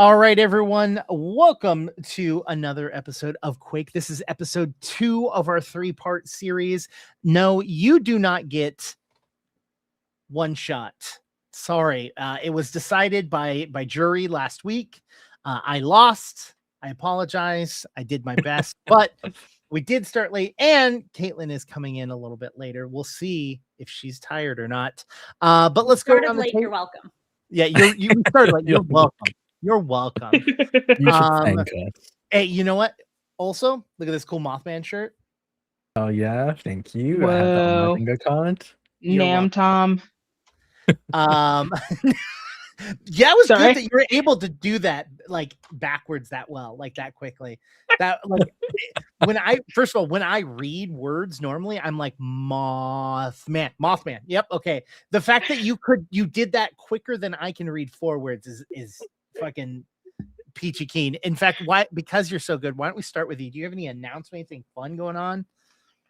All right, everyone. Welcome to another episode of Quake. This is episode 2 of our 3-part series. No, you do not get one shot. Sorry. It was decided by jury last week. I lost. I apologize. I did my best, but we did start late, and Caitlin is coming in a little bit later. We'll see if she's tired or not. But let's go around the table. You're welcome. Yeah, you started late. You're welcome. You're welcome. You should thank us. Hey, you know what? Also, look at this cool Mothman shirt. Oh yeah, thank you. Whoa. I have that on my bingo card. Nam Tom. Yeah, it was Sorry? good that you were able to do that like backwards that well, like that quickly. That like when I read words normally, I'm like Mothman. Yep, okay. The fact that you did that quicker than I can read 4 words is fucking peachy keen. In fact, because you're so good, why don't we start with you? Do you have any announcement, anything fun going on?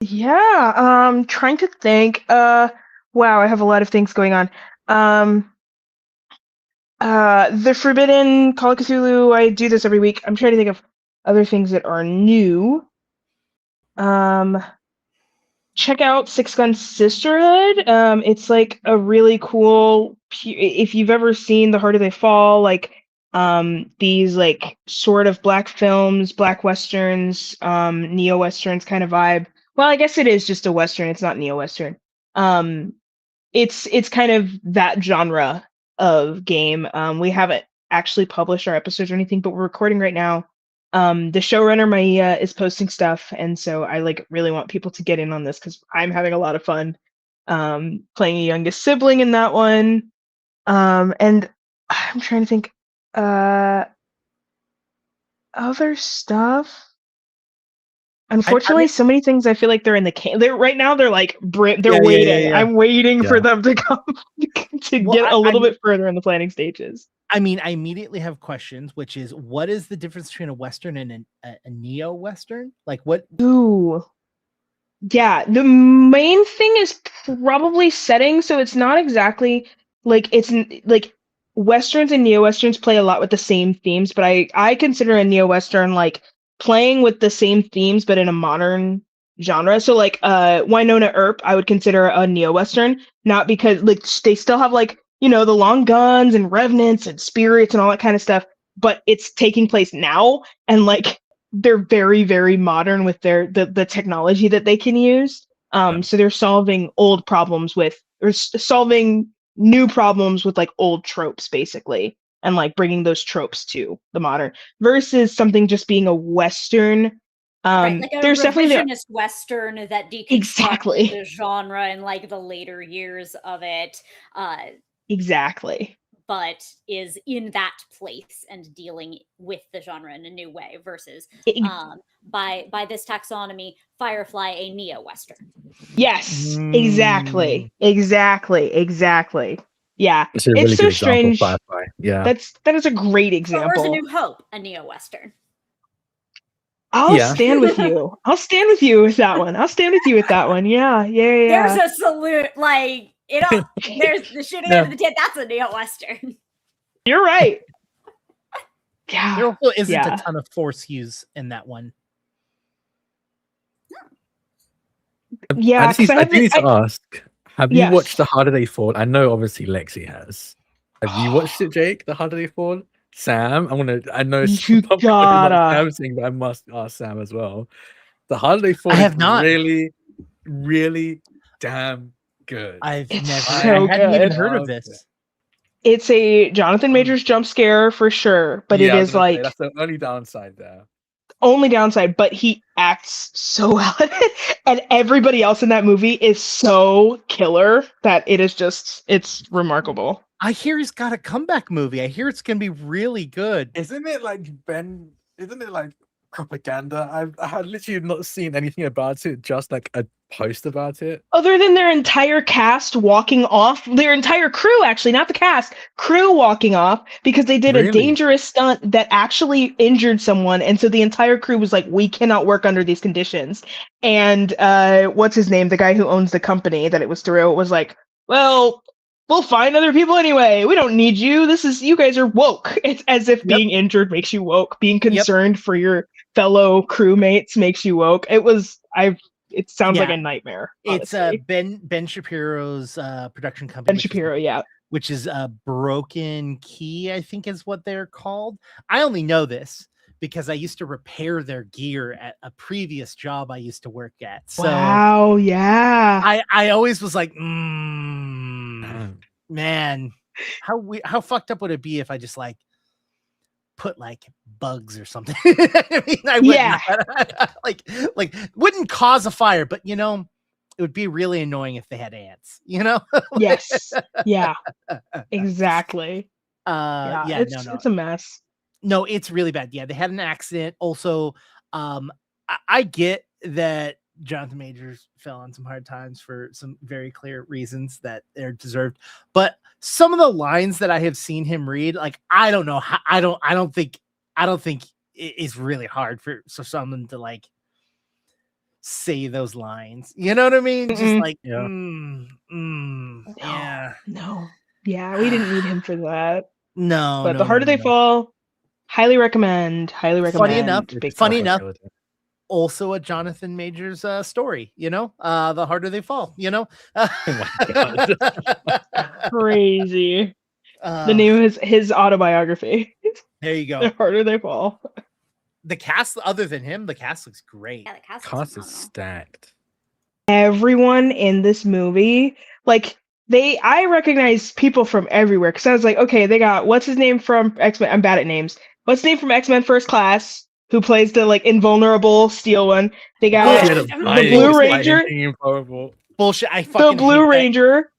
Yeah, trying to think. Wow, I have a lot of things going on. The Forbidden Call of Cthulhu, I do this every week. I'm trying to think of other things that are new. Check out Six Gun Sisterhood. It's like a really cool, if you've ever seen The Harder They Fall, like these like sort of black films, black westerns, neo-westerns kind of vibe. Well, I guess it is just a western, it's not neo-western. It's kind of that genre of game. We haven't actually published our episodes or anything, but we're recording right now. The showrunner Maya is posting stuff, and so I like really want people to get in on this because I'm having a lot of fun playing a youngest sibling in that one. And I'm trying to think other stuff. Unfortunately, so many things I feel like they're in the can. They're right now. They're like they're waiting. Yeah. I'm waiting for them to come to get a little bit further in the planning stages. I mean, I immediately have questions, which is, what is the difference between a Western and a neo-Western? Like what? Ooh. Yeah, the main thing is probably setting. So it's not exactly like it's like Westerns and neo-Westerns play a lot with the same themes, but I consider a neo-Western like playing with the same themes, but in a modern genre. So like Winona Earp, I would consider a neo-Western, not because like they still have like, you know, the long guns and revenants and spirits and all that kind of stuff, but it's taking place now, and like they're very, very modern with the technology that they can use. So they're solving old problems solving new problems with like old tropes basically, and like bringing those tropes to the modern versus something just being a Western. Right, like a there's definitely revisionist Western that deconstructs Exactly. the genre in like the later years of it. Exactly. But is in that place and dealing with the genre in a new way versus by this taxonomy, Firefly a neo-Western. Yes, exactly. Yeah, It's a really so good strange. example, Firefly. Yeah, that is a great example. Or is A New Hope a neo-Western? I'll stand with you. I'll stand with you with that one. Yeah. There's a salute, like, you know, there's the shooting over the tit. That's a neo-Western. You're right. Yeah. There also isn't a ton of force use in that one. Yeah. I do need to ask, have you watched The Harder They Fall? I know obviously Lexi has. Have you watched it, Jake? The Harder They Fall? Sam, I know you gotta. Sam, but I must ask Sam as well. The Harder They Fall is really, really damn good. I hadn't even heard of this. It's a Jonathan Majors jump scare for sure, but it is like that's the only downside there. Only downside, but he acts so well at it, and everybody else in that movie is so killer that it's remarkable. I hear he's got a comeback movie. I hear it's gonna be really good. Isn't it like propaganda? I had literally not seen anything about it, just like a post about it. Other than their entire cast walking off, their entire crew, actually, not the cast, crew walking off because they did a dangerous stunt that actually injured someone. And so the entire crew was like, we cannot work under these conditions. And what's his name? The guy who owns the company that it was through was like, well, we'll find other people anyway. We don't need you. You guys are woke. It's as if being injured makes you woke. Being concerned for your fellow crewmates makes you woke. It sounds like a nightmare. Honestly. It's Ben Shapiro's production company. Ben Shapiro, which is Broken Key, I think is what they're called. I only know this because I used to repair their gear at a previous job I used to work at. So wow, yeah. I always was like, man, how fucked up would it be if I just like put like bugs or something? I mean, I wouldn't like wouldn't cause a fire, but you know, it would be really annoying if they had ants, you know? Yes. Yeah. Exactly. It's a mess. No, it's really bad. Yeah, they had an accident. Also, I get that Jonathan Majors fell on some hard times for some very clear reasons that they're deserved. But some of the lines that I have seen him read, like I don't know how, I don't think it is really hard for someone to like say those lines. You know what I mean? Just like yeah. No. Yeah, we didn't need him for that. No, but The Harder They Fall, highly recommend. Funny enough, also a Jonathan Majors story, you know, The Harder They Fall, you know. Oh my God. Crazy. The name of his autobiography. There you go. The Harder They Fall. The cast, other than him, the cast looks great. Yeah, the cast is stacked. Everyone in this movie, like I recognize people from everywhere because I was like, okay, they got what's his name from X-Men. I'm bad at names. What's his name from X-Men First Class, who plays the like invulnerable steel one? They got the Blue Ranger. Bullshit. I fucking the Blue Ranger.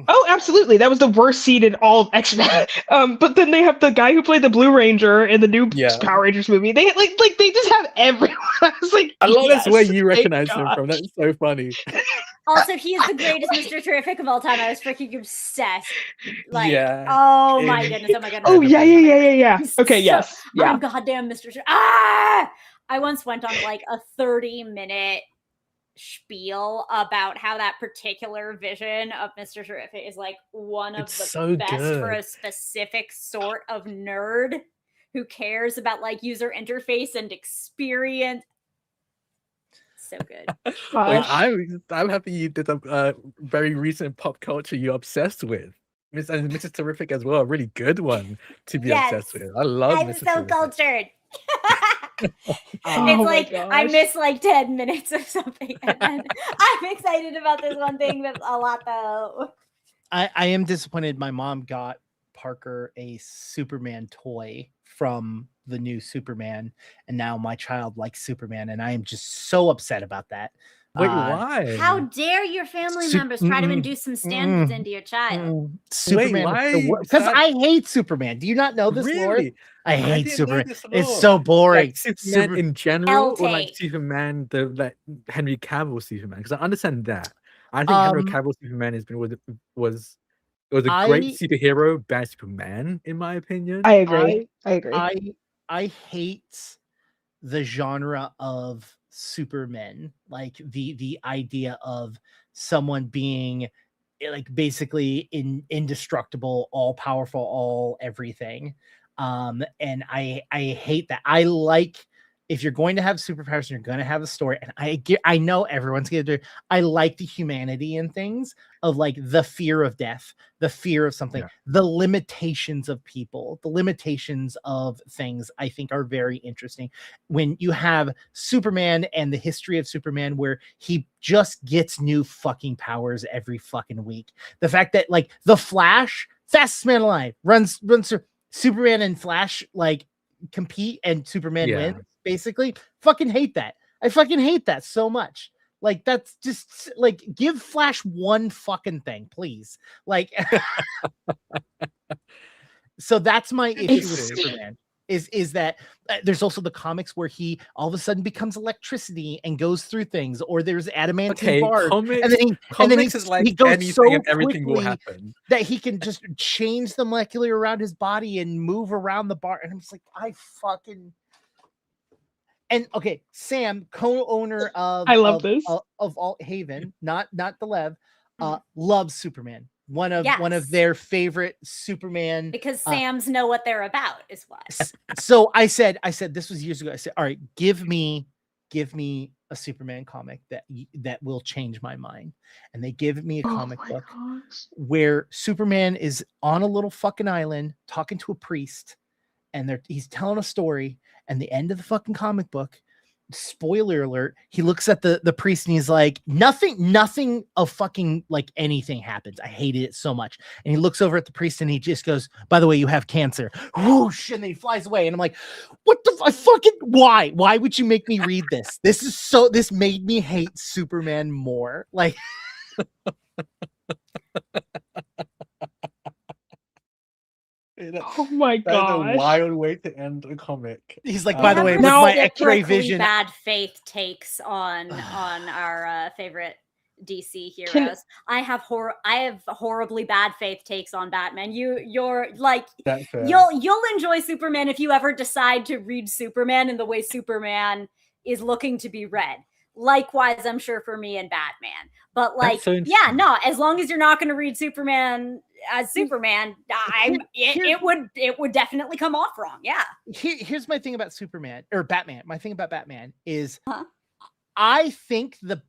Oh, absolutely. That was the worst seed in all X-Men. But then they have the guy who played the Blue Ranger in the new Power Rangers movie. They they just have everyone. I was like, I love this where you recognize him from. That's so funny. Also, he is the greatest Mr. Terrific of all time. I was freaking obsessed. Like, oh my goodness. Oh yeah. Okay, yes. Yeah. I'm goddamn Mr. Terrific. I once went on like a 30-minute spiel about how that particular vision of Mr. Terrific is like one of the best for a specific sort of nerd who cares about like user interface and experience. So good. I'm happy you did a very recent pop culture you're obsessed with. And Mrs. Terrific as well, a really good one to be obsessed with. I love I'm Mrs. so Terrific. Cultured. It's like I miss like 10 minutes of something, and then I'm excited about this one thing that's a lot though. I am disappointed my mom got Parker a Superman toy from the new Superman, and now my child likes Superman, and I am just so upset about that. Wait, why? How dare your family members try to induce some standards into your child? Superman, why? Because I hate Superman. Do you not know this, Lord? I hate Superman. It's so boring. Like Superman in general, or like Superman, the Henry Cavill Superman? Because I understand that. I think Henry Cavill Superman was a great superhero, bad Superman, in my opinion. I agree. I hate the genre of Supermen, like the idea of someone being like basically indestructible, all powerful, all everything. And I hate that. I like, if you're going to have superpowers, you're going to have a story. And I know everyone's going to do, I like the humanity in things of like the fear of death, the fear of something, the limitations of people, the limitations of things, I think are very interesting. When you have Superman and the history of Superman, where he just gets new fucking powers every fucking week. The fact that like the Flash, fastest man alive, runs through, Superman and Flash like compete and Superman wins. Basically, fucking hate that. I fucking hate that so much. Like, that's just like, give Flash one fucking thing, please. Like, so that's my issue with Superman. Is that there's also the comics where he all of a sudden becomes electricity and goes through things, or there's adamantine bars, and then he goes so and everything will happen that he can just change the molecular around his body and move around the bar. And I'm just like, I fucking. And okay, Sam, co-owner of I love this of Alt Haven, not the Lev, loves Superman. one of their favorite Superman, because Sams know what they're about is what. So I said this was years ago. I said, all right, give me a Superman comic that will change my mind. And they give me a comic book where Superman is on a little fucking island talking to a priest, and he's telling a story, and the end of the fucking comic book, spoiler alert, he looks at the priest and he's like, nothing of fucking like anything happens. I hated it so much. And he looks over at the priest and he just goes, by the way, you have cancer. Whoosh, and then he flies away. And I'm like, what the why would you make me read this? This made me hate Superman more. Like oh my god! That's a wild way to end a comic. He's like, by the way, with my X-ray vision, bad faith takes on our favorite DC heroes. I have horribly bad faith takes on Batman. You're like, you'll enjoy Superman if you ever decide to read Superman in the way Superman is looking to be read. Likewise, I'm sure for me and Batman. But like, as long as you're not going to read Superman as Superman, it would definitely come off wrong. Yeah. Here's my thing about Superman or Batman. My thing about Batman is I think the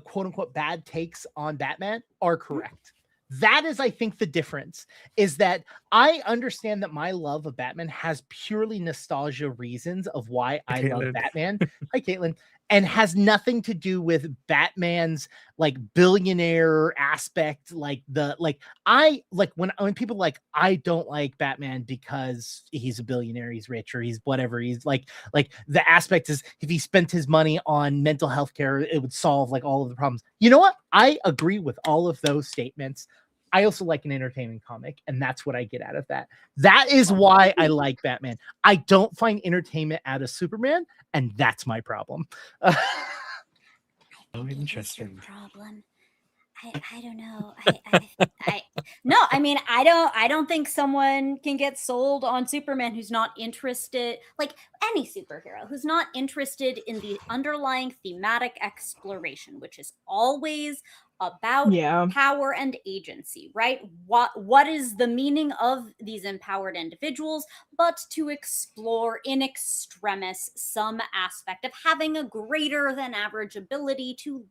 quote unquote bad takes on Batman are correct. That is, I think, the difference is that I understand that my love of Batman has purely nostalgia reasons of why I love Batman. Hi, Caitlin. And has nothing to do with Batman's like billionaire aspect. Like when people like, I don't like Batman because he's a billionaire, he's rich, or he's whatever. He's like the aspect is if he spent his money on mental health care, it would solve like all of the problems. You know what? I agree with all of those statements. I also like an entertaining comic, and that's what I get out of that. That is why I like Batman. I don't find entertainment out of Superman, and that's my problem. Oh, interesting. Problem. I don't know. No, I mean, I don't think someone can get sold on Superman who's not interested, like any superhero, who's not interested in the underlying thematic exploration, which is always about power and agency, right? What is the meaning of these empowered individuals, but to explore in extremis some aspect of having a greater than average ability to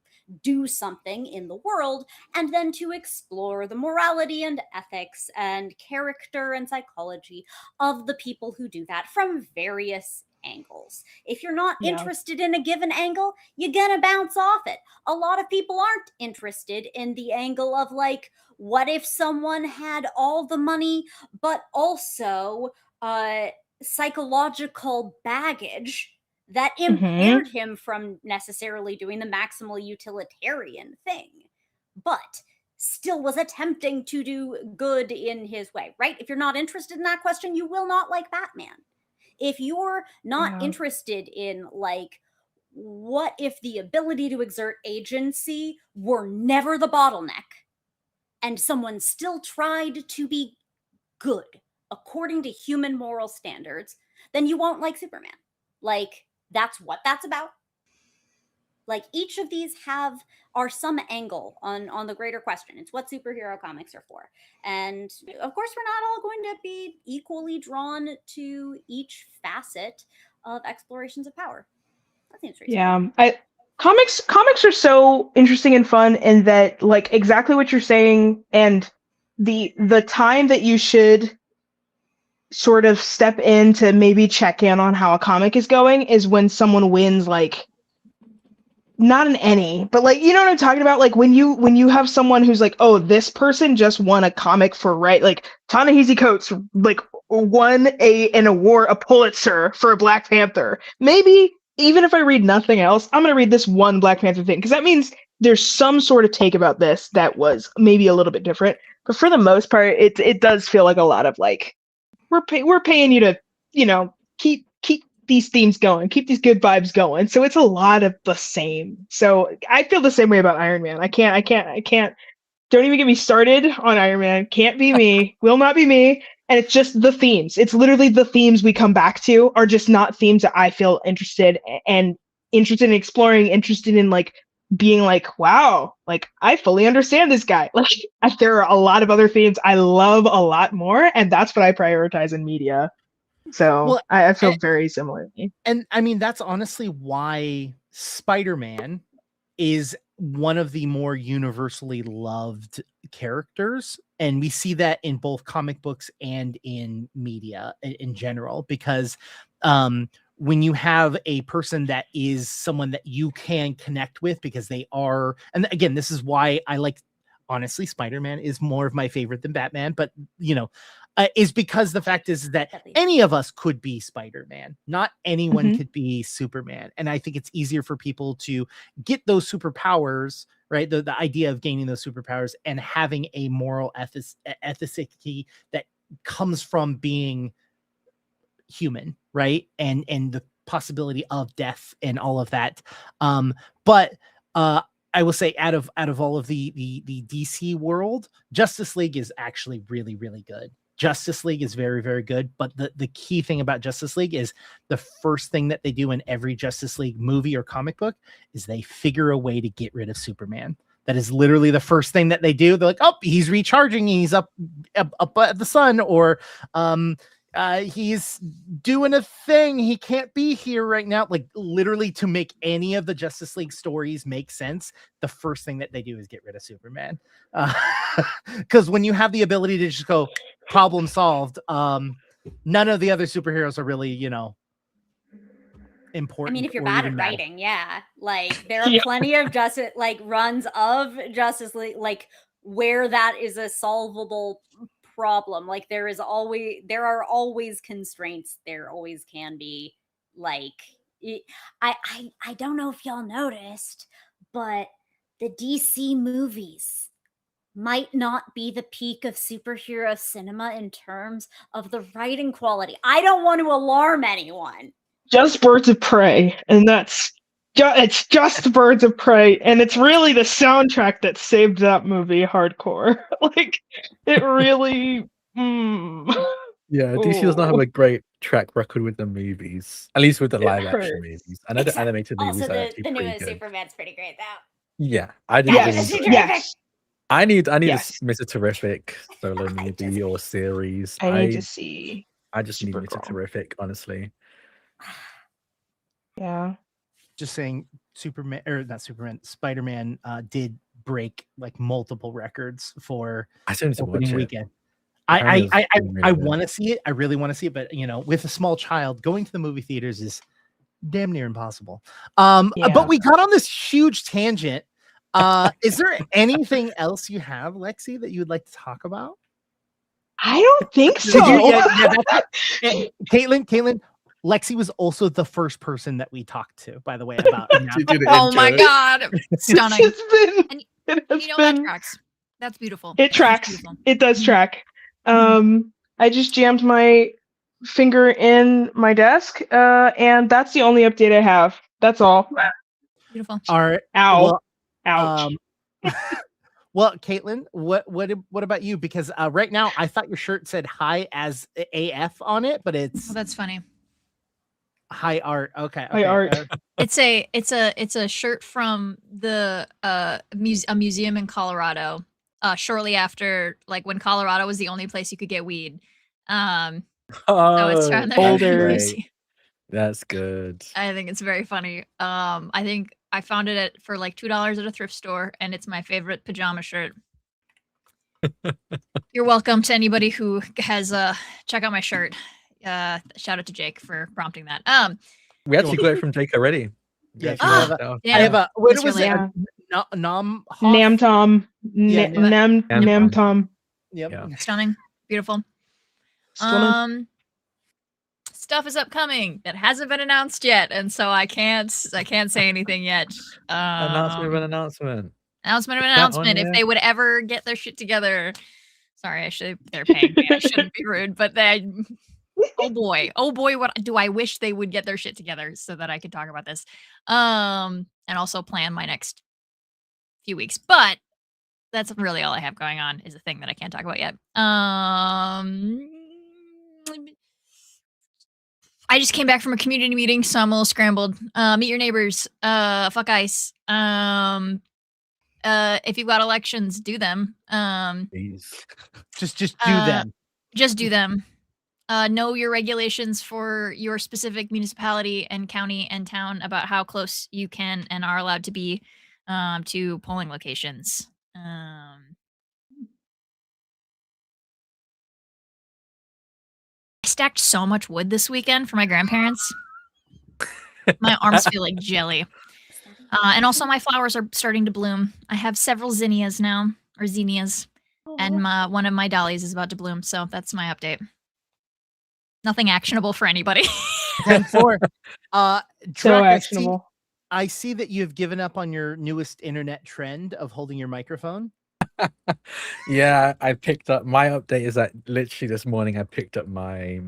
do something in the world, and then to explore the morality and ethics and character and psychology of the people who do that from various angles. If you're not interested in a given angle, you're gonna bounce off it. A lot of people aren't interested in the angle of like, what if someone had all the money but also psychological baggage that impaired him from necessarily doing the maximal utilitarian thing, but still was attempting to do good in his way, right? If you're not interested in that question, you will not like Batman. If you're not interested in, like, what if the ability to exert agency were never the bottleneck and someone still tried to be good according to human moral standards, then you won't like Superman. Like, that's what that's about. Like, each of these are some angle on the greater question. It's what superhero comics are for. And of course, we're not all going to be equally drawn to each facet of explorations of power. That seems reasonable. Yeah. Comics are so interesting and fun in that, like, exactly what you're saying, and the time that you should sort of step in to maybe check in on how a comic is going is when someone wins, like, not an any, but like, you know what I'm talking about? Like when you have someone who's like, oh, this person just won a comic for like Ta-Nehisi Coates, like won a Pulitzer for Black Panther. Maybe even if I read nothing else, I'm going to read this one Black Panther thing, because that means there's some sort of take about this that was maybe a little bit different. But for the most part, it does feel like a lot of like, we're paying you to, you know, keep these themes going, keep these good vibes going. So it's a lot of the same. So I feel the same way about Iron Man. I can't. Don't even get me started on Iron Man. Can't be me. Will not be me. And it's just the themes. It's literally the themes we come back to are just not themes that I feel interested in exploring, interested in like being like, wow, like I fully understand this guy. Like there are a lot of other themes I love a lot more, and that's what I prioritize in media. So Well, I feel very similarly. And I mean, that's honestly why Spider-Man is one of the more universally loved characters. And we see that in both comic books and in media in general, because when you have a person that is someone that you can connect with because they are, and again, this is why I like, honestly, Spider-Man is more of my favorite than Batman, but you know, is because the fact is that any of us could be Spider-Man. Not anyone could be Superman. And I think it's easier for people to get those superpowers, right? The idea of gaining those superpowers and having a moral ethicity that comes from being human, right? And the possibility of death and all of that. But I will say out of all of the DC world, Justice League is actually really, really good. Justice League is very, very good. But the key thing about Justice League is the first thing that they do in every Justice League movie or comic book is they figure a way to get rid of Superman. That is literally the first thing that they do. They're like, oh, he's recharging. He's up at the sun, or he's doing a thing. He can't be here right now. Like literally, to make any of the Justice League stories make sense, the first thing that they do is get rid of Superman. Because when you have the ability to just go problem solved, none of the other superheroes are really, important. I mean, if you're bad at writing, yeah, like there are plenty of runs of Justice League, like where that is a solvable problem. Like there are always constraints. There always can be. Like I don't know if y'all noticed, but the DC movies might not be the peak of superhero cinema in terms of the writing quality. I don't want to alarm anyone. Just Birds of Prey, and it's just Birds of Prey, and it's really the soundtrack that saved that movie hardcore. Like it really. Yeah, DC does not have a great track record with the movies, at least with the live action movies. I know the animated movies are actually the pretty newest good. Superman's pretty great though. Yeah, I did. Yes. I need a Mr. Terrific solo movie or series. I need to see. I just need Mr. Terrific, honestly. Yeah. Just saying, Spider-Man did break like multiple records for opening weekend. I want to see it. I really want to see it, but with a small child, going to the movie theaters is damn near impossible. But we got on this huge tangent. Is there anything else you have, Lexi, that you would like to talk about? I don't think so. Caitlin, Lexi was also the first person that we talked to, by the way, about. Oh my god, stunning! That tracks. That's beautiful. It tracks. It does track. I just jammed my finger in my desk, and that's the only update I have. That's all. Beautiful. All right. Ow. Well, ouch. Well, Caitlin, what about you? Because right now I thought your shirt said "High as AF" on it, but it's that's funny. High art. Okay. High art. It's a shirt from the a museum in Colorado. Shortly after, like when Colorado was the only place you could get weed. So it's from Boulder. That's good. I think it's very funny. I think I found it for like $2 at a thrift store, and it's my favorite pajama shirt. You're welcome to anybody who has check out my shirt. Shout out to Jake for prompting that. We actually got it from Jake already. Yeah, I have a what was it? Nam Tom. Nam Tom. Yep. Stunning. Beautiful. Stuff is upcoming that hasn't been announced yet, and so I can't say anything yet. Announcement of an announcement. If they would ever get their shit together. Sorry, they're paying me. I shouldn't be rude, but oh boy, what do I wish they would get their shit together so that I could talk about this. And also plan my next few weeks. But that's really all I have going on, is a thing that I can't talk about yet. I just came back from a community meeting, so I'm a little scrambled. Meet your neighbors. Fuck ICE. If you've got elections, do them. Please. Just do them. Just do them. Know your regulations for your specific municipality and county and town about how close you can and are allowed to be to polling locations. I stacked so much wood this weekend for my grandparents. My arms feel like jelly. And also my flowers are starting to bloom. I have several zinnias now, or zinnias, and one of my dahlias is about to bloom, so that's my update. Nothing actionable for anybody. 10-4. So actionable. I see that you've given up on your newest internet trend of holding your microphone. Yeah, I picked up my update is that literally this morning I picked up my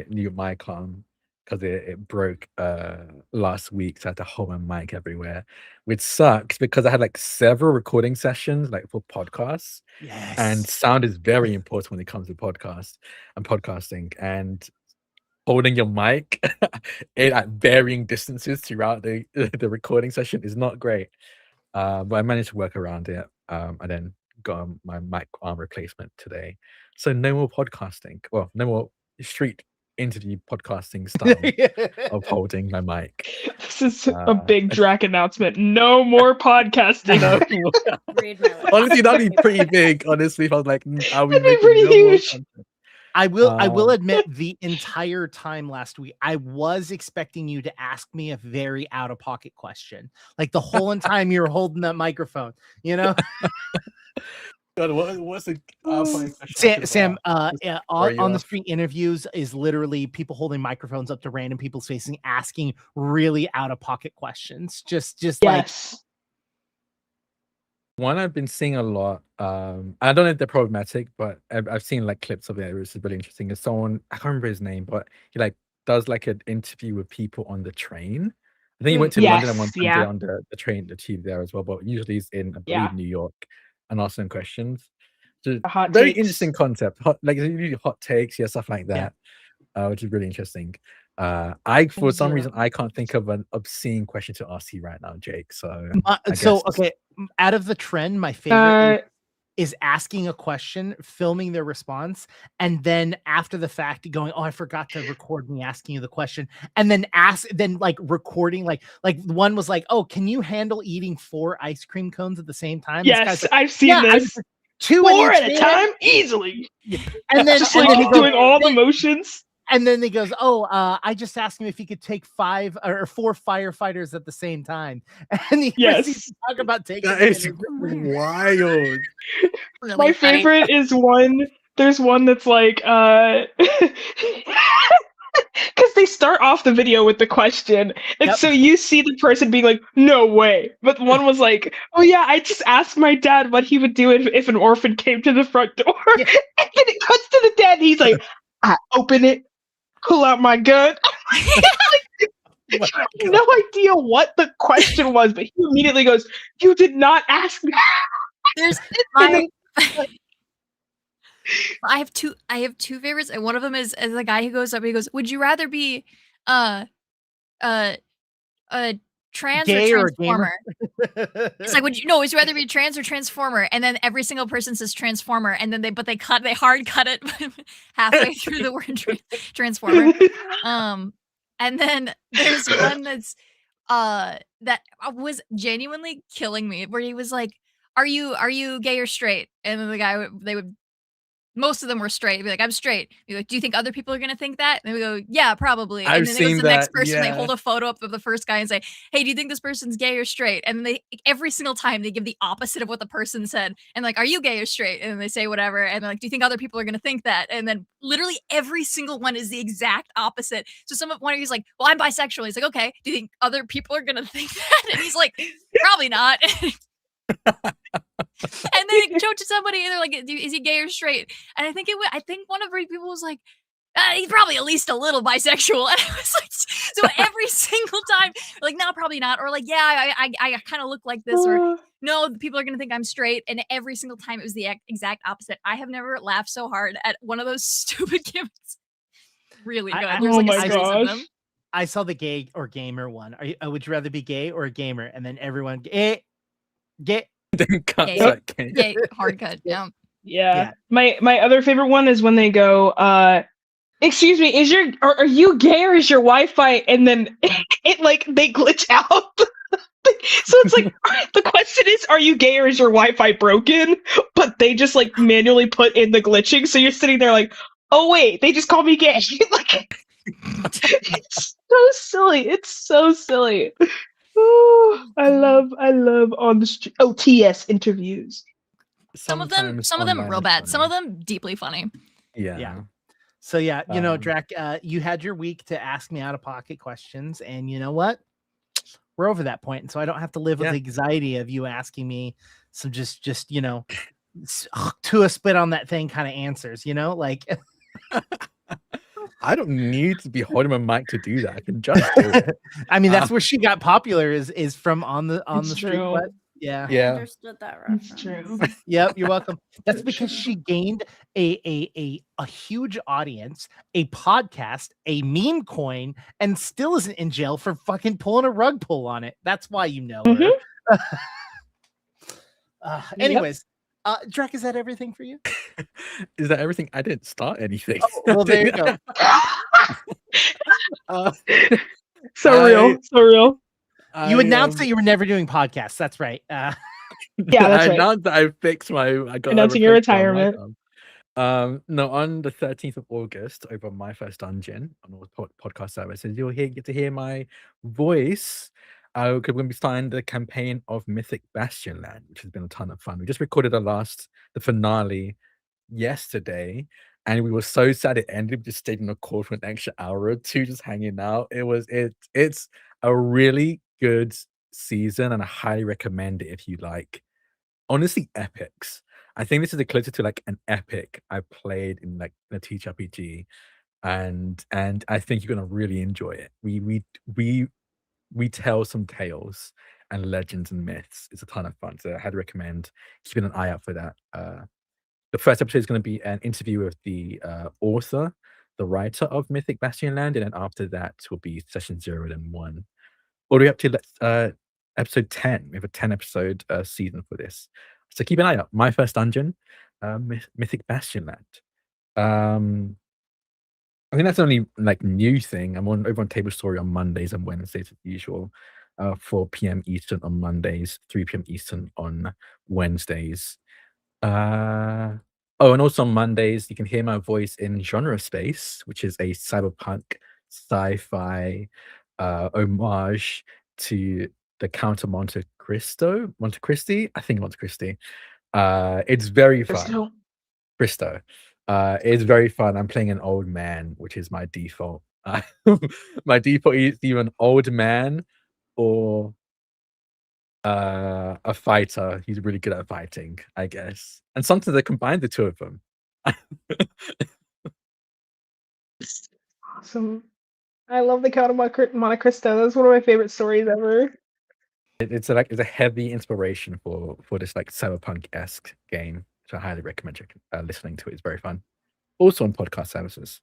new mic arm because it broke last week, so I had to hold my mic everywhere, which sucks because I had like several recording sessions like for podcasts. Yes. And sound is very important when it comes to podcasts and podcasting, and holding your mic at varying distances throughout the recording session is not great. But I managed to work around it. I then got my mic arm replacement today. So no more podcasting. Well, no more street interview podcasting style of holding my mic. This is a big Drac announcement. No more podcasting. No more. Honestly, that'd be pretty big. Honestly, if I was like, are we that'd be pretty huge. I will admit the entire time last week, I was expecting you to ask me a very out of pocket question. Like the whole time you were holding that microphone, you know? God, what's the Sam, on the street interviews is literally people holding microphones up to random people's faces and asking really out of pocket questions. Just yes. like one I've been seeing a lot. I don't know if they're problematic, but I've seen like clips of it. Which is really interesting. Is someone, I can't remember his name, but he like does like an interview with people on the train. I think he went to London and one time did on the train, the tube there as well. But usually he's in, I believe, New York, and asking them questions. So very interesting concept. Like usually hot takes, stuff like that, which is really interesting. For some reason I can't think of an obscene question to ask you right now, Jake. So okay, out of the trend, my favorite is asking a question, filming their response, and then after the fact going, oh, I forgot to record me asking you the question, and then like recording, like one was like, oh, can you handle eating 4 ice cream cones at the same time? Yes, I've seen this. 4 at a time, easily. And then just like doing all the motions. And then he goes, oh, I just asked him if he could take 5 or 4 firefighters at the same time. And he talk about taking. That is wild. My favorite is there's one that's like, because they start off the video with the question. And so you see the person being like, no way. But one was like, oh yeah, I just asked my dad what he would do if an orphan came to the front door. And then it cuts to the dad and he's like, I open it, pull out my gun. No idea what the question was, but he immediately goes, you did not ask me. I have two favorites, and one of them is the guy who goes up and he goes, would you rather be trans gay or transformer? It's like, would you rather be trans or transformer? And then every single person says transformer, and then they hard cut it halfway through the word transformer. And then there's one that's that was genuinely killing me, where he was like, are you gay or straight? And then the guy most of them were straight. He'd be like, I'm straight. He'd be like, do you think other people are going to think that? And we go, yeah, probably. And then it goes to the next person. They hold a photo up of the first guy and say, hey, do you think this person's gay or straight? And then every single time they give the opposite of what the person said. And like, are you gay or straight? And then they say whatever. And they're like, do you think other people are going to think that? And then literally every single one is the exact opposit. So one of you's like, well, I'm bisexual. He's like, okay, do you think other people are going to think that? And he's like, probably not. And then it showed to somebody and they're like, is he gay or straight? And I think one of the people was like, he's probably at least a little bisexual. And I was like, so every single time, like, no, probably not. Or like, yeah, I kind of look like this. Or no, people are going to think I'm straight. And every single time it was the exact opposite. I have never laughed so hard at one of those stupid gimmicks. Really good. There's like a series of them. I saw the gay or gamer one. Would you rather be gay or a gamer? And then everyone gay. Then cut Gay. that gay. Yeah, hard cut. Yeah. Yeah. My other favorite one is when they go, excuse me, are you gay or is your Wi-Fi? And then it like they glitch out. So it's like the question is, are you gay or is your Wi-Fi broken? But they just like manually put in the glitching, so you're sitting there like, oh wait, they just called me gay. Like, it's so silly. It's so silly. Ooh, I love on the street OTS interviews. Some of them real bad. Some of them deeply funny. Yeah. So yeah, Drac, you had your week to ask me out of pocket questions, and you know what? We're over that point, and so I don't have to live with the anxiety of you asking me some just to a spit on that thing kind of answers, like. I don't need to be holding my mic to do that. I can just do it. I mean, that's where she got popular is from on the street. But I understood that reference. It's true. Yep, you're welcome. That's because she gained a huge audience, a podcast, a meme coin, and still isn't in jail for fucking pulling a rug pull on it. That's why you know her. Anyways, Drek, is that everything for you? Is that everything? I didn't start anything. Oh, well, there you go. So real. You announced that you were never doing podcasts. That's right. Yeah, that's right. I announced that I fixed I got announcing your retirement. No, on the 13th of August, over my first dungeon on all podcast services, you'll get to hear my voice. We're going to be starting the campaign of Mythic Bastion Land, which has been a ton of fun. We just recorded the finale yesterday, and we were so sad it ended. We just stayed in the call for an extra hour or two, just hanging out. It's a really good season, and I highly recommend it if you like, honestly, epics. I think this is the closest to like an epic I played in like a ttrpg, and I think you're gonna really enjoy it. We tell some tales and legends and myths. It's a ton of fun, so I had to recommend keeping an eye out for that. The first episode is going to be an interview with the author, the writer of Mythic Bastion Land, and then after that will be session 0 and 1, all the way up to episode 10. We have a 10-episode season for this, so keep an eye out. My first dungeon, Mythic Bastion Land. I think that's the only like new thing. I'm over on Table Story on Mondays and Wednesdays as usual. 4 p.m. Eastern on Mondays, 3 p.m. Eastern on Wednesdays. And also on Mondays, you can hear my voice in Genre Space, which is a cyberpunk sci-fi homage to the Count of Monte Cristi. I think Monte Cristi. It's very fun. Cristo. It's very fun. I'm playing an old man, which is my default. My default is either an old man or a fighter. He's really good at fighting, I guess. And sometimes I combine the two of them. Awesome. I love the Count of Monte Cristo. That's one of my favorite stories ever. It's a heavy inspiration for this like cyberpunk-esque game. So I highly recommend listening to it. It's very fun. Also on podcast services.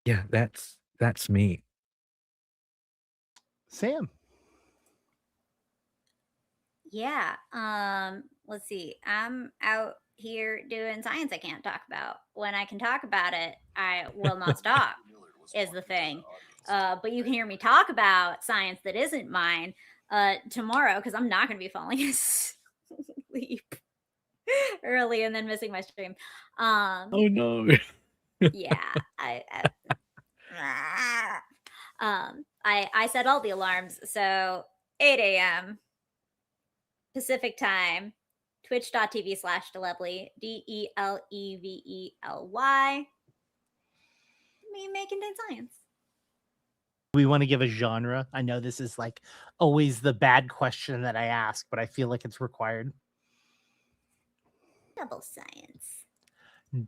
Yeah, that's me. Sam. Yeah. Let's see. I'm out here doing science I can't talk about. When I can talk about it, I will not stop, is the thing. But you can hear me talk about science that isn't mine tomorrow, because I'm not going to be falling asleep early and then missing my stream. Oh no. Yeah. I set all the alarms. So 8 a.m. Pacific time, twitch.tv/Delevely, DELEVELY. Me making dead science. We want to give a genre. I know this is like always the bad question that I ask, but I feel like it's required. Double science.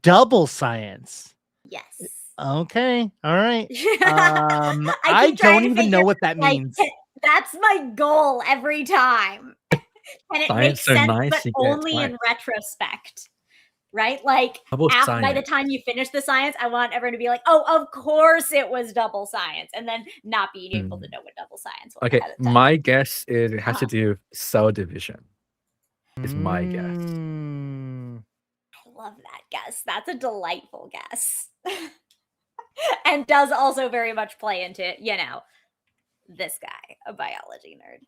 Double science. Yes. Okay. All right. I don't even know what that means. That's my goal every time. And it Science makes so sense, nice, but you get only twice. in retrospect. right? Like by the time you finish the science, I want everyone to be like, oh, of course it was double science, and then not being able to know what double science was. Okay, my guess is it has to do with cell division. Is my guess. I love that guess. That's a delightful guess. And does also very much play into, you know, this guy, a biology nerd.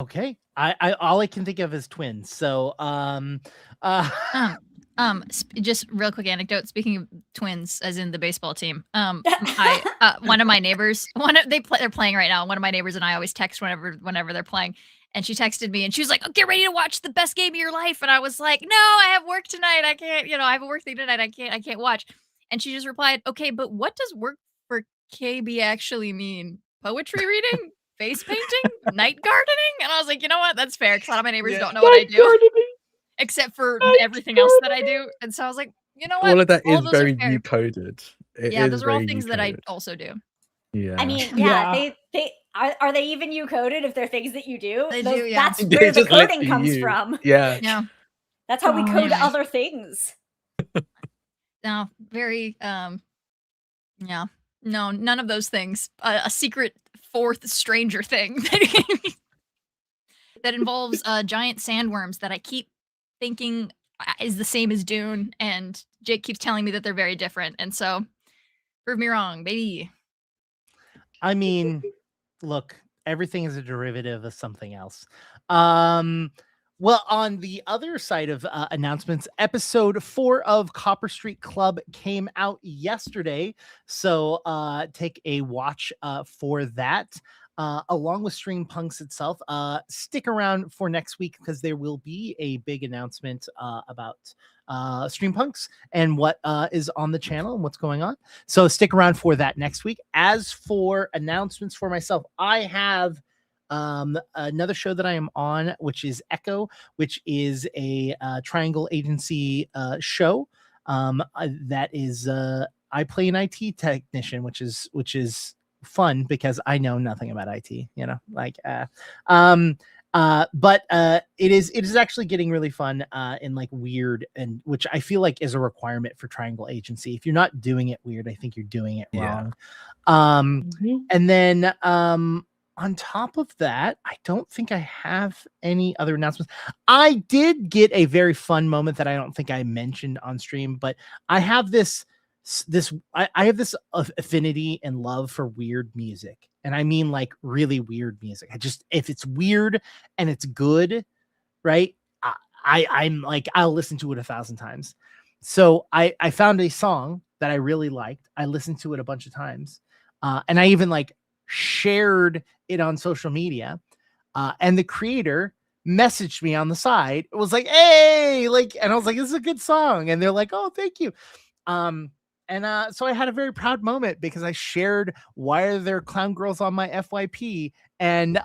Okay. I all I can think of is twins. So just real quick anecdote. Speaking of twins, as in the baseball team, one of my neighbors, they're playing right now. One of my neighbors and I always text whenever they're playing, and she texted me and she was like, "Oh, get ready to watch the best game of your life." And I was like, "No, I have work tonight. I can't. You know, I have a work thing tonight. I can't watch." And she just replied, "Okay, but what does work for KB actually mean? Poetry reading?" Face painting, night gardening, and I was like, you know what? That's fair because a lot of my neighbors don't know what I do, except for everything else that I do. And so I was like, you know what? All of that is very you coded. Those are all things that I also do. Yeah, I mean, they are they even you coded if they're things that you do? They do, yeah. That's where the coding comes from. Yeah. That's how we code other things. No, very yeah. No, none of those things. A secret fourth stranger thing that involves giant sandworms that I keep thinking is the same as Dune, and Jake keeps telling me that they're very different, and so prove me wrong, baby. I mean, look, everything is a derivative of something else. Well, on the other side of announcements, episode 4 of Copper Street Club came out yesterday. So take a watch for that, along with Stream Punks itself. Stick around for next week because there will be a big announcement about Stream Punks and what is on the channel and what's going on. So stick around for that next week. As for announcements for myself, I have another show that I am on, which is Echo, which is a Triangle Agency show. That is I play an IT technician, which is fun because I know nothing about IT, you know, like but it is actually getting really fun and like weird, and which I feel like is a requirement for Triangle Agency. If you're not doing it weird, I think you're doing it wrong. And then on top of that, I don't think I have any other announcements. I did get a very fun moment that I don't think I mentioned on stream, but I have this affinity and love for weird music. And I mean like really weird music. If it's weird and it's good, right? I'm like, I'll listen to it 1,000 times. So I found a song that I really liked. I listened to it a bunch of times. And I even like shared it on social media, and the creator messaged me on the side. It was like, hey, like, and I was like, this is a good song, and they're like, oh, thank you. So I had a very proud moment because I shared Why Are There Clown Girls on My FYP, and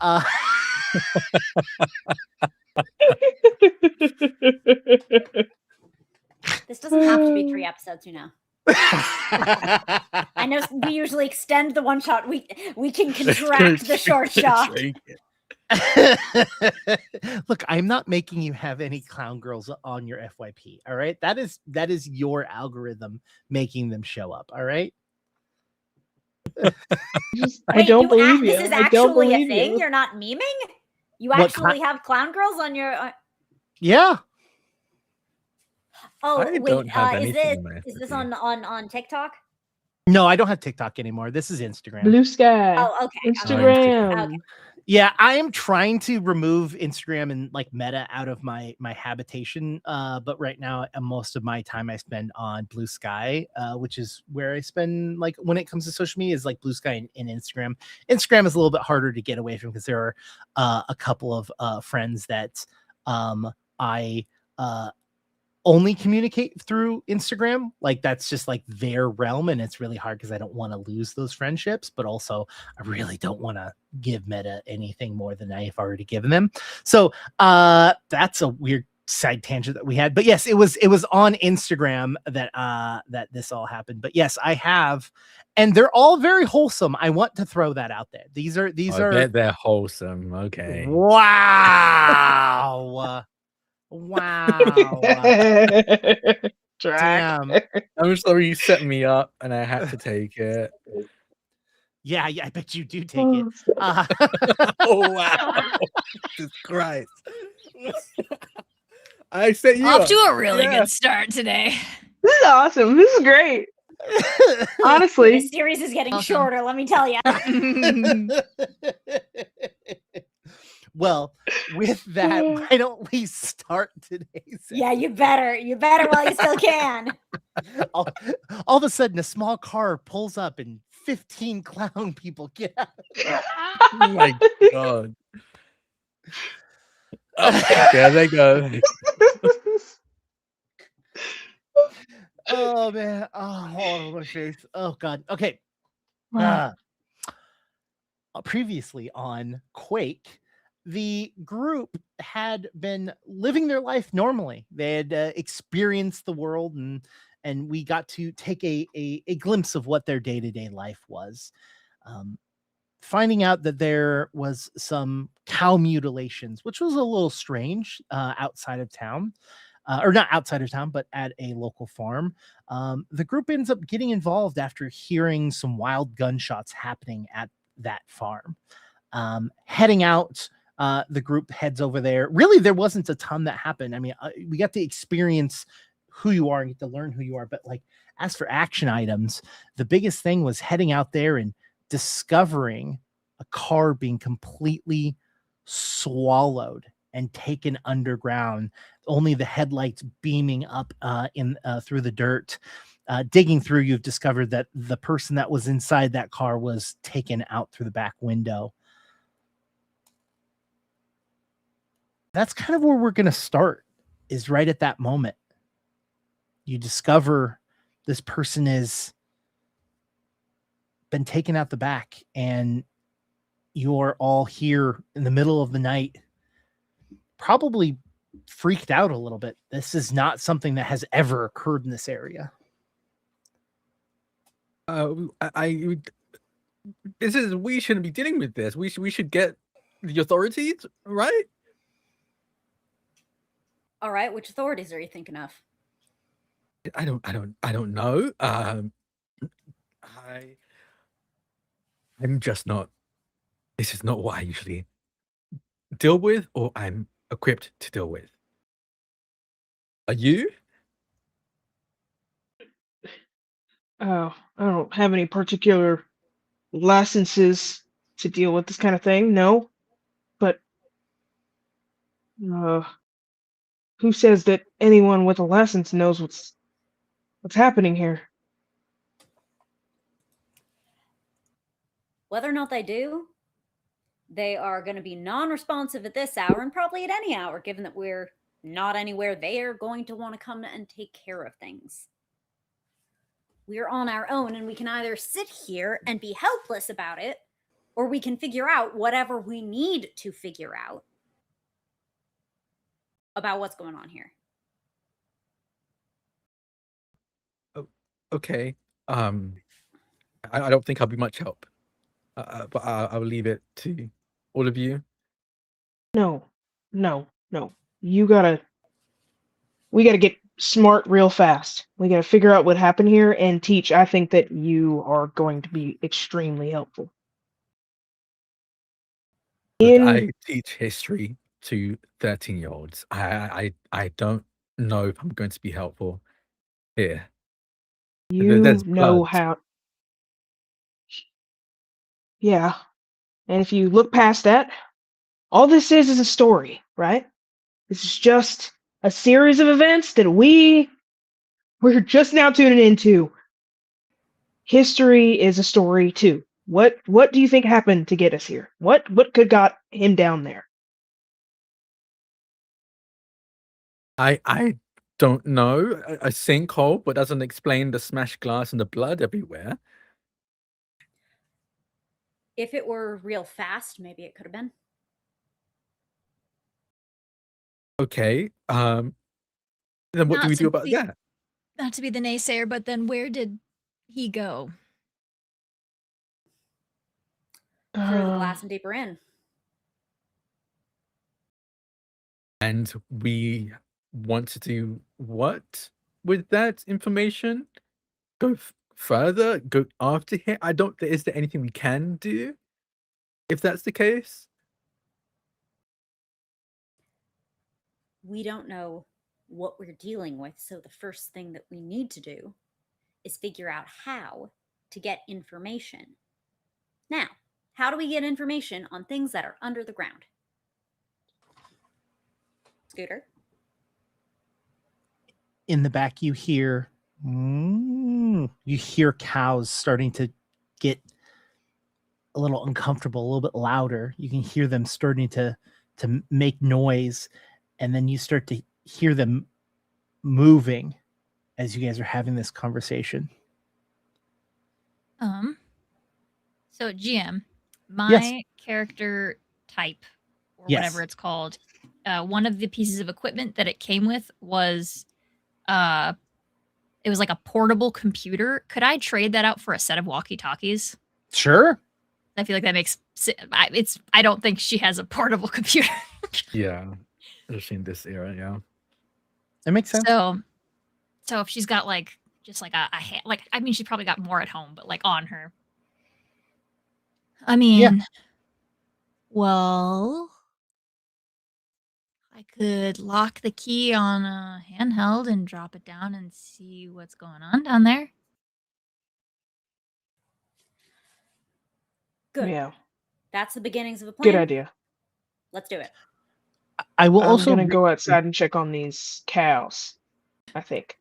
this doesn't have to be 3 episodes, you know. I know we usually extend the one shot. We can contract the short shot. Look, I'm not making you have any clown girls on your FYP. All right, that is your algorithm making them show up. All right. I don't believe you. This is actually a thing. You're not memeing. You actually have clown girls on your. Yeah. Oh wait, is this on TikTok? No, I don't have TikTok anymore. This is Instagram. Blue Sky. Oh, okay. Instagram. Okay. Yeah, I am trying to remove Instagram and like Meta out of my habitation. But right now, most of my time I spend on Blue Sky, which is where I spend like when it comes to social media is like Blue Sky and Instagram. Instagram is a little bit harder to get away from because there are a couple of friends that I only communicate through Instagram. Like that's just like their realm, and it's really hard because I don't want to lose those friendships, but also I really don't want to give Meta anything more than I've already given them. So that's a weird side tangent that we had. But yes, it was on Instagram that that this all happened. But yes, I have, and they're all very wholesome. I want to throw that out there. These are they're wholesome. Okay. Wow. Wow. Damn. I'm sorry you set me up and I had to take it. Yeah, I bet you do take it. Oh wow. Jesus Christ. I set you off to a really good start today. This is awesome. This is great. Honestly, the series is getting shorter, let me tell you. Well, with that, why don't we start today's Yeah, you better while you still can. all of a sudden a small car pulls up and 15 clown people get out. Oh my god. Oh, there they go. Oh man. Oh, my face. Oh god. Okay. Previously on Quake, the group had been living their life normally. They had experienced the world, and we got to take a glimpse of what their day-to-day life was. Finding out that there was some cow mutilations, which was a little strange outside of town. Or not outside of town, but at a local farm. The group ends up getting involved after hearing some wild gunshots happening at that farm. Heading out, the group heads over there. Really, there wasn't a ton that happened. I mean, we got to experience who you are and get to learn who you are. But like, as for action items, the biggest thing was heading out there and discovering a car being completely swallowed and taken underground, only the headlights beaming up through the dirt. Digging through, you've discovered that the person that was inside that car was taken out through the back window. That's kind of where we're going to start, is right at that moment. You discover this person has been taken out the back, and you're all here in the middle of the night, probably freaked out a little bit. This is not something that has ever occurred in this area. We shouldn't be dealing with this. We should get the authorities, right? All right, which authorities are you thinking of? I don't know. I'm just not. This is not what I usually deal with, or I'm equipped to deal with. Are you? Oh, I don't have any particular licenses to deal with this kind of thing, no. But who says that anyone with a license knows what's happening here? Whether or not they do, they are going to be non-responsive at this hour and probably at any hour, given that we're not anywhere they are going to want to come and take care of things. We're on our own, and we can either sit here and be helpless about it, or we can figure out whatever we need to figure out about what's going on here. Oh, okay. I don't think I'll be much help. But I'll leave it to all of you. No. We gotta get smart real fast. We gotta figure out what happened here and teach. I think that you are going to be extremely helpful. I teach history to 13-year-olds. I don't know if I'm going to be helpful here. You There's know blood. how. Yeah. And if you look past that, all this is a story, right? This is just a series of events that we're just now tuning into. History is a story too. What do you think happened to get us here? What could got him down there? I don't know. A sinkhole, but doesn't explain the smashed glass and the blood everywhere. If it were real fast, maybe it could have been. Okay. Then what do we do about that? Not to be the naysayer, but then where did he go? Through the glass and deeper in. And we want to do what with that information? Go further? Go after him? Is there anything we can do if that's the case? We don't know what we're dealing with, so the first thing that we need to do is figure out how to get information. Now, how do we get information on things that are under the ground? Scooter? In the back, you hear cows starting to get a little uncomfortable, a little bit louder. You can hear them starting to make noise, and then you start to hear them moving as you guys are having this conversation. So GM, my character type, or whatever it's called, one of the pieces of equipment that it came with was it was like a portable computer. Could I trade that out for a set of walkie-talkies? Sure. I feel like that makes I don't think she has a portable computer. Yeah, especially in this era. Yeah, that makes sense. So if she's got like just like a I mean, she probably got more at home, but like on her. I mean, well, I could lock the key on a handheld and drop it down and see what's going on down there. Good. Yeah. That's the beginnings of a plan. Good idea. Let's do it. I'm gonna go outside and check on these cows, I think.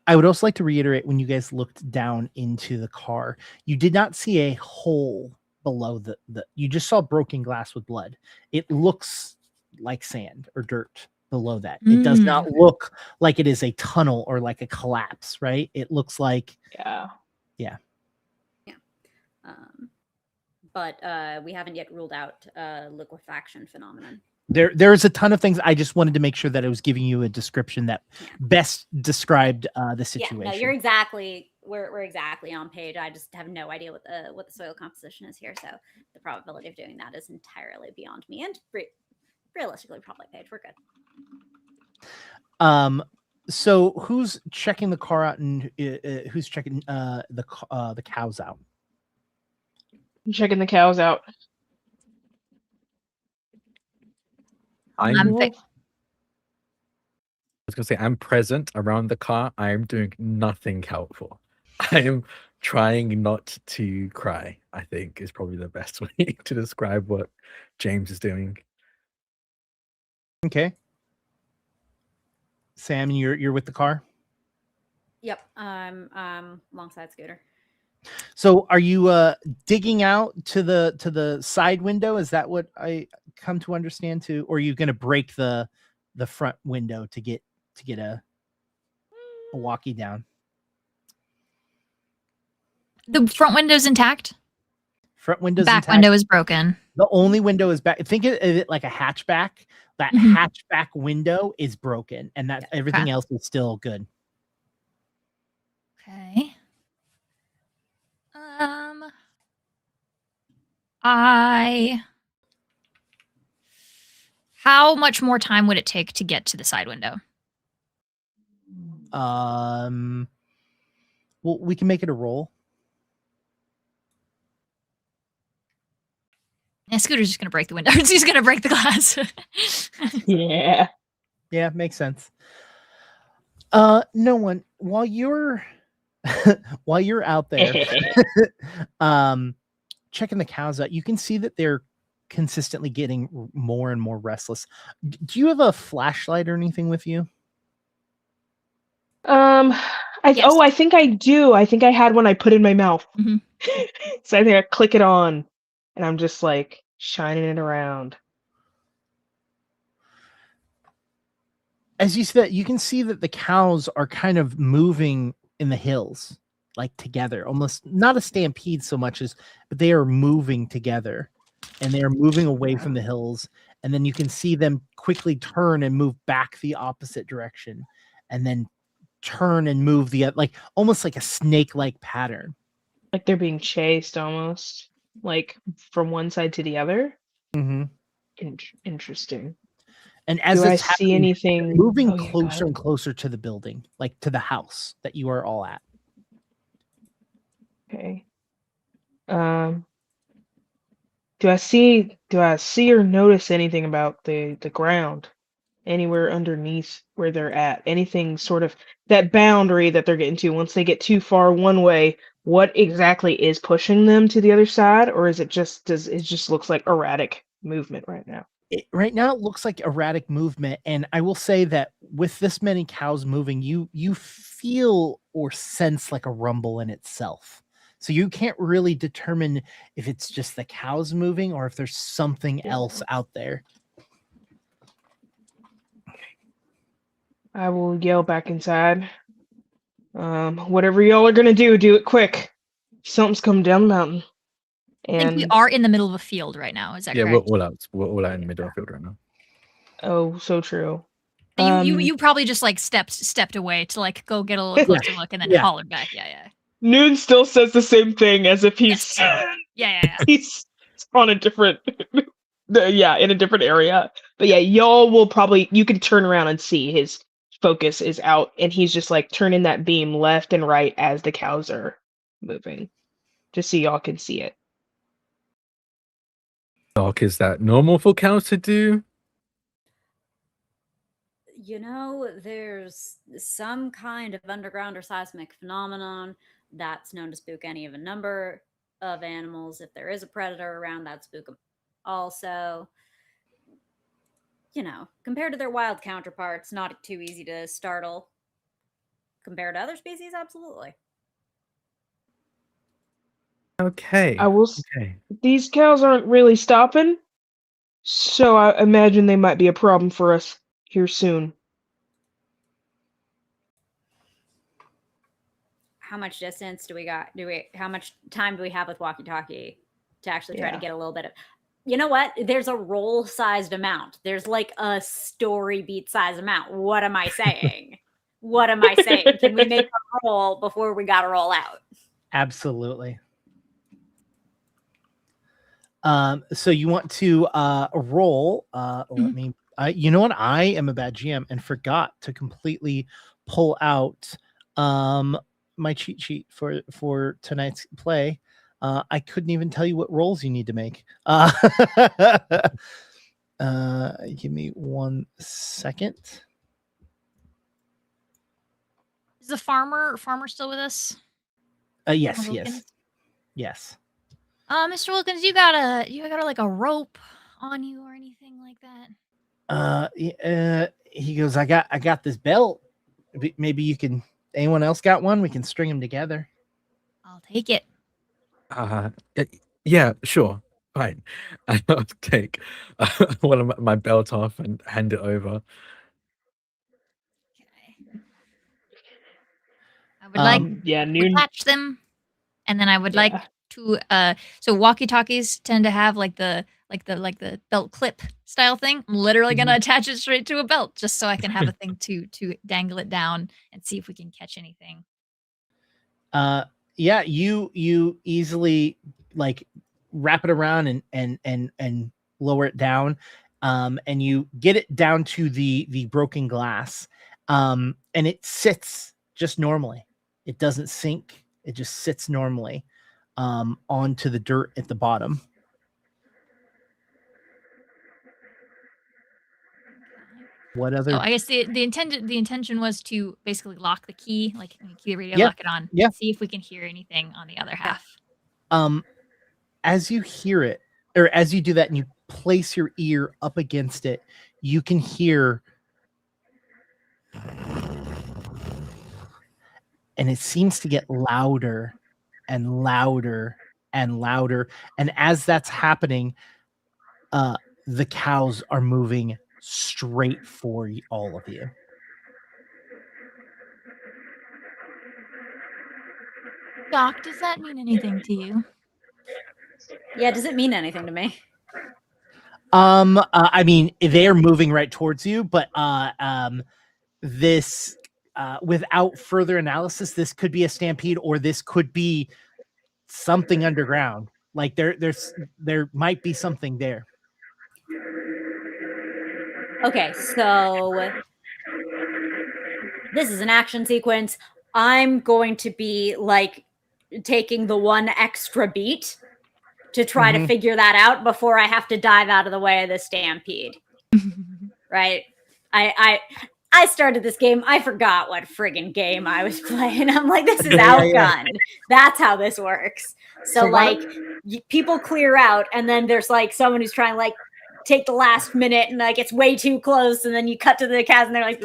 I would also like to reiterate, when you guys looked down into the car, you did not see a hole below the you just saw broken glass with blood. It looks like sand or dirt below that. It does not look like it is a tunnel or like a collapse, right? It looks like yeah. But we haven't yet ruled out liquefaction phenomenon. There's a ton of things. I just wanted to make sure that I was giving you a description that best described the situation. Yeah, no, you're exactly we're exactly on page. I just have no idea what the soil composition is here, so the probability of doing that is entirely beyond me. And realistically, probably Paige, we're good. So who's checking the car out, and who's checking the cows out? I'm checking the cows out. I was gonna say I'm present around the car. I am doing nothing helpful. I am trying not to cry, I think, is probably the best way to describe what James is doing. Okay. Sam, you're with the car? Yep. Alongside Scooter. So are you digging out to the side window? Is that what I come to understand too? Or are you gonna break the front window to get a walkie down? The front window's intact. Front window's back intact. Window is broken. The only window is back. Think of it like a hatchback. That hatchback window is broken, and that everything else is still good. Okay. How much more time would it take to get to the side window? Well, we can make it a roll. Yeah, Scooter's just gonna break the window. He's gonna break the glass. Yeah, makes sense. No one, while you're out there checking the cows out, you can see that they're consistently getting more and more restless. Do you have a flashlight or anything with you? I think I do. I think I had one I put in my mouth. So I think I click it on, and I'm just like shining it around. As you said, you can see that the cows are kind of moving in the hills, like together, almost not a stampede so much as, but they are moving together, and they are moving away from the hills, and then you can see them quickly turn and move back the opposite direction, and then turn and move like almost like a snake-like pattern. Like they're being chased almost, like from one side to the other. Mm-hmm. Interesting. And as I see anything moving closer and closer to the building, like to the house that you are all at. Okay. Do I see or notice anything about the ground? Anywhere underneath where they're at? Anything sort of that boundary that they're getting to? Once they get too far one way, what exactly is pushing them to the other side? Or is it just looks like erratic movement right now? Right now it looks like erratic movement, and I will say that with this many cows moving, you feel or sense like a rumble in itself. So you can't really determine if it's just the cows moving or if there's something else out there. I will yell back inside. Whatever y'all are gonna do it quick. Something's coming down the mountain. I think we are in the middle of a field right now. Is that correct? Yeah, we're all out in the middle of the field right now. Oh, so true. You probably just like stepped away to like go get a little closer look and then hollered back. Yeah. Noon still says the same thing as if he's he's on a different in a different area. But yeah, y'all will probably, you can turn around and see his focus is out and he's just like turning that beam left and right as the cows are moving. Just so y'all can see it. Doc, is that normal for cows to do? You know, there's some kind of underground or seismic phenomenon that's known to spook any of a number of animals. If there is a predator around, that spook them also. You know, compared to their wild counterparts, not too easy to startle. Compared to other species, absolutely. Okay. These cows aren't really stopping, so I imagine they might be a problem for us here soon. How much distance do we got? How much time do we have with walkie-talkie to actually try to get a little bit of? You know what? There's a roll-sized amount. There's like a story beat-sized amount. What am I saying? What am I saying? Can we make a roll before we got to roll out? Absolutely. So you want to roll? Let me. You know what? I am a bad GM and forgot to completely pull out my cheat sheet for tonight's play. I couldn't even tell you what rolls you need to make. Give me 1 second. Is the farmer still with us? Yes. Mr. Wilkins, you got a like a rope on you or anything like that? He goes, I got this belt. Maybe you can. Anyone else got one? We can string them together. I'll take it. Yeah, sure. Fine. I'll take one of my belt off and hand it over. Okay. I would like to attach them, and then I would like to so walkie-talkies tend to have like the belt clip style thing. I'm literally gonna attach it straight to a belt just so I can have a thing to dangle it down and see if we can catch anything. Yeah, you easily like wrap it around and lower it down, and you get it down to the broken glass, and it sits just normally. It doesn't sink. It just sits normally onto the dirt at the bottom. What other? So I guess the intention was to basically lock the key, like key the radio, lock it on, see if we can hear anything on the other half. As you hear it, or as you do that and you place your ear up against it, you can hear, and it seems to get louder and louder and louder. And as that's happening, the cows are moving straight for all of you. Doc, does that mean anything to you? Yeah, does it mean anything to me? I mean, they are moving right towards you, but this without further analysis, this could be a stampede, or this could be something underground. Like there might be something there. Okay, so this is an action sequence. I'm going to be like taking the one extra beat to try to figure that out before I have to dive out of the way of the stampede. Right? I started this game. I forgot what friggin' game I was playing. I'm like, this is outgunned. That's how this works. So like, people clear out, and then there's like someone who's trying to like take the last minute, and like it's way too close, and then you cut to the cast, and they're like,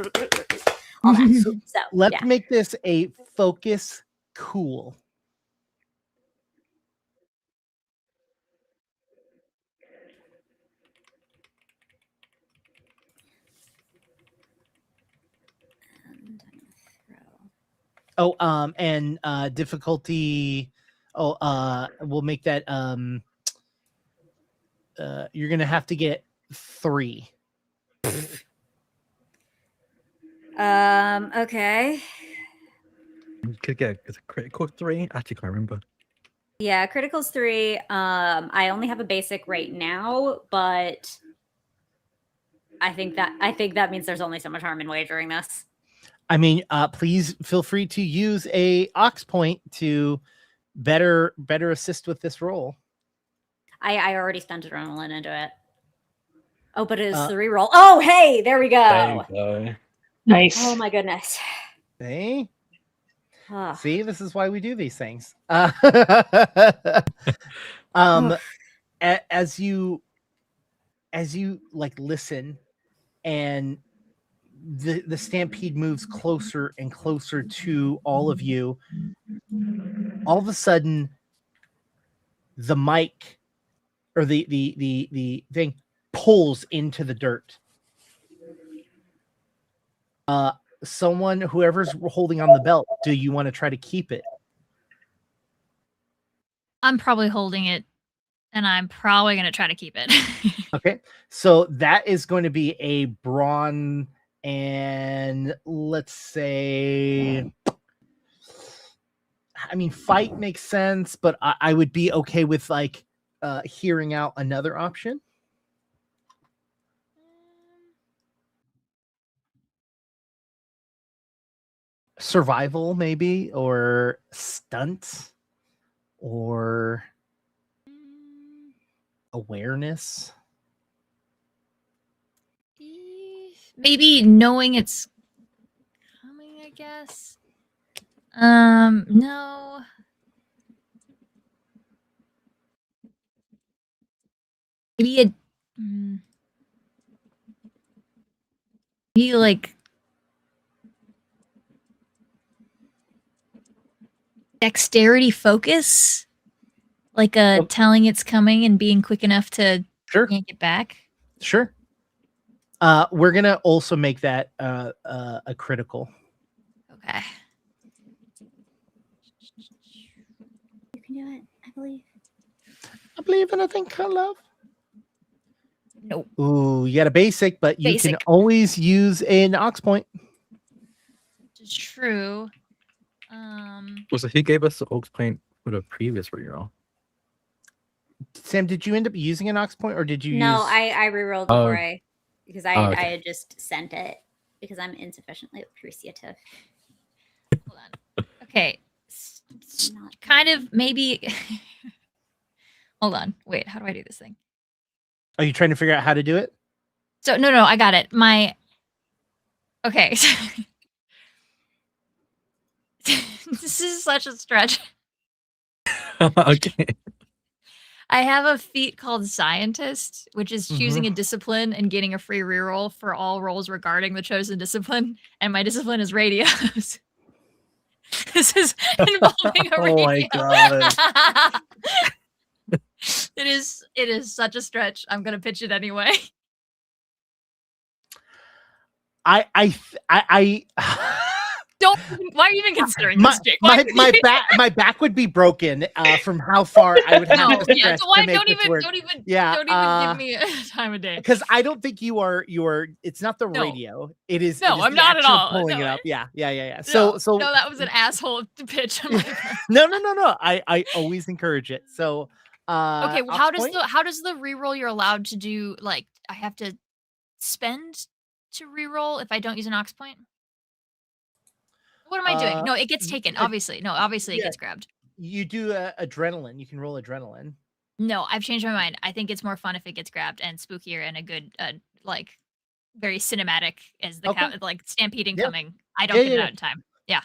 all that. So let's make this a focus cool. Oh, and difficulty. Oh, we'll make that. You're gonna have to get 3. Okay. You could get a critical 3. I actually can't remember. Yeah, critical's 3. I only have a basic right now, but I think that means there's only so much harm in wagering this. I mean, please feel free to use a ox point to better assist with this roll. I already spent adrenaline into it. Oh, but it is the reroll. Oh, hey, there we go. There you go. Nice. Oh my goodness. See? Oh. See, this is why we do these things. As you like listen, and the stampede moves closer and closer to all of you, all of a sudden the mic or the thing pulls into the dirt. Whoever's holding on the belt, do you want to try to keep it? I'm probably holding it, and I'm probably going to try to keep it. Okay, so that is going to be a brawn, and let's say, I mean, fight makes sense, but I would be okay with like hearing out another option. Survival, maybe, or stunt, or awareness. Maybe knowing it's coming, I guess. No. Maybe like dexterity focus, like telling it's coming and being quick enough to yank it back. Sure. We're gonna also make that a critical. Okay. You can do it. I believe. I believe in a thing called love. Nope. Ooh, you got a basic, but you can always use an ox point. Which is true. So he gave us the ox point for the previous reroll. Sam, did you end up using an ox point, or did you? No, use... I rerolled before because I had just sent it because I'm insufficiently appreciative. Hold on. Okay. Kind of maybe. Hold on. Wait, how do I do this thing? Are you trying to figure out how to do it? So no, I got it. Okay. This is such a stretch. Okay. I have a feat called Scientist, which is choosing a discipline and getting a free reroll for all rolls regarding the chosen discipline. And my discipline is radios. This is involving a radio. Oh my god. It is such a stretch. I'm gonna pitch it anyway. Why are you even considering my, this, Jake? my back would be broken from how far I would have to stretch to make this work. Don't even give me a time of day. Because I don't think you are. It's not the radio. It is. No, it is I'm not at all. Pulling No, it up. Yeah. So So that was an asshole pitch. On my part. No. I always encourage it. So okay, well, how does the reroll you're allowed to do? Like, I have to spend to reroll if I don't use an ox point. What am I doing? No, it gets taken. Obviously, it gets grabbed. You do adrenaline. You can roll adrenaline. No, I've changed my mind. I think it's more fun if it gets grabbed and spookier and a good, like, very cinematic as the cow, like stampeding coming. I don't get it out in time. Yeah.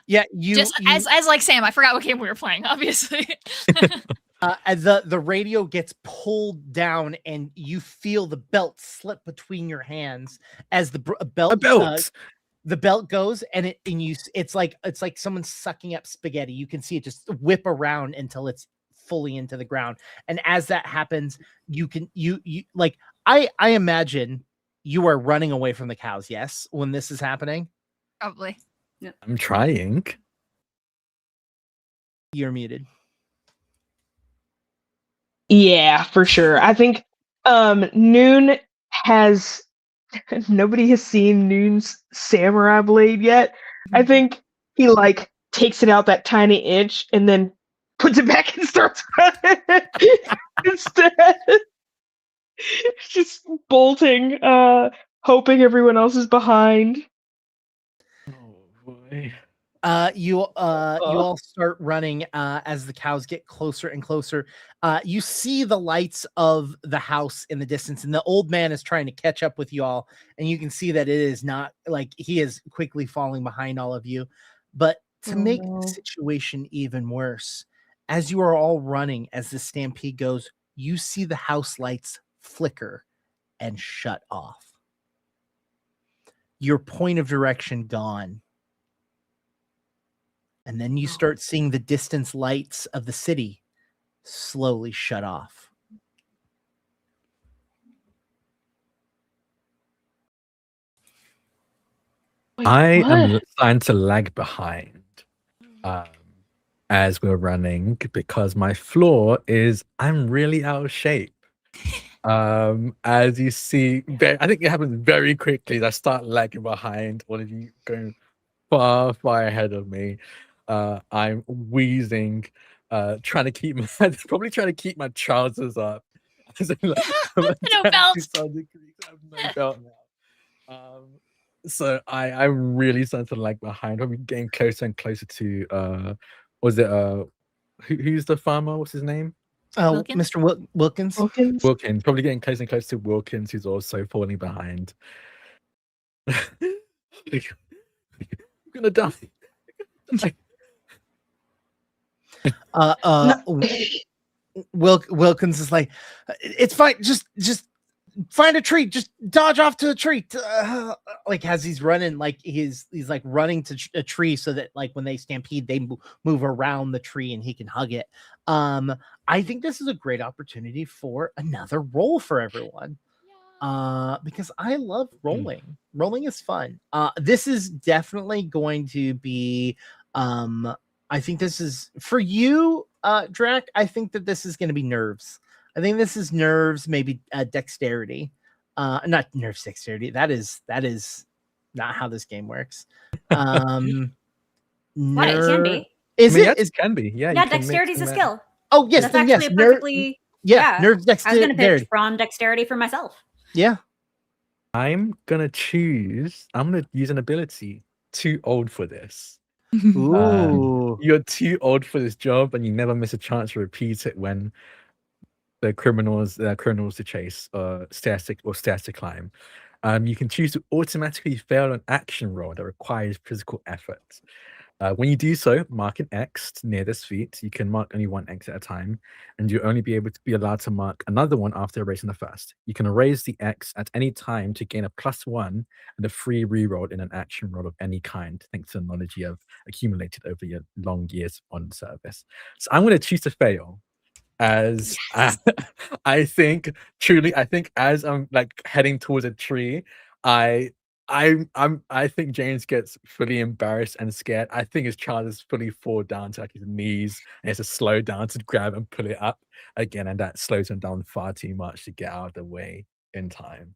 As like Sam, I forgot what game we were playing. Obviously. The radio gets pulled down and you feel the belt slip between your hands as the belt. The belt goes and it's like someone sucking up spaghetti. You can see it just whip around until it's fully into the ground. And as that happens, you like, I imagine you are running away from the cows. Yes. When this is happening. Probably. Yeah. I'm trying. You're muted. Yeah, for sure. I think Noon has nobody has seen Noon's samurai blade yet. I think he like takes it out that tiny inch and then puts it back and starts running instead. Just bolting, hoping everyone else is behind. Oh boy. You all start running as the cows get closer and closer. You see the lights of the house in the distance, and the old man is trying to catch up with you all, and you can see that it is not like he is quickly falling behind all of you. But to make the situation even worse, as you are all running, as the stampede goes, you see the house lights flicker and shut off. Your point of direction gone. And then you start seeing the distance lights of the city slowly shut off. I am starting to lag behind as we're running because my flaw is I'm really out of shape. As you see, I think it happens very quickly. I start lagging behind. One of you going far ahead of me. I'm wheezing, trying to keep my trousers up. No belt. I have no belt now. So I'm really starting to lag behind. I'm getting closer and closer to who's the farmer? What's his name? Wilkins? Mr. Wilkins. Wilkins. Probably getting closer and closer to Wilkins, who's also falling behind. I'm gonna die. Wilkins is like, it's fine. Just find a tree. Just dodge off to a tree. Like as he's running, like he's like running to a tree so that like when they stampede, they move around the tree and he can hug it. I think this is a great opportunity for another roll for everyone. Because I love rolling. Rolling is fun. This is definitely going to be I think this is for you, Drac. I think that this is going to be nerves. I think this is nerves, maybe dexterity. Not nerves, dexterity. That is not how this game works. What it can be. It can be. Yeah. Yeah, dexterity is a skill. Oh yes, that's actually a perfectly. Nerves, dexterity. I was gonna pick from dexterity for myself. Yeah. I'm gonna use an ability. Too old for this. Ooh. You're too old for this job, and you never miss a chance to repeat it when the criminals to chase, stairs to climb. You can choose to automatically fail an action roll that requires physical effort. When you do so, mark an X near this feat. You can mark only one X at a time, and you'll only be allowed to mark another one after erasing the first. You can erase the X at any time to gain a +1 and a free reroll in an action roll of any kind, thanks to the knowledge you have accumulated over your long years on service. So I'm going to choose to fail, as I think as I'm like heading towards a tree, I I think James gets fully embarrassed and scared. I think his child is fully fall down to like his knees and has to slow down to grab and pull it up again, and that slows him down far too much to get out of the way in time.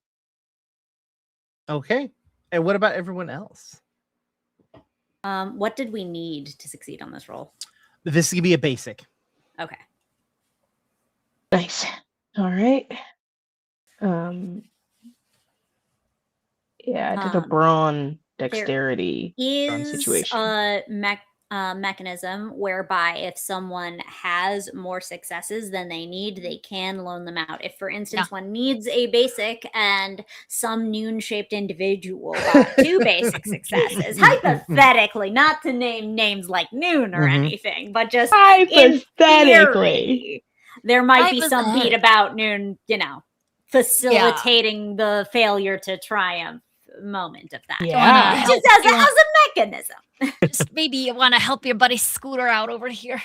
Okay. And what about everyone else? What did we need to succeed on this roll? This is gonna be a basic. Okay. Nice. All right. Yeah, I did a brawn dexterity situation. There is a mechanism whereby if someone has more successes than they need, they can loan them out. If, for instance, one needs a basic and some noon-shaped individual got 2 basic successes, hypothetically, not to name names like Noon or anything, but just hypothetically, there might be some beat about Noon, facilitating the failure to triumph moment of that. Yeah. Just as a mechanism. Just maybe you want to help your buddy Scooter out over here.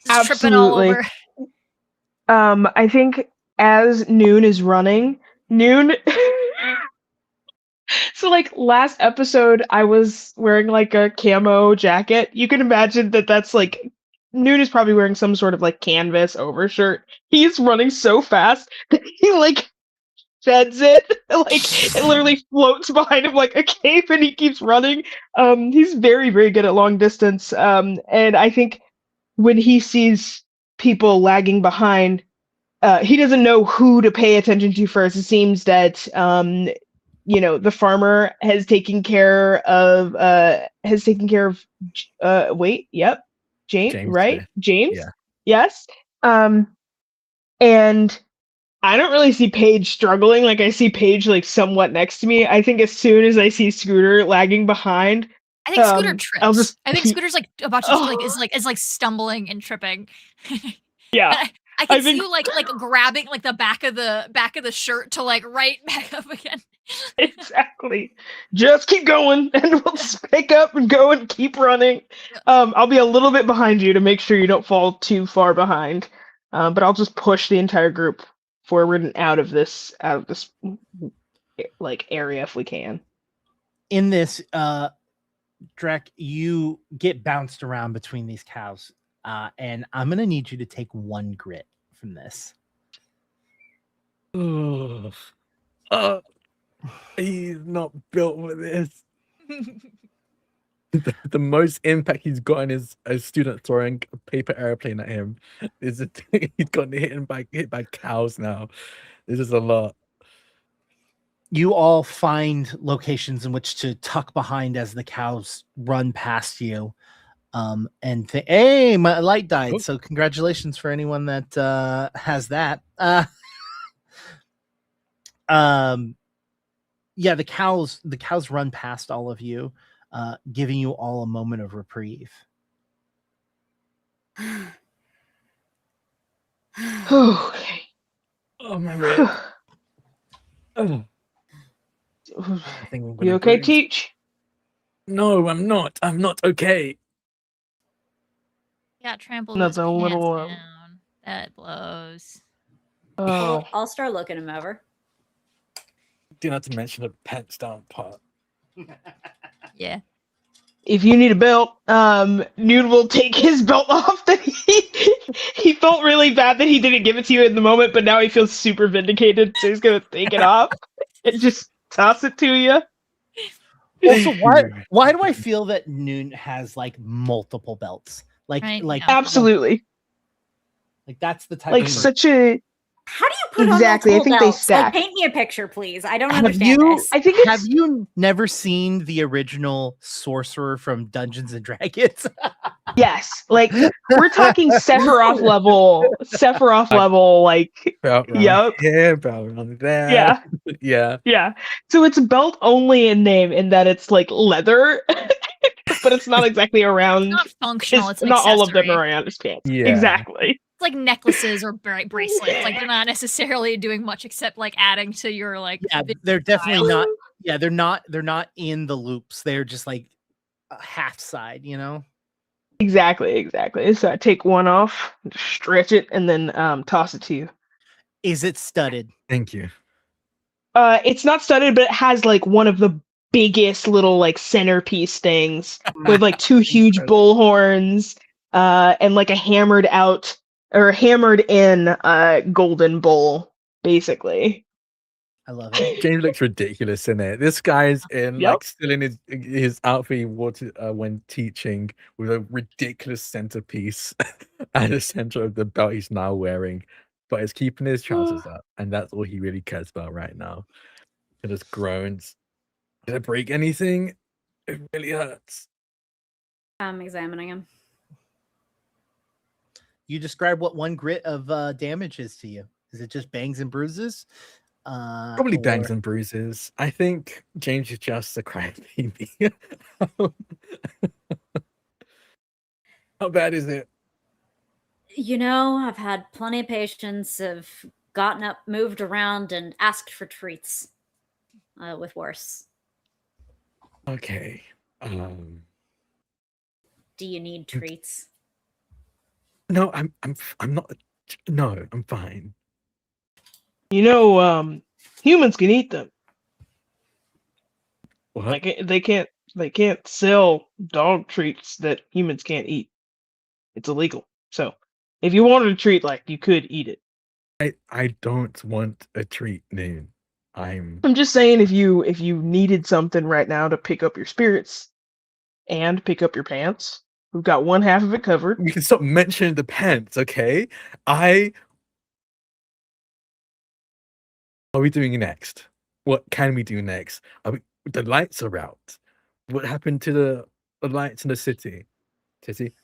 Just tripping all over. I think as Noon is running, so like last episode I was wearing like a camo jacket. You can imagine that's like Noon is probably wearing some sort of like canvas overshirt. He's running so fast that he like feds it. Like it literally floats behind him like a cape and he keeps running. He's very, very good at long distance. And I think when he sees people lagging behind, he doesn't know who to pay attention to first. It seems that the farmer has taken care of James, right? Smith. James? Yeah. Yes. And I don't really see Paige struggling. Like I see Paige like somewhat next to me. I think as soon as I see Scooter lagging behind, I think Scooter trips. I think keep... Scooter's like about to is like stumbling and tripping. Yeah. I can see you like grabbing like the back of the shirt to like right back up again. Exactly. Just keep going and we'll just pick up and go and keep running. I'll be a little bit behind you to make sure you don't fall too far behind. But I'll just push the entire group forward and out of this like area if we can. In this, Drek, you get bounced around between these cows, and I'm gonna need you to take 1 grit from this. He's not built for this. The most impact he's gotten is a student throwing a paper airplane at him. He's gotten hit by cows now. This is a lot. You all find locations in which to tuck behind as the cows run past you. And hey, my light died. So congratulations for anyone that has that. Yeah, the cows run past all of you, giving you all a moment of reprieve. Okay. Oh my rib. You okay, Teach? No, I'm not. I'm not okay. Yeah, trampled Another his little pants down. That blows. Oh. I'll start looking him over. Do not to mention the pants down part. Yeah. If you need a belt, Noon will take his belt off. That he felt really bad that he didn't give it to you in the moment, but now he feels super vindicated, so he's gonna take it off and just toss it to you. Also, why do I feel that Noon has like multiple belts? Like absolutely. Like that's the type like of such a. How do you put exactly? on I think belts? they stack. Like, paint me a picture, please. I don't understand this. I think have you never seen the original sorcerer from Dungeons and Dragons? Yes, like we're talking Sephiroth level. Like yep. Yeah, there. Yeah. So it's belt only in name, in that it's like leather, but it's not exactly around. It's not functional. It's not all of them accessory. are around his pants. Yeah. Exactly. It's like necklaces or bracelets. Like they're not necessarily doing much except like adding to your like. Yeah, they're definitely not. Yeah, they're not in the loops. They're just like a half side, you know. Exactly. So I take one off, stretch it, and then toss it to you. Is it studded? Thank you. It's not studded, but it has like one of the biggest little like centerpiece things with like two huge bull horns, and like a hammered in golden bull, basically. I love it. James looks ridiculous in it. This guy's in like still in his outfit he wore when teaching, with a ridiculous centerpiece at the center of the belt he's now wearing, but he's keeping his trousers up, and that's all he really cares about right now. It just groans. Did I break anything? It really hurts. I'm examining him. You describe what 1 grit of damage is to you. Is it just bangs and bruises? Probably bangs and bruises. I think James is just a crybaby. How bad is it? You know, I've had plenty of patients have gotten up, moved around, and asked for treats with worse. Okay. Do you need treats? No, I'm not. No, I'm fine. You know, humans can eat them. What? Like they can't sell dog treats that humans can't eat. It's illegal. So if you wanted a treat, like you could eat it. I don't want a treat, Noon. I'm just saying if you needed something right now to pick up your spirits and pick up your pants, we've got one half of it covered. You can stop mentioning the pants, okay? What are we doing next? What can we do next? The lights are out. What happened to the lights in the city?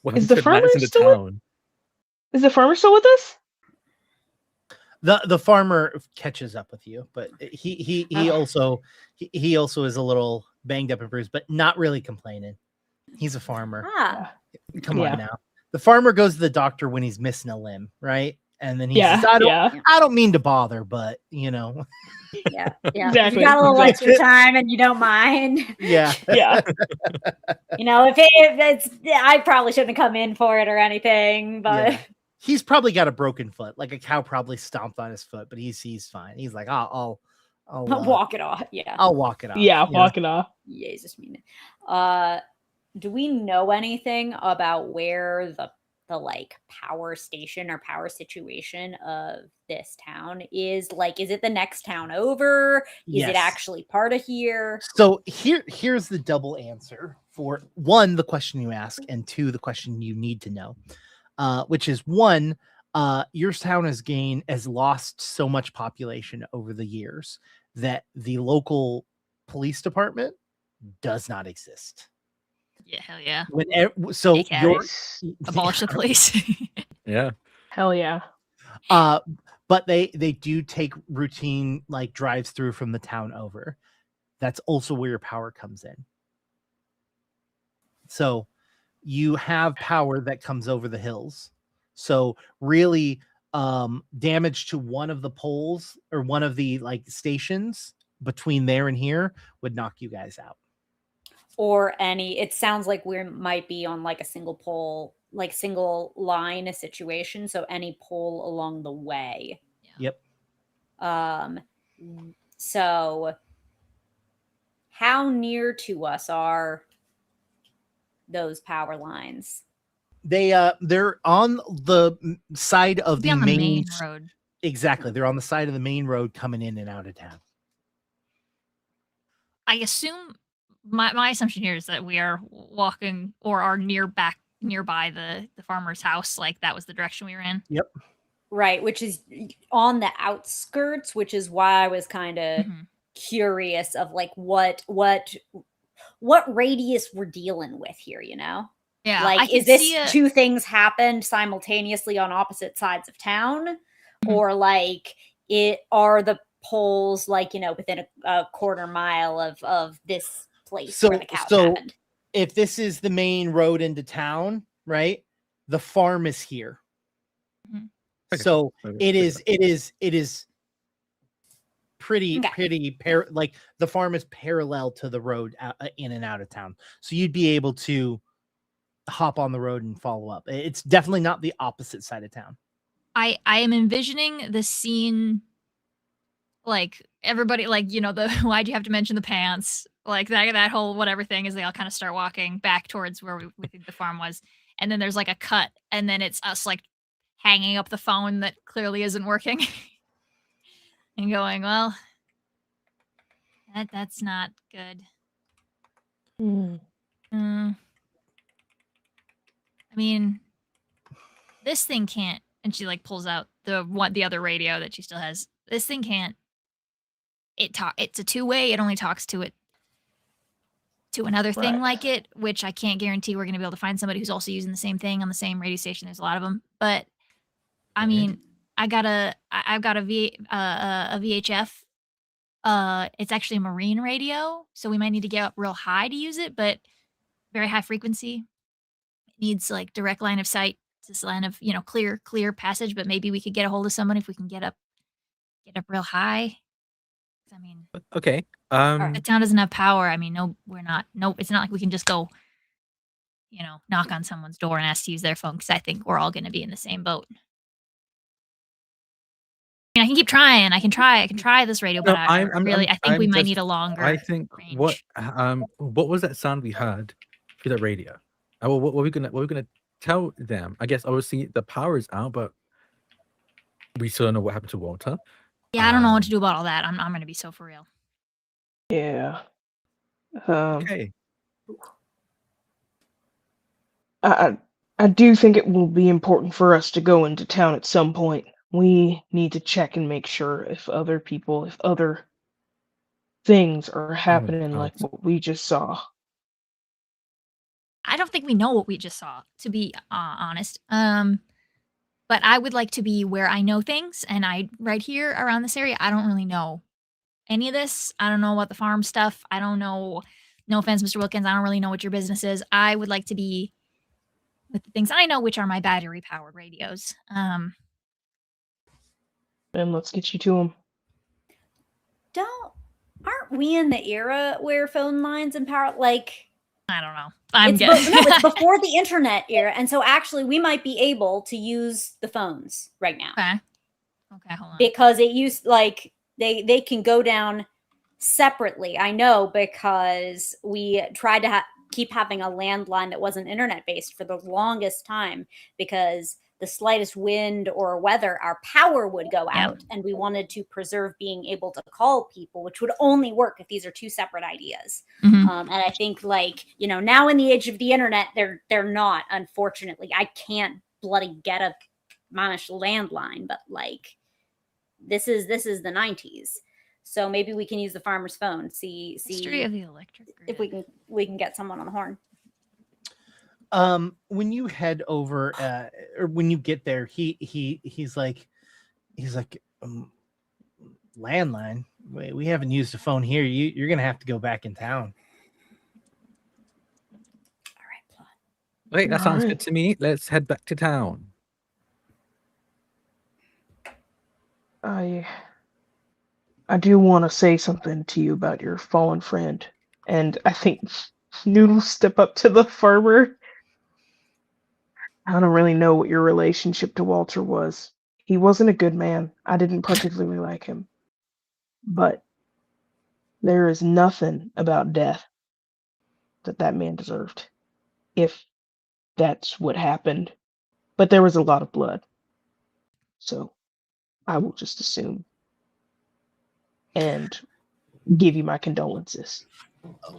What happened to the lights in the town? Is the farmer still with us? The farmer catches up with you, but he also is a little banged up and bruised, but not really complaining. He's a farmer. Come on now. The farmer goes to the doctor when he's missing a limb, right? And then he says, I don't mean to bother, but you know. Yeah. Exactly. You got a little extra time and you don't mind. Yeah. You know, if it's, I probably shouldn't have come in for it or anything, but he's probably got a broken foot. Like a cow probably stomped on his foot, but he's fine. He's like, I'll walk it off. Yeah. I'll walk it off. Yeah, walk it off. Jesus, mean. Do we know anything about where the like power station or power situation of this town is? Like, is it the next town over? Is it actually part of here? So here's the double answer for 1, the question you ask, and 2, the question you need to know. Which is 1, your town has lost so much population over the years that the local police department does not exist. Yeah, hell yeah. So you're abolish the police. Yeah. Hell yeah. But they do take routine like drives through from the town over. That's also where your power comes in. So you have power that comes over the hills. So really damage to one of the poles or one of the like stations between there and here would knock you guys out. Or it sounds like we might be on like a single pole, like single line situation. So any pole along the way. Yep. So how near to us are those power lines? They're on the side of the main road. Exactly. They're on the side of the main road coming in and out of town. I assume my assumption here is that we are walking or are nearby the farmer's house. Like that was the direction we were in. Yep. Right. Which is on the outskirts, which is why I was kind of curious of like what radius we're dealing with here, you know? Yeah. Like, is this 2 things happened simultaneously on opposite sides of town? Or like are the poles like, you know, within a quarter mile of this place where the cows happened? If this is the main road into town, right? The farm is here. So it is pretty like the farm is parallel to the road in and out of town. So you'd be able to hop on the road and follow up. It's definitely not the opposite side of town. I am envisioning the scene like everybody, like, the why'd you have to mention the pants? Like that whole whatever thing is they all kind of start walking back towards where we think the farm was. And then there's like a cut, and then it's us like hanging up the phone that clearly isn't working. And going, well, that's not good. I mean, this thing can't, and she like pulls out the other radio that she still has. This thing can't. It's a two-way. It only talks to another thing like it, which I can't guarantee we're going to be able to find somebody who's also using the same thing on the same radio station. There's a lot of them, but I mean, I've got a VHF. It's actually a marine radio, so we might need to get up real high to use it, but very high frequency. It needs like direct line of sight, this line of clear passage. But maybe we could get a hold of someone if we can get up real high. I mean, okay. The town doesn't have power. I mean, no, we're not. No, it's not like we can just go, knock on someone's door and ask to use their phone, because I think we're all going to be in the same boat. I mean, I can keep trying. I can try this radio, but I think we might need a longer. I think range. What was that sound we heard through the radio? What are we gonna tell them? I guess obviously the power is out, but we still don't know what happened to Walter. Yeah, I don't know what to do about all that. I'm gonna be so for real. Yeah. Okay. I do think it will be important for us to go into town at some point. We need to check and make sure if other things are happening like what we just saw. I don't think we know what we just saw, to be honest. But I would like to be where I know things, and right here around this area, I don't really know any of this. I don't know about the farm stuff. I don't know. No offense, Mr. Wilkins. I don't really know what your business is. I would like to be with the things I know, which are my battery-powered radios. And let's get you to them. Aren't we in the era where phone lines and power, like, I don't know. It's before the internet era, and so actually we might be able to use the phones right now. Okay, hold on. Because it used, like, they can go down separately. I know, because we tried to keep having a landline that wasn't internet based for the longest time, because the slightest wind or weather, our power would go out, and we wanted to preserve being able to call people, which would only work if these are two separate ideas. And I think, like, now in the age of the internet, they're not, unfortunately. I can't bloody get a Monash landline, but like, this is the 90s. So maybe we can use the farmer's phone. See History of the electric grid. if we can get someone on the horn. When you head over, or when you get there, he's like, landline. Wait, we haven't used a phone here. You're gonna have to go back in town. All right, plot. Wait, that sounds good to me. Let's head back to town. I do want to say something to you about your fallen friend, and I think Noodle step up to the farmer. I don't really know what your relationship to Walter was. He wasn't a good man. I didn't particularly like him. But there is nothing about death that man deserved, if that's what happened. But there was a lot of blood. So I will just assume and give you my condolences.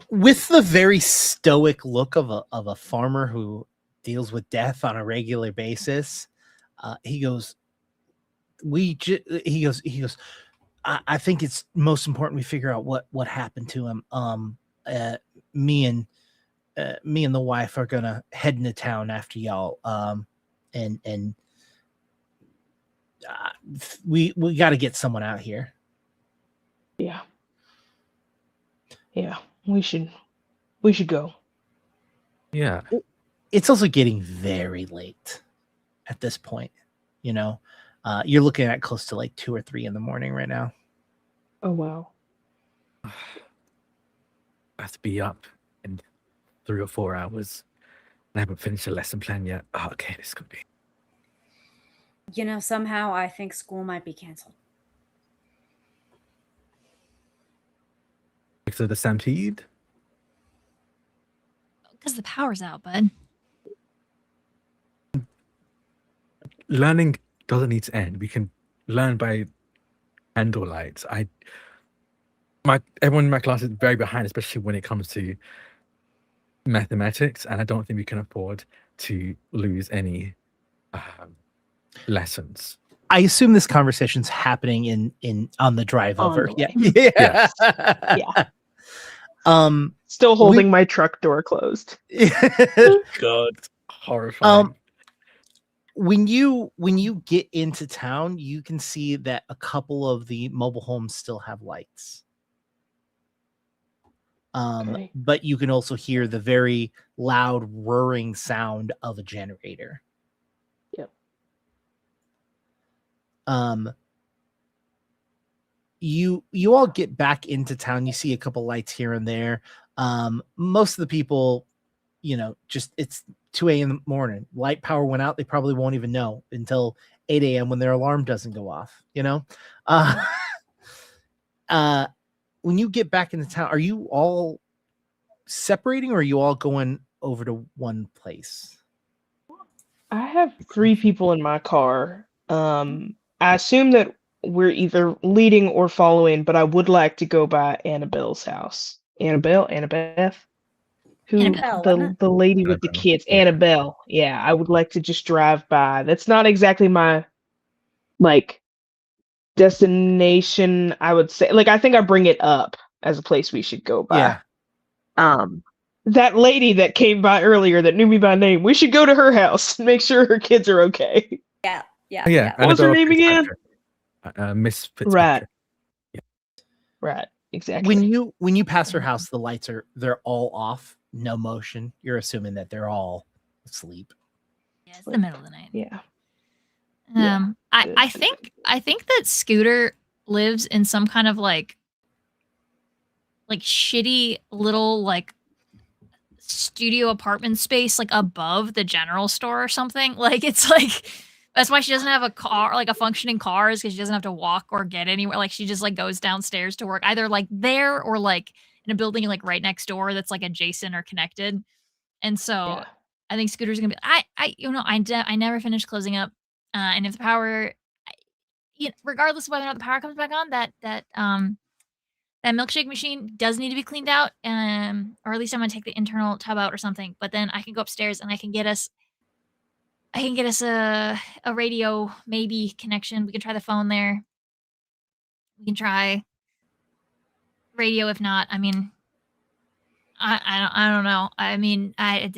With the very stoic look of a farmer who deals with death on a regular basis, he goes, I think it's most important we figure out what happened to him. Me and the wife are gonna head into town after y'all, and we got to get someone out here. Yeah, we should go. Yeah. It's also getting very late at this point. You're looking at close to like 2 or 3 in the morning right now. Oh, wow. I have to be up in 3 or 4 hours. I haven't finished a lesson plan yet. Oh, okay, this could be. Somehow I think school might be canceled. So the stampede? Because the power's out, bud. Learning doesn't need to end. We can learn by candlelight. Everyone in my class is very behind, especially when it comes to mathematics, and I don't think we can afford to lose any lessons. I assume this conversation's happening in on the drive over. Yeah. Yes. Yeah. Still holding my truck door closed. God, horrifying. When you get into town, you can see that a couple of the mobile homes still have lights. Okay. But you can also hear the very loud roaring sound of a generator. Yep. You all get back into town. You see a couple lights here and there. Most of the people, just it's 2 a.m. in the morning. Light power went out. They probably won't even know until 8 a.m. when their alarm doesn't go off. When you get back into town, are you all separating or are you all going over to one place? I have 3 people in my car. I assume that we're either leading or following, but I would like to go by Annabelle's house. Annabeth? Annabelle, the lady with the kids. Yeah. Annabelle. Yeah, I would like to just drive by. That's not exactly my destination, I would say. I think I bring it up as a place we should go by. Yeah. That lady that came by earlier that knew me by name, we should go to her house and make sure her kids are okay. Yeah. What was her name again? Miss Fitzpatrick. Right. Exactly. When you pass her house, the lights they're all off, no motion. You're assuming that they're all asleep. Yeah, it's the middle of the night. Yeah. I think that Scooter lives in some kind of like shitty little studio apartment space above the general store or something. That's why she doesn't have a car, a functioning car, is because she doesn't have to walk or get anywhere. She just goes downstairs to work, either there or in a building right next door that's adjacent or connected. And so I think Scooter's gonna be. I never finished closing up, and if the power, regardless of whether or not the power comes back on, that milkshake machine does need to be cleaned out, or at least I'm gonna take the internal tub out or something. But then I can go upstairs and I can get us a radio maybe connection. We can try the phone there. We can try radio if not. I mean, I don't know. I mean, I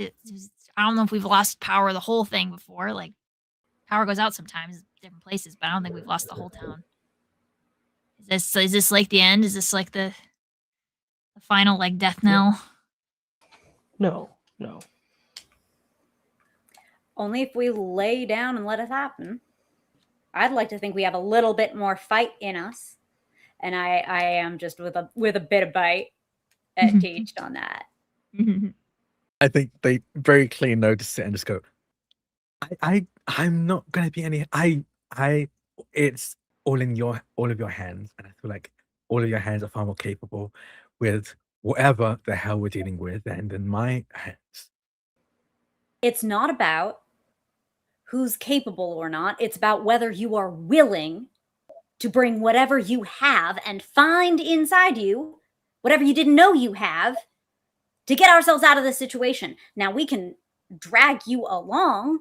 don't know if we've lost power the whole thing before. Power goes out sometimes, different places, but I don't think we've lost the whole town. Is this the end? Is this the final death knell? No. Only if we lay down and let it happen. I'd like to think we have a little bit more fight in us, and I am just with a bit of bite engaged on that. I think they very clearly notice it and just go, I'm not gonna be any. It's all of your hands, and I feel like all of your hands are far more capable with whatever the hell we're dealing with than my hands. It's not about who's capable or not. It's about whether you are willing to bring whatever you have and find inside you, whatever you didn't know you have, to get ourselves out of this situation. Now, we can drag you along,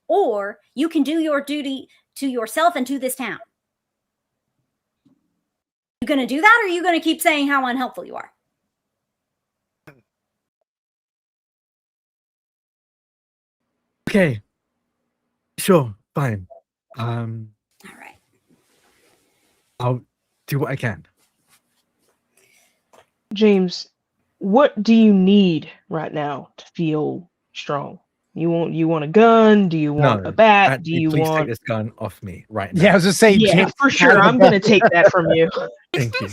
or you can do your duty to yourself and to this town. You going to do that, or are you going to keep saying how unhelpful you are? Okay. Sure, fine. All right. I'll do what I can. James, what do you need right now to feel strong? You want a gun? Do you want a bat? Do you please want take this gun off me right now? Yeah, I was just saying. Yeah, for sure. I'm gonna take that from you. Thank you.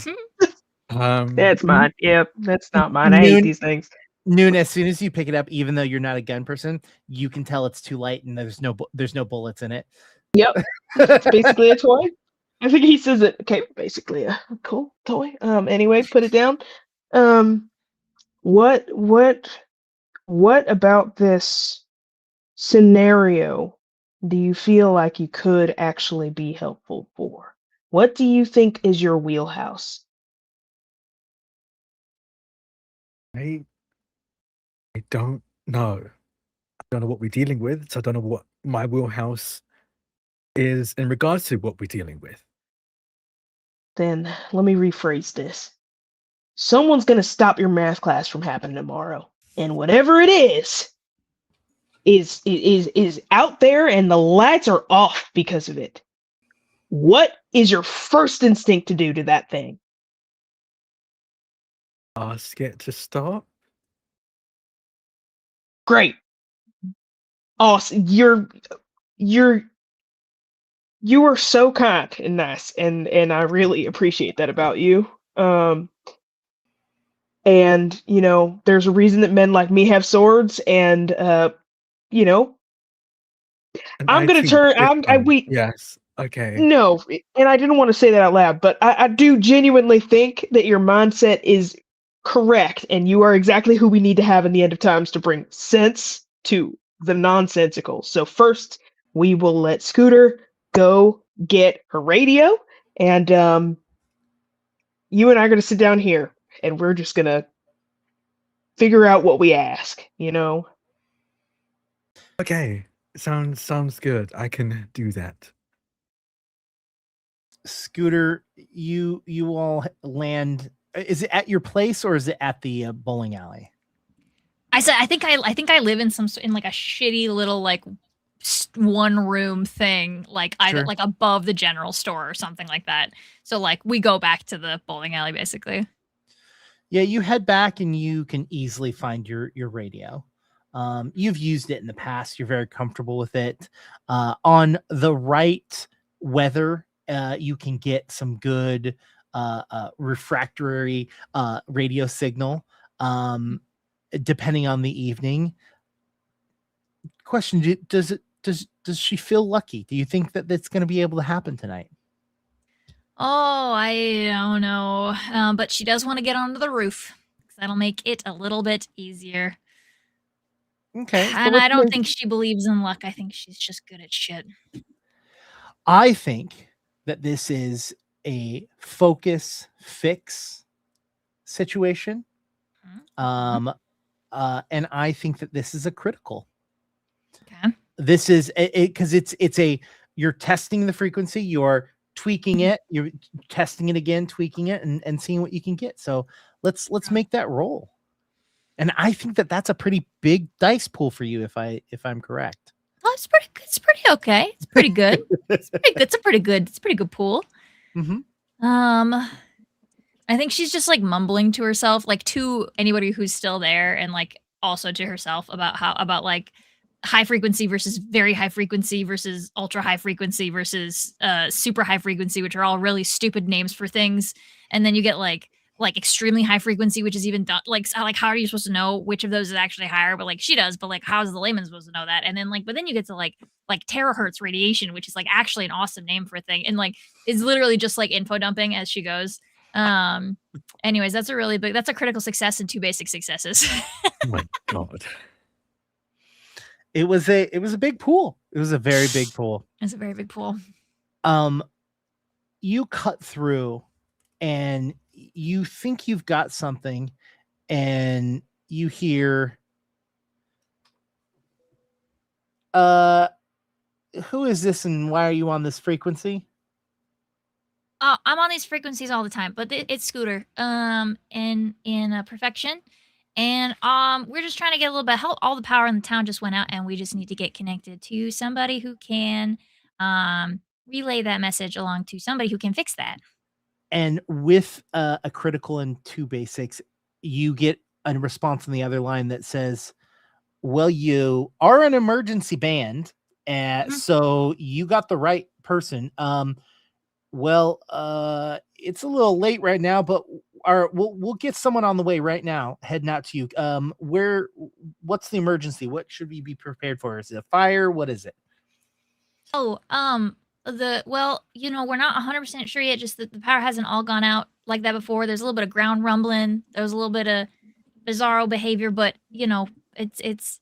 That's mine. Yep, that's not mine. I hate these things. Noon, as soon as you pick it up, even though you're not a gun person, you can tell it's too light and there's no bullets in it. Yep, it's basically a toy. I think he says it. Okay, basically a cool toy. Anyway, put it down. What about this scenario do you feel like you could actually be helpful for? What do you think is your wheelhouse? I don't know. I don't know what we're dealing with, so I don't know what my wheelhouse is in regards to what we're dealing with. Then let me rephrase this. Someone's gonna stop your math class from happening tomorrow, and whatever it is out there, and the lights are off because of it. What is your first instinct to do to that thing? Ask it to stop. Great. Awesome. You are so kind and nice, and I really appreciate that about you. And there's a reason that men like me have swords, and you know, I'm gonna turn. We Yes. Okay. No, and I didn't want to say that out loud, but I do genuinely think that your mindset is correct, and you are exactly who we need to have in the end of times to bring sense to the nonsensical. So first, we will let Scooter go get her radio, and you and I are going to sit down here, and we're just going to figure out what we ask, Okay. Sounds good. I can do that. Scooter, you all land. Is it at your place or is it at the bowling alley? I said I think I live in like a shitty little like one room thing, like either Sure. like above the general store or something like that. So like we go back to the bowling alley basically. Yeah, you head back and you can easily find your radio. You've used it in the past. You're very comfortable with it. On the right weather, you can get some good refractory radio signal. Depending on the evening. Question: does she feel lucky? Do you think that that's going to be able to happen tonight? Oh, I don't know. But she does want to get onto the roof. That'll make it a little bit easier. Okay. And I don't think she believes in luck. I think she's just good at shit. I think that this is a focus fix situation. And I think that this is a critical. Okay. This is because it's you're testing the frequency, you're tweaking it, you're testing it again, tweaking it, and seeing what you can get. So let's make that roll. And I think that that's a pretty big dice pool for you, if I'm correct. Oh, it's pretty good. It's pretty okay. It's pretty good. It's a pretty good pool. Mm-hmm. I think she's just like mumbling to herself, like to anybody who's still there, and like also to herself about like high frequency versus very high frequency versus ultra high frequency versus super high frequency, which are all really stupid names for things. And then you get like extremely high frequency, which is even like how are you supposed to know which of those is actually higher? But like she does, but like how is the layman supposed to know that? And then but then you get to like terahertz radiation, which is like actually an awesome name for a thing, and like is literally just like info dumping as she goes. Anyways, that's a critical success and 2 basic successes. Oh my god. It was a big pool. It was a very big pool. It's a very big pool. You cut through and you think you've got something, and you hear who is this and why are you on this frequency? I'm on these frequencies all the time, but it's Scooter in perfection. And we're just trying to get a little bit of help. All the power in the town just went out, and we just need to get connected to somebody who can relay that message along to somebody who can fix that. And with a critical and 2 basics, you get a response on the other line that says, well, you are an emergency band, so you got the right person. Well, it's a little late right now, but we'll get someone on the way right now, heading out to you. What's the emergency? What should we be prepared for? Is it a fire? What is it? Oh, well, we're not 100% sure yet. Just that the power hasn't all gone out like that before. There's a little bit of ground rumbling. There was a little bit of bizarro behavior, but it's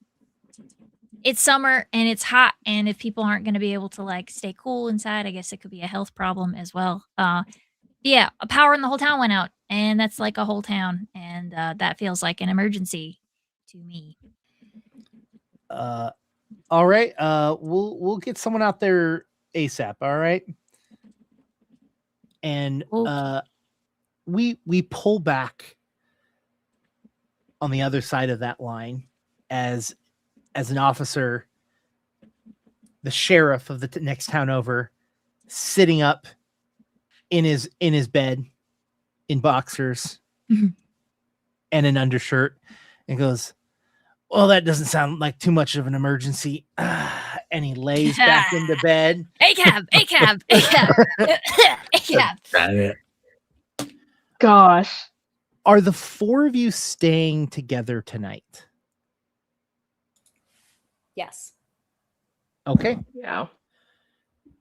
summer and it's hot, and if people aren't going to be able to like stay cool inside, I guess it could be a health problem as well. Yeah, a power in the whole town went out, and that's like a whole town, and that feels like an emergency to me. All right. We'll get someone out there ASAP. All right. And we pull back on the other side of that line as an officer, the sheriff of the next town over, sitting up in his bed in boxers and an undershirt, and goes, well, that doesn't sound like too much of an emergency. And he lays back into bed. A-cab. Gosh. Are the four of you staying together tonight? Yes. Okay. Yeah.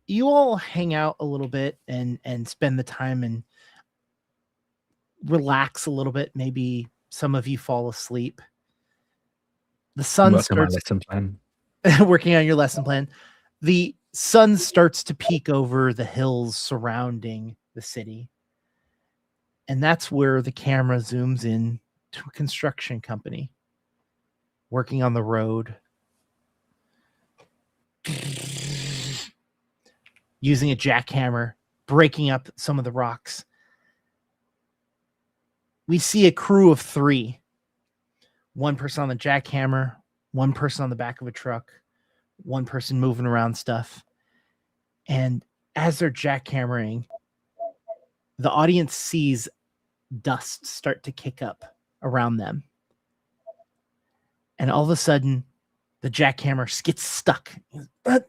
You all hang out a little bit and spend the time and relax a little bit. Maybe some of you fall asleep. The sun starts working on your lesson plan. The sun starts to peek over the hills surrounding the city. And that's where the camera zooms in to a construction company working on the road, using a jackhammer, breaking up some of the rocks. We see a crew of 3. One person on the jackhammer, one person on the back of a truck, one person moving around stuff. And as they're jackhammering, the audience sees dust start to kick up around them. And all of a sudden, the jackhammer gets stuck. A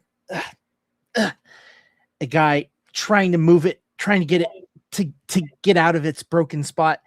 guy trying to move it, trying to get it to get out of its broken spot.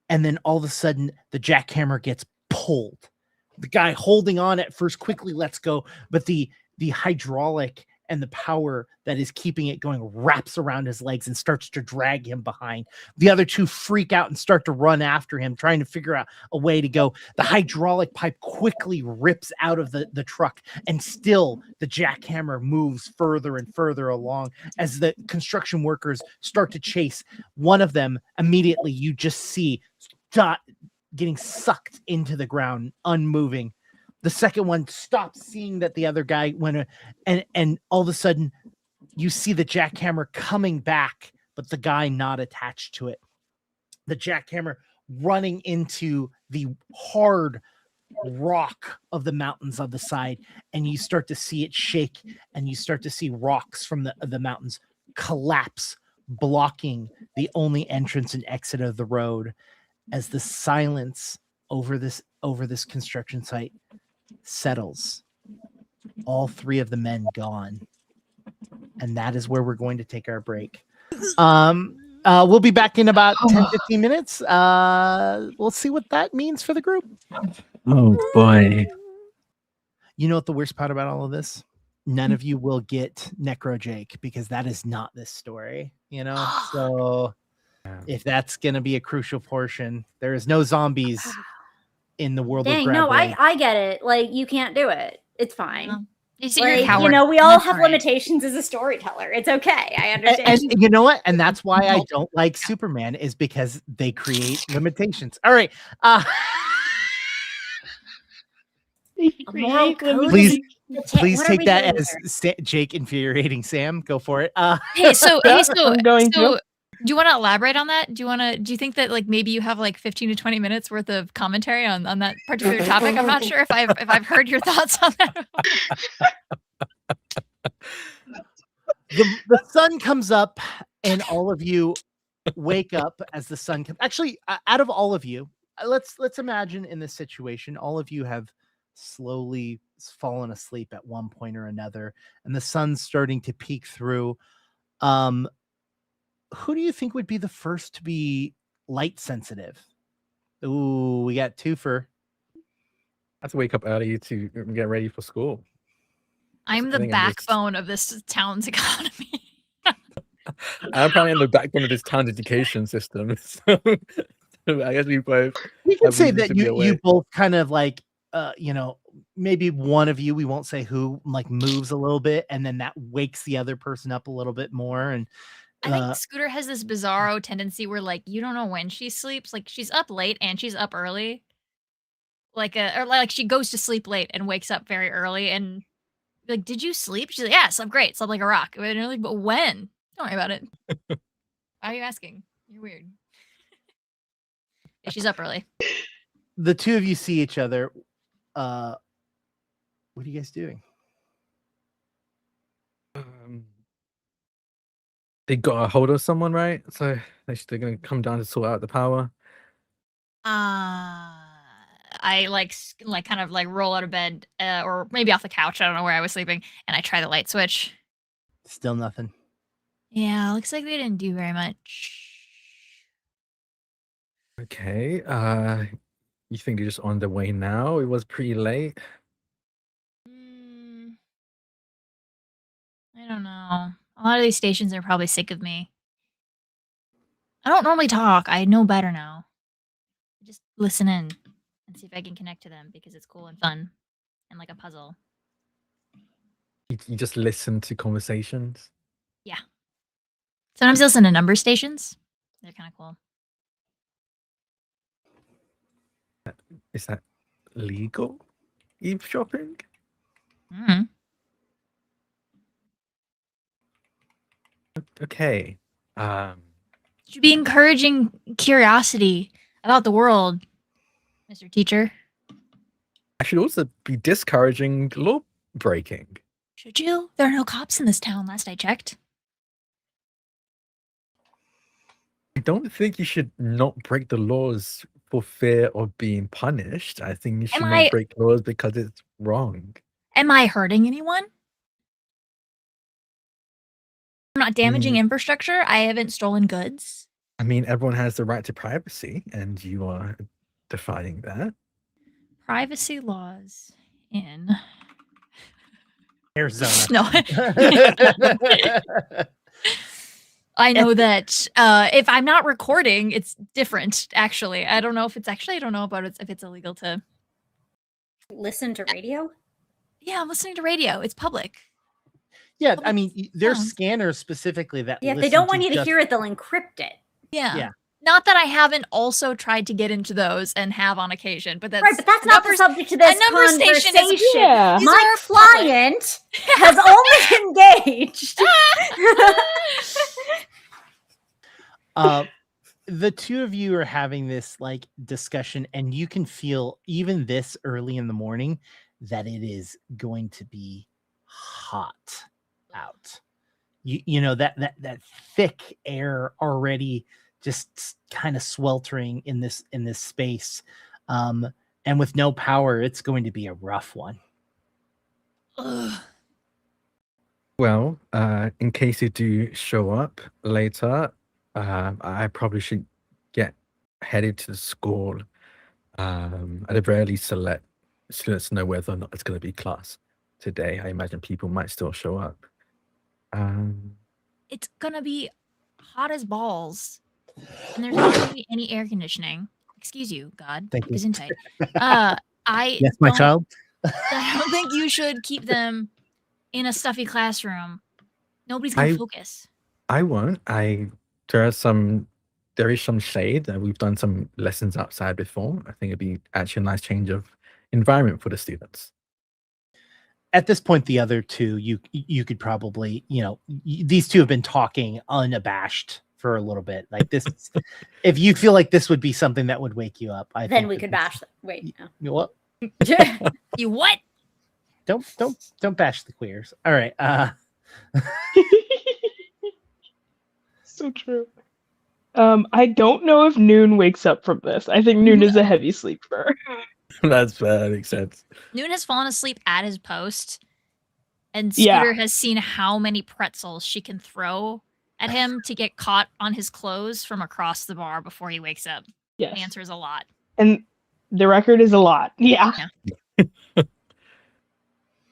And then all of a sudden, the jackhammer gets pulled. The guy holding on at first quickly lets go, but the hydraulic and the power that is keeping it going wraps around his legs and starts to drag him behind. The other 2 freak out and start to run after him, trying to figure out a way to go. The hydraulic pipe quickly rips out of the truck, and still the jackhammer moves further and further along as the construction workers start to chase. One of them, immediately you just see getting sucked into the ground, unmoving. The second one stops, seeing that the other guy went, and all of a sudden you see the jackhammer coming back, but the guy not attached to it. The jackhammer running into the hard rock of the mountains on the side, and you start to see it shake, and you start to see rocks from the mountains collapse, blocking the only entrance and exit of the road, as the silence over this construction site settles. All 3 of the men gone. And that is where we're going to take our break. We'll be back in about 10-15 minutes. We'll see what that means for the group. Oh boy. You know what the worst part about all of this? None of you will get Necro Jake, because that is not this story, So if that's going to be a crucial portion, there is no zombies in the world of Grab. No, I get it. Like, you can't do it. It's fine. You're a coward. We all have limitations as a storyteller. It's okay. I understand. And you know what? And that's why I don't like Superman, is because they create limitations. All right. Please take that as Jake infuriating Sam. Go for it. So do you want to elaborate on that? Do you think that like maybe you have like 15 to 20 minutes worth of commentary on that particular topic? I'm not sure if I've heard your thoughts on that. The sun comes up, and all of you wake up as the sun comes. Actually, out of all of you, let's imagine in this situation, all of you have slowly fallen asleep at one point or another, and the sun's starting to peek through. Who do you think would be the first to be light sensitive? Ooh, we got twofer. I have to wake up early to get ready for school. I'm the backbone of this town's economy. I'm probably on the backbone of this town education system. So I guess we both. We can say that you both kind of like, maybe one of you, we won't say who, like moves a little bit, and then that wakes the other person up a little bit more. And I think Scooter has this bizarro tendency where like you don't know when she sleeps. Like she's up late and she's up early. Or like she goes to sleep late and wakes up very early and like, did you sleep? She's like, yeah, slept great, slept like a rock. And you're like, but when? Don't worry about it. Why are you asking? You're weird. Yeah, she's up early. The two of you see each other. What are you guys doing? They got a hold of someone, right? So they're gonna come down to sort out the power. I like kind of like roll out of bed, or maybe off the couch. I don't know where I was sleeping, and I try the light switch. Still nothing. Yeah, looks like they didn't do very much. Okay. You think they're just on the way now? It was pretty late. I don't know. A lot of these stations are probably sick of me. I don't normally talk. I know better now. Just listen in and see if I can connect to them because it's cool and fun and like a puzzle. You just listen to conversations? Yeah. Sometimes I listen to number stations. They're kind of cool. Is that legal? Eavesdropping? Mm-hmm. Okay. Should be encouraging curiosity about the world, Mr. Teacher. I should also be discouraging law breaking. Should you? There are no cops in this town, last I checked. I don't think you should not break the laws for fear of being punished. I think you should not break laws because it's wrong. Am I hurting anyone? I'm not damaging infrastructure. I haven't stolen goods. I mean, everyone has the right to privacy, and you are defying that. Privacy laws in Arizona. No. I know that if I'm not recording, it's different, actually. I don't know if it's actually, I don't know about it, if it's illegal to listen to radio. Yeah, I'm listening to radio. It's public. Yeah, I mean, there's scanners specifically that. Yeah, if they don't want you to hear it, they'll encrypt it. Yeah. Not that I haven't also tried to get into those and have on occasion, but that's right. But that's not the subject to this conversation. Yeah. My client has only engaged. The two of you are having this like discussion, and you can feel even this early in the morning that it is going to be hot out. You know that thick air already just kind of sweltering in this space, and with no power, it's going to be a rough one. Ugh. Well, in case you do show up later, I probably should get headed to the school. At the very least, to let students know whether or not it's going to be class today. I imagine people might still show up. It's gonna be hot as balls, and there's not gonna be any air conditioning. Excuse you, God. Thank you. Gesundheit. Yes, my child. I don't think you should keep them in a stuffy classroom. Nobody's gonna focus. I won't. There is some shade. We've done some lessons outside before. I think it'd be actually a nice change of environment for the students. At this point, the other two, you could probably, these two have been talking unabashed for a little bit. Like this, if you feel like this would be something that would wake you up, then we could bash them. Wait, no. You what? You what? Don't bash the queers. All right. So true. I don't know if Noon wakes up from this. I think Noon is a heavy sleeper. That's fair. That makes sense. Noon has fallen asleep at his post, and Scooter has seen how many pretzels she can throw at him to get caught on his clothes from across the bar before he wakes up. Yes. The answer is a lot. And the record is a lot. Yeah.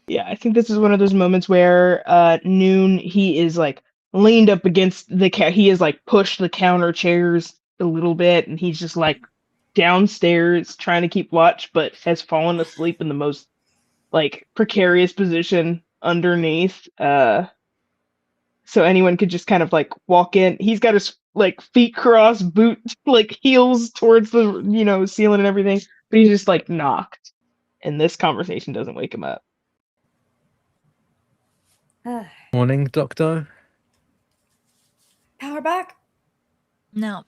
Yeah, I think this is one of those moments where Noon, he is like leaned up against the he has like pushed the counter chairs a little bit, and he's just like downstairs trying to keep watch, but has fallen asleep in the most like precarious position underneath. So anyone could just kind of like walk in. He's got his like feet crossed, boot like heels towards the ceiling and everything, but he's just like knocked, and this conversation doesn't wake him up. Morning, Doctor. Power back? No.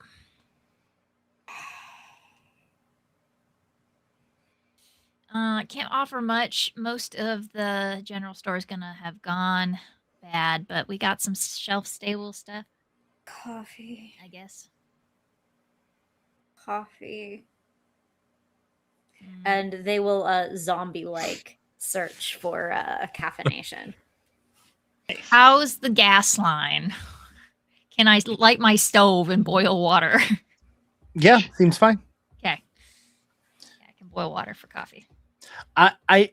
Can't offer much. Most of the general store is gonna have gone bad, but we got some shelf-stable stuff. Coffee. I guess. Coffee. And they will zombie-like search for caffeination. How's the gas line? Can I light my stove and boil water? Yeah, seems fine. Okay. Yeah, I can boil water for coffee.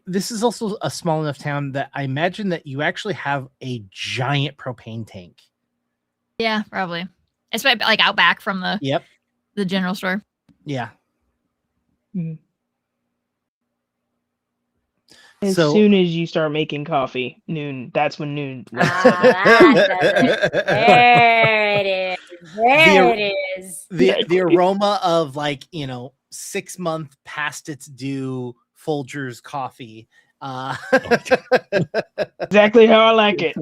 This is also a small enough town that I imagine that you actually have a giant propane tank. Yeah, probably. It's like out back from the general store. Yeah. Mm-hmm. As soon as you start making coffee, that's when Noon. There it is. There it is. The aroma of 6-month past its due Folgers coffee. Exactly how I like it.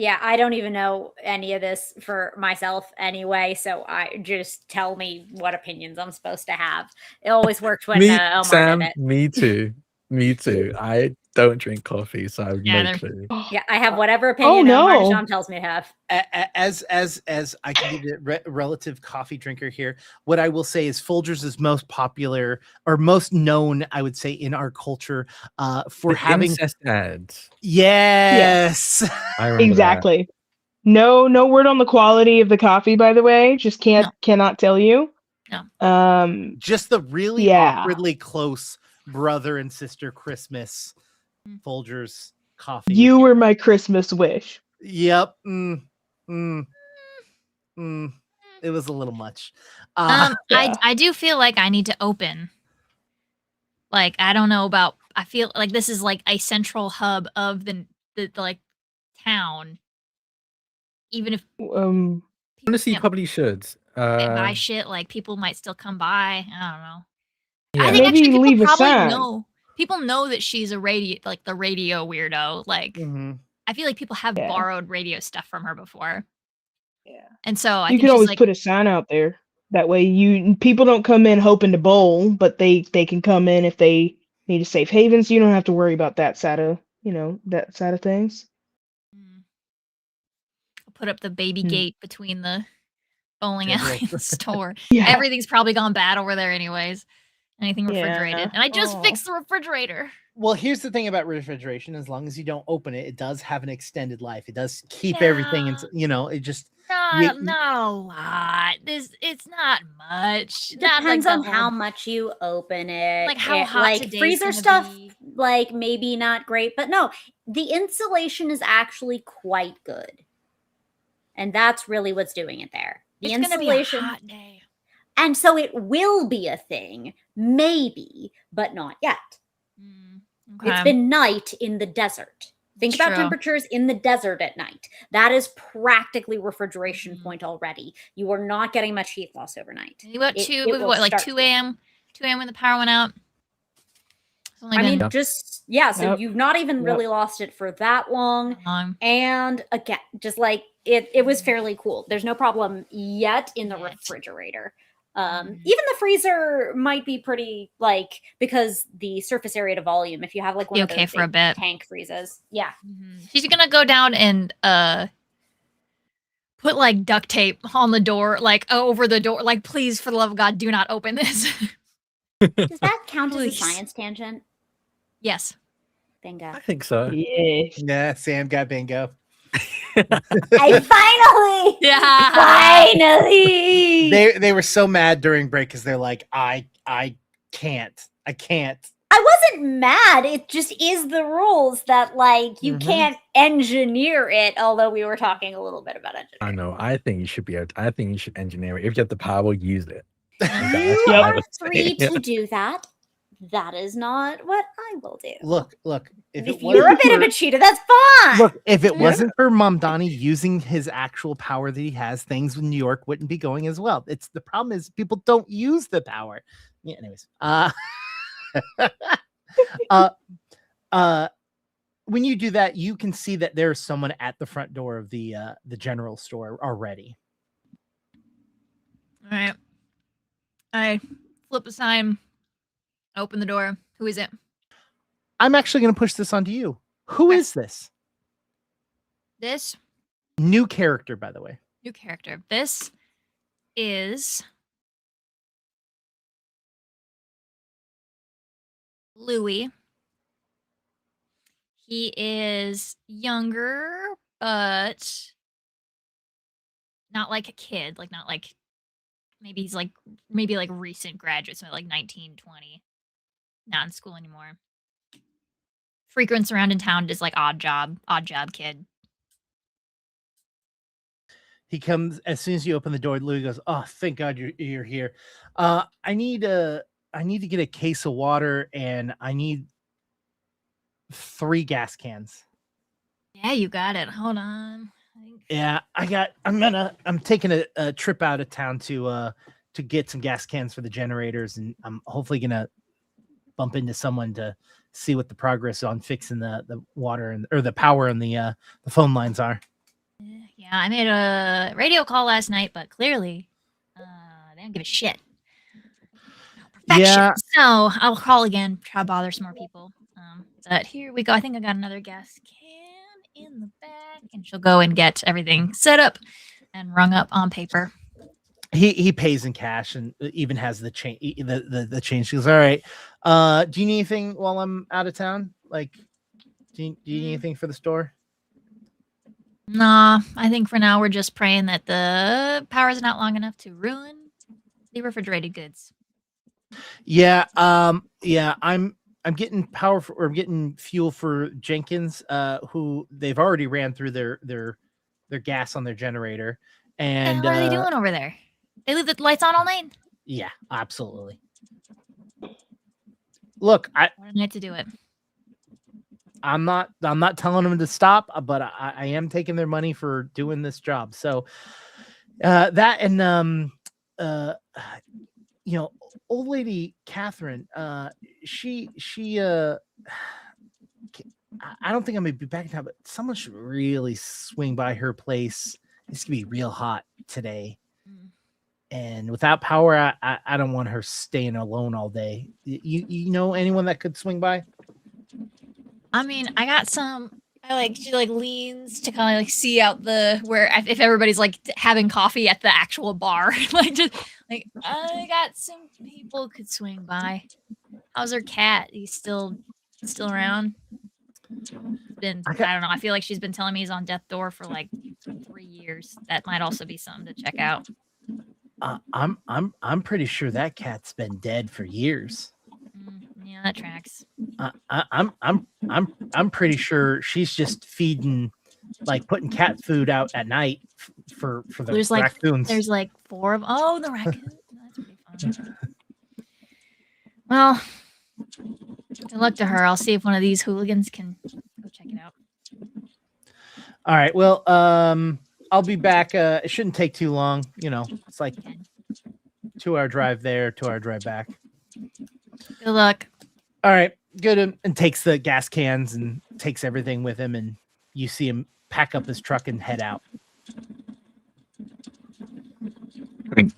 Yeah, I don't even know any of this for myself anyway, so I just tell me what opinions I'm supposed to have. It always worked when Sam, me too. Me too. I don't drink coffee, so I have no clue. Yeah, I have whatever opinion Marjan tells me to have. As I can be the relative coffee drinker here, what I will say is Folgers is most popular or most known, I would say, in our culture for having incest ads. Yes. Exactly. That. No word on the quality of the coffee, by the way. Just cannot tell you. No. Just the really awkwardly close brother and sister Christmas Folgers coffee. You were my Christmas wish. Yep. It was a little much. I do feel like I need to open. Like, I don't know about, I feel like this is like a central hub of the town. Even if honestly, you probably should buy shit, like people might still come by. I don't know. Yeah. I think maybe actually leave people a probably sign. know. People know that she's a radio, like the radio weirdo. Like, I feel like people have borrowed radio stuff from her before. Yeah, and so I you think could always like, put a sign out there. That way, people don't come in hoping to bowl, but they can come in if they need a safe haven. So you don't have to worry about that side of things. I'll put up the baby gate between the bowling alley and the store. Yeah. Everything's probably gone bad over there anyways. Anything refrigerated. And I just fixed the refrigerator. Well, here's the thing about refrigeration. As long as you don't open it, it does have an extended life. It does keep everything. And, it just... Not a lot. It's not much. Depends on how much you open it. Like how hot freezer stuff, like maybe not great. But no, the insulation is actually quite good. And that's really what's doing it there. The insulation... Gonna be a hot day. And so it will be a thing, maybe, but not yet. Okay. It's been night in the desert. Think about temperatures in the desert at night. That is practically refrigeration point already. You are not getting much heat loss overnight. About 2 a.m. 2 a.m. when the power went out. So you've not even really lost it for that long. And again, just like it was fairly cool. There's no problem yet in the refrigerator. Even the freezer might be pretty because the surface area to volume, if you have one of those for a bit. Tank freezes. Yeah. She's gonna go down and put duct tape on the door, over the door. Please, for the love of God, do not open this. Does that count as a science tangent? Yes. Bingo. I think so. Yeah, Sam got bingo. Finally! Finally! They were so mad during break because they're like, I can't. I wasn't mad. It just is the rules that like you can't engineer it. Although we were talking a little bit about engineering. I know. I think you should be able. I think you should engineer it. If you have the power, use it. You are free to do that. That is not what I will do. Look. If you're a bit of a cheater, that's fine. Look, if it wasn't for Mamdani using his actual power that he has, things with New York wouldn't be going as well. It's the problem is people don't use the power. Yeah. Anyways, when you do that, you can see that there's someone at the front door of the general store already. All right. I flip a sign. Open the door. Who is it? I'm actually going to push this onto you. Who is this? This? New character, by the way. New character. This is Louis. He is younger, but not like a kid. Like, not like, maybe he's like, recent graduate, so like 19, 20. Not in school anymore. Frequents around in town, just like odd job kid. He comes as soon as you open the door. Louis goes, "Oh, thank God you're here. I need to get a case of water, and I need 3 gas cans." Yeah, you got it. Hold on. Yeah, I'm taking a trip out of town to get some gas cans for the generators, and I'm hopefully gonna bump into someone to see what the progress on fixing the water or the power and the phone lines are. Yeah, I made a radio call last night, but clearly they don't give a shit. Perfection. Yeah. So I'll call again, try to bother some more people. But here we go. I think I got another gas can in the back, and she'll go and get everything set up and rung up on paper. He pays in cash and even has the change. The change. She goes, "All right. Do you need anything while I'm out of town? Like, do you need anything for the store?" Nah, I think for now we're just praying that the power's not long enough to ruin the refrigerated goods. Yeah. Yeah. I'm getting power or getting fuel for Jenkins, who they've already ran through their gas on their generator. And what are they doing over there? They leave the lights on all night? Yeah, absolutely. Look, I need to do it. I'm not telling them to stop, but I am taking their money for doing this job. So that and old lady Catherine, she I don't think I'm gonna be back in town, but someone should really swing by her place. It's gonna be real hot today. And without power, I don't want her staying alone all day. You know anyone that could swing by? I mean, I got some. She leans to kind of see out if everybody's like having coffee at the actual bar. I got some people could swing by. How's her cat? He's still around. I don't know. I feel like she's been telling me he's on death's door for like 3 years. That might also be something to check out. I'm pretty sure that cat's been dead for years. Yeah, that tracks. I'm pretty sure she's just feeding, like putting cat food out at night for the raccoons. There's like 4 of them. Oh, the raccoons. That's pretty fun. Well, good luck to her. I'll see if one of these hooligans can go check it out. All right. Well, I'll be back. It shouldn't take too long. It's like 2-hour drive there, 2-hour drive back. Good luck. All right. Good. And takes the gas cans and takes everything with him. And you see him pack up his truck and head out. I think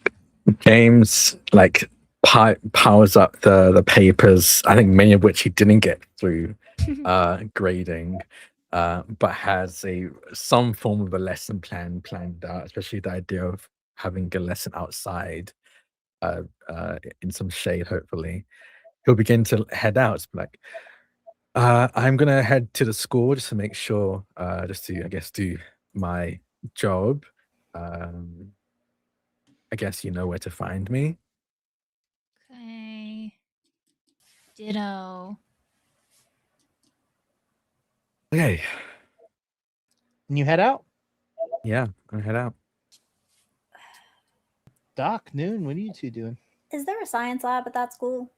James powers up the papers. I think many of which he didn't get through grading. But has some form of a lesson plan planned out, especially the idea of having a lesson outside in some shade, hopefully. He'll begin to head out. I'm going to head to the school just to make sure, just to, I guess, do my job. I guess you know where to find me. Okay. Ditto. Okay. And you head out? Yeah, I head out. Doc, Noon, what are you two doing? Is there a science lab at that school?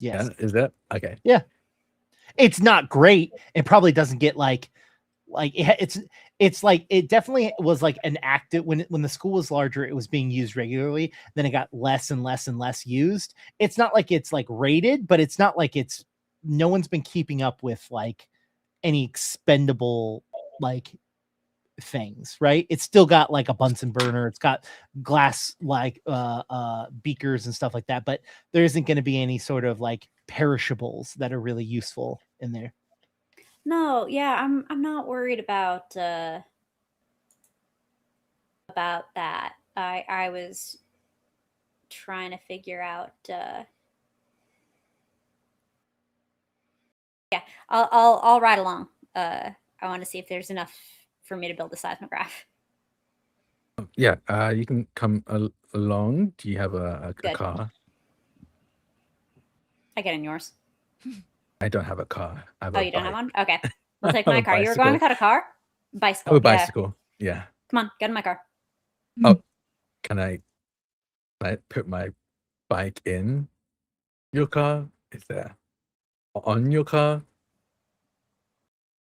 Yes. Yeah, is that okay? Yeah. It's not great. It probably doesn't get it's like it definitely was like an active when the school was larger, it was being used regularly. Then it got less and less and less used. It's not like it's like rated, but it's not like it's no one's been keeping up with like any expendable like things, right? It's still got like a Bunsen burner, it's got glass like beakers and stuff like that, but there isn't going to be any sort of like perishables that are really useful in there. No, yeah, I'm not worried about that. I was trying to figure out yeah, I'll ride along. I want to see if there's enough for me to build a seismograph. Yeah, you can come along. Do you have a Good. car? I get in yours. I don't have a car. I have Oh, a you don't have bike. one? Okay. We'll take I have my a car. You were going bicycle. without a car? I Bicycle. have a Yeah. bicycle. Yeah. Come on, get in my car. Oh, can I put my bike in your car? Is there on your car?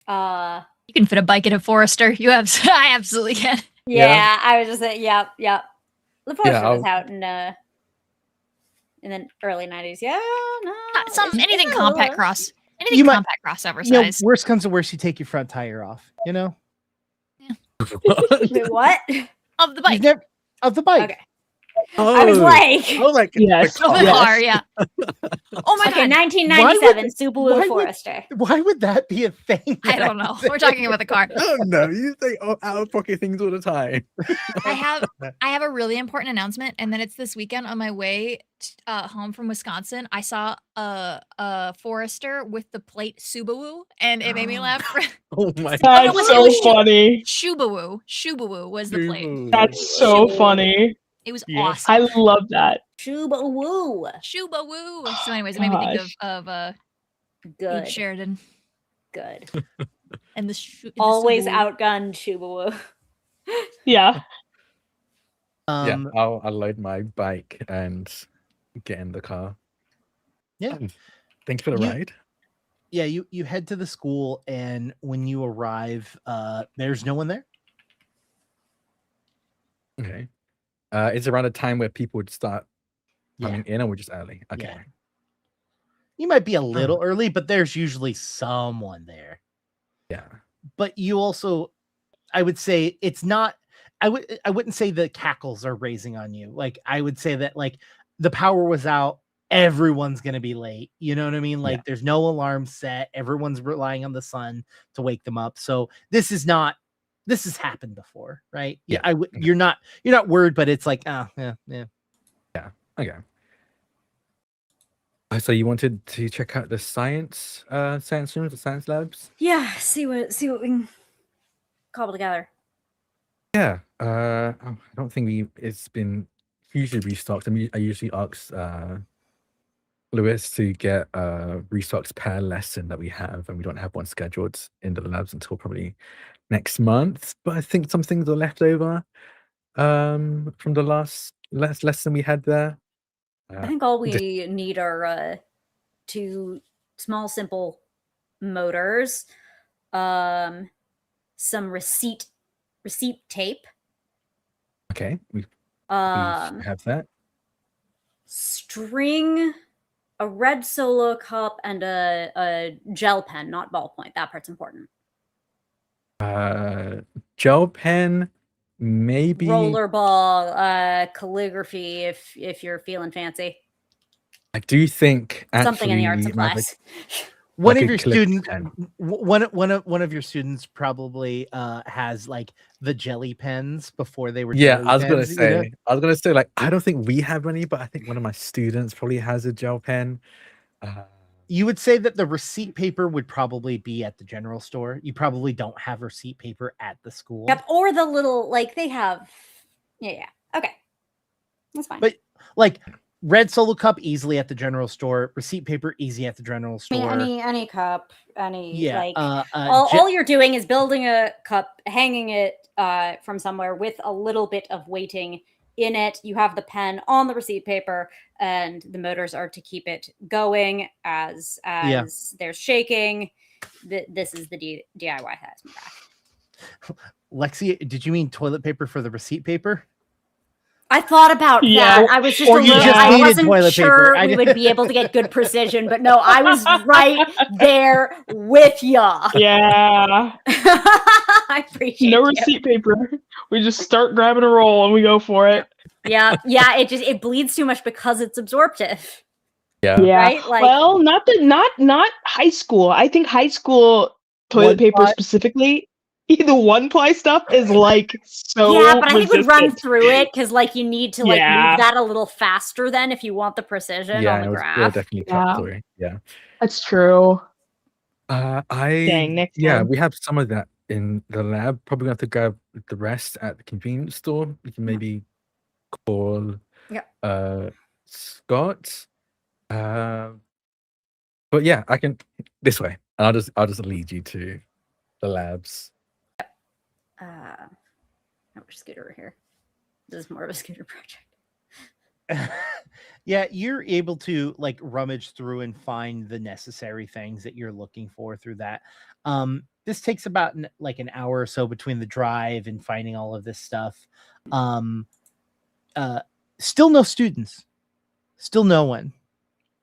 You can fit a bike in a Forester. I absolutely can. Yeah, I was just saying, yep. The Forester was I'll- out in the early 90s. Yeah, no. Anything it's compact not- cross. You Anything might- compact crossover You know, size. worst comes to worst, you take your front tire off, you know? Wait, what? Of the bike. Of the bike. Okay. Oh, I was like, Yes. Of the Yes. car, yeah. Oh my okay, god. 1997 why Subaru would- Forester. Why would that be a thing? I don't know. We're talking about the car. Oh no, you say out of pocket things all the time. I have a really important announcement, and then it's this weekend on my way home from Wisconsin. I saw a Forester with the plate Subaru, and it made me laugh. Oh my That's it was so Shu- funny. Shubawu was the plate. Ooh. That's so funny. It was Yes. awesome. I love that. Subaru. Shubawu. So, anyways, it made me think Gosh. of Good. Sheridan Good. and the Always Subaru. outgunned Subaru. Yeah. Yeah, I'll load my bike and get in the car. Yeah. Thanks for the ride. Yeah, you head to the school, and when you arrive, there's no one there. Okay. It's around a time where people would start Yeah. coming in, or we're just early. Okay. Yeah. You might be a little early, but there's usually someone there. Yeah. But you also, I would say it's not. I wouldn't say the cackles are raising on you. Like I would say that like the power was out. Everyone's gonna be late. You know what I mean? Like there's no alarm set. Everyone's relying on the sun to wake them up. So this has happened before, right? Yeah. You're not worried, but it's like, yeah. Okay. So you wanted to check out the science rooms, the science labs? Yeah, see what we can cobble together. Yeah. I don't think it's been hugely restocked. I usually ask Lewis to get restocks per lesson that we have, and we don't have one scheduled in the labs until probably next month. But I think some things are left over from the last lesson we had there. I think all we need are 2 small, simple motors, some receipt tape. Okay, we have that. String, a red solo cup, and a gel pen, not ballpoint. That part's important. Gel pen, maybe Rollerball, calligraphy, if you're feeling fancy. I do think Something in the arts actually supplies. One like of a your calligraphy students, pen. one of your students probably has like the jelly pens before they were. Yeah, jelly I was gonna pens, you know? say, like, I don't think we have any, but I think one of my students probably has a gel pen. You would say that the receipt paper would probably be at the general store. You probably don't have receipt paper at the school. Yep, or the little, like, they have. Yeah. Okay. That's fine. But like red Solo cup easily at the general store. Receipt paper easy at the general store. Any cup, like all you're doing is building a cup, hanging it from somewhere with a little bit of weighting in it. You have the pen on the receipt paper, and the motors are to keep it going as there's shaking. This is the DIY has me back. Lexi, did you mean toilet paper for the receipt paper? I thought about that. I was just a little. I wasn't sure we would be able to get good precision, but no, I was right there with ya. Yeah. I appreciate no receipt paper. We just start grabbing a roll and we go for it. Yeah. It bleeds too much because it's absorptive. Yeah. Right? Like, well, not high school. I think high school toilet paper specifically. The one ply stuff is like so. Yeah, but I think resistant. we'd run through it because like you need to like move that a little faster then if you want the precision on the graph. Yeah, definitely cut through. Yeah, that's true. Next time. We have some of that in the lab. Probably have to grab the rest at the convenience store. We can maybe call Scott. But yeah, I can this way. I'll just lead you to the labs. Scooter here. This is more of a Scooter project. Yeah, you're able to like rummage through and find the necessary things that you're looking for through that. This takes about like an hour or so between the drive and finding all of this stuff. Still no students. Still no one.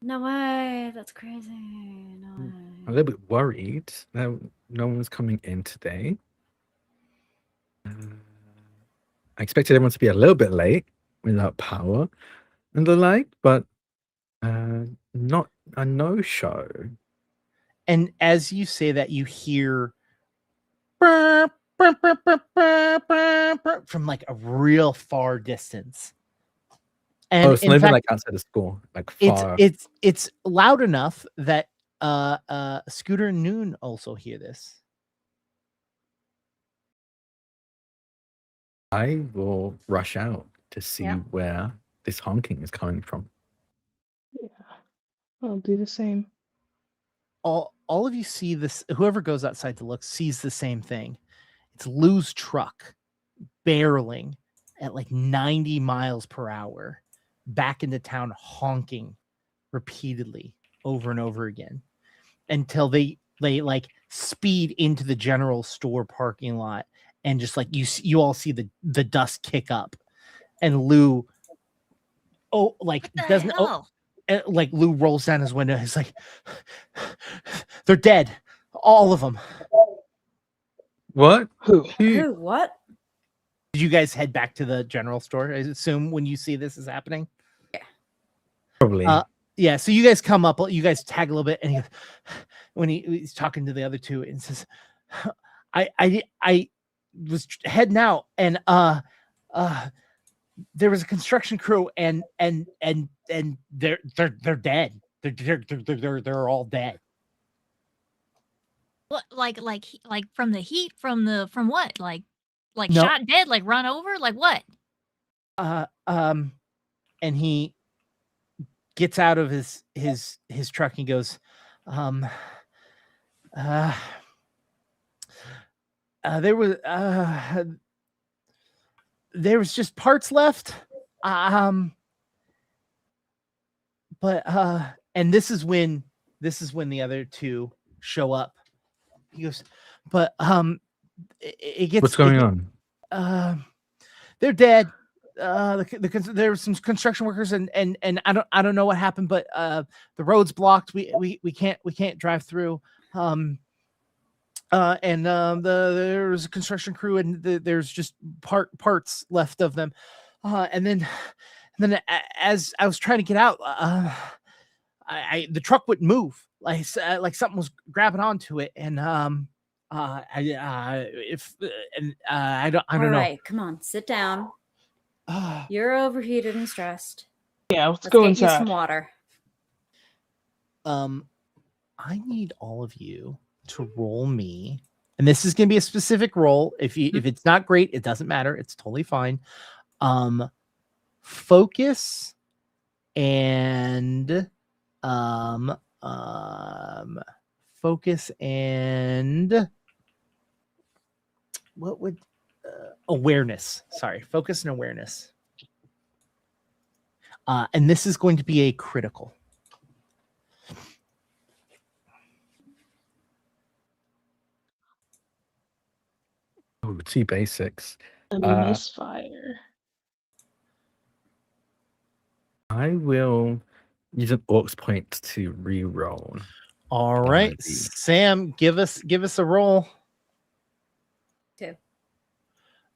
No way. That's crazy. No way. I'm a little bit worried that no one's coming in today. I expected everyone to be a little bit late without power and the like, but not a no-show. And as you say that, you hear burr, burr, burr, burr, burr, burr, burr, from like a real far distance. And it's not even like outside of school, like far. It's loud enough that Scooter and Noon also hear this. I will rush out to see where this honking is coming from. Yeah, I'll do the same. All of you see this. Whoever goes outside to look sees the same thing. It's Lou's truck barreling at like 90 miles per hour back into town, honking repeatedly over and over again until they like speed into the general store parking lot. And just like you all see the dust kick up, and Lou, doesn't like Lou rolls down his window. He's like, "They're dead, all of them." What? Who? What? Did you guys head back to the general store? I assume when you see this is happening. Yeah. Probably. Yeah. So you guys come up, you guys tag a little bit, and when he's talking to the other two, and says, I was heading out, and there was a construction crew, and they're dead. They're all dead. What, like from the heat, from what? Like No. Shot dead, like run over, like what? And he gets out of his truck. And he goes, there was just parts left. But and this is when the other two show up. He goes, but it gets. What's going on? They're dead. There were some construction workers, and I don't know what happened, but the road's blocked. We can't drive through. There's a construction crew, and there's just parts left of them. And then as I was trying to get out, the truck wouldn't move. Like something was grabbing onto it, and I don't know. All right, come on, sit down. You're overheated and stressed. Yeah, let's go get inside. You some water. I need all of you to roll me, and this is going to be a specific roll. If it's not great, it doesn't matter. It's totally fine. Focus and focus and what would awareness. Sorry, focus and awareness. And this is going to be a critical. Oh, 2 basics. A misfire. I will use an orcs point to re-roll. All right, Sam, give us a roll. 2.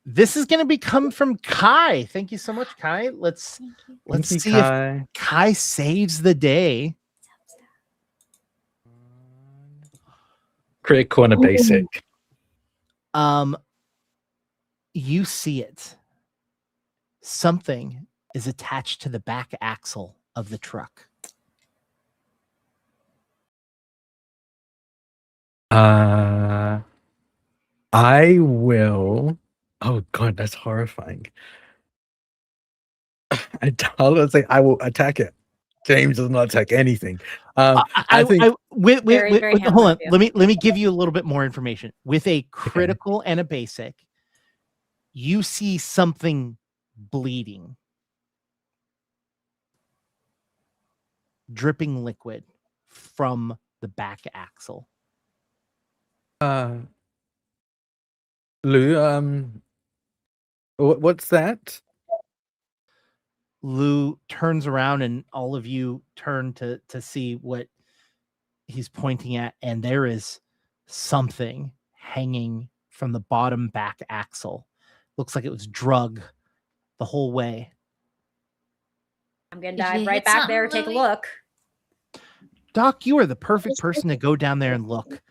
This is going to come from Kai. Thank you so much, Kai. Let's see if Kai saves the day. Critical and a basic. You see it. Something is attached to the back axle of the truck. I will. Oh god, that's horrifying. I'll say I will attack it. James does not attack anything. I think. Hold on. Let me give you a little bit more information. With a critical and a basic, you see something bleeding, dripping liquid from the back axle. Lou, what's that? Lou turns around and all of you turn to see what he's pointing at, and there is something hanging from the bottom back axle. Looks like it was drug the whole way. I'm gonna dive right back there, take a look. Doc, you are the perfect person to go down there and look.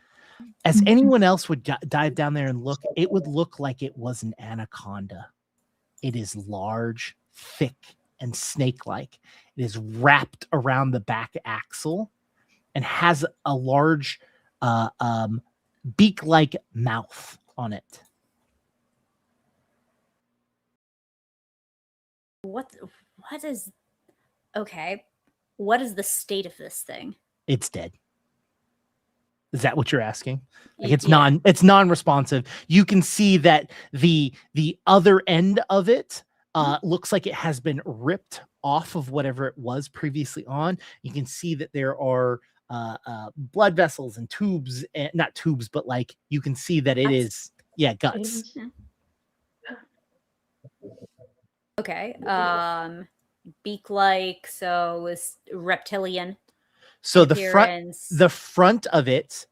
As anyone else would dive down there and look, it would look like it was an anaconda. It is large, thick, and snake-like. It is wrapped around the back axle and has a large beak-like mouth on it. What is okay? What is the state of this thing? It's dead. Is that what you're asking? Like it's non-responsive. You can see that the other end of it looks like it has been ripped off of whatever it was previously on. You can see that there are blood vessels and tubes, not tubes, but like you can see that it is guts. Okay. Beak-like, so is reptilian. So the front of it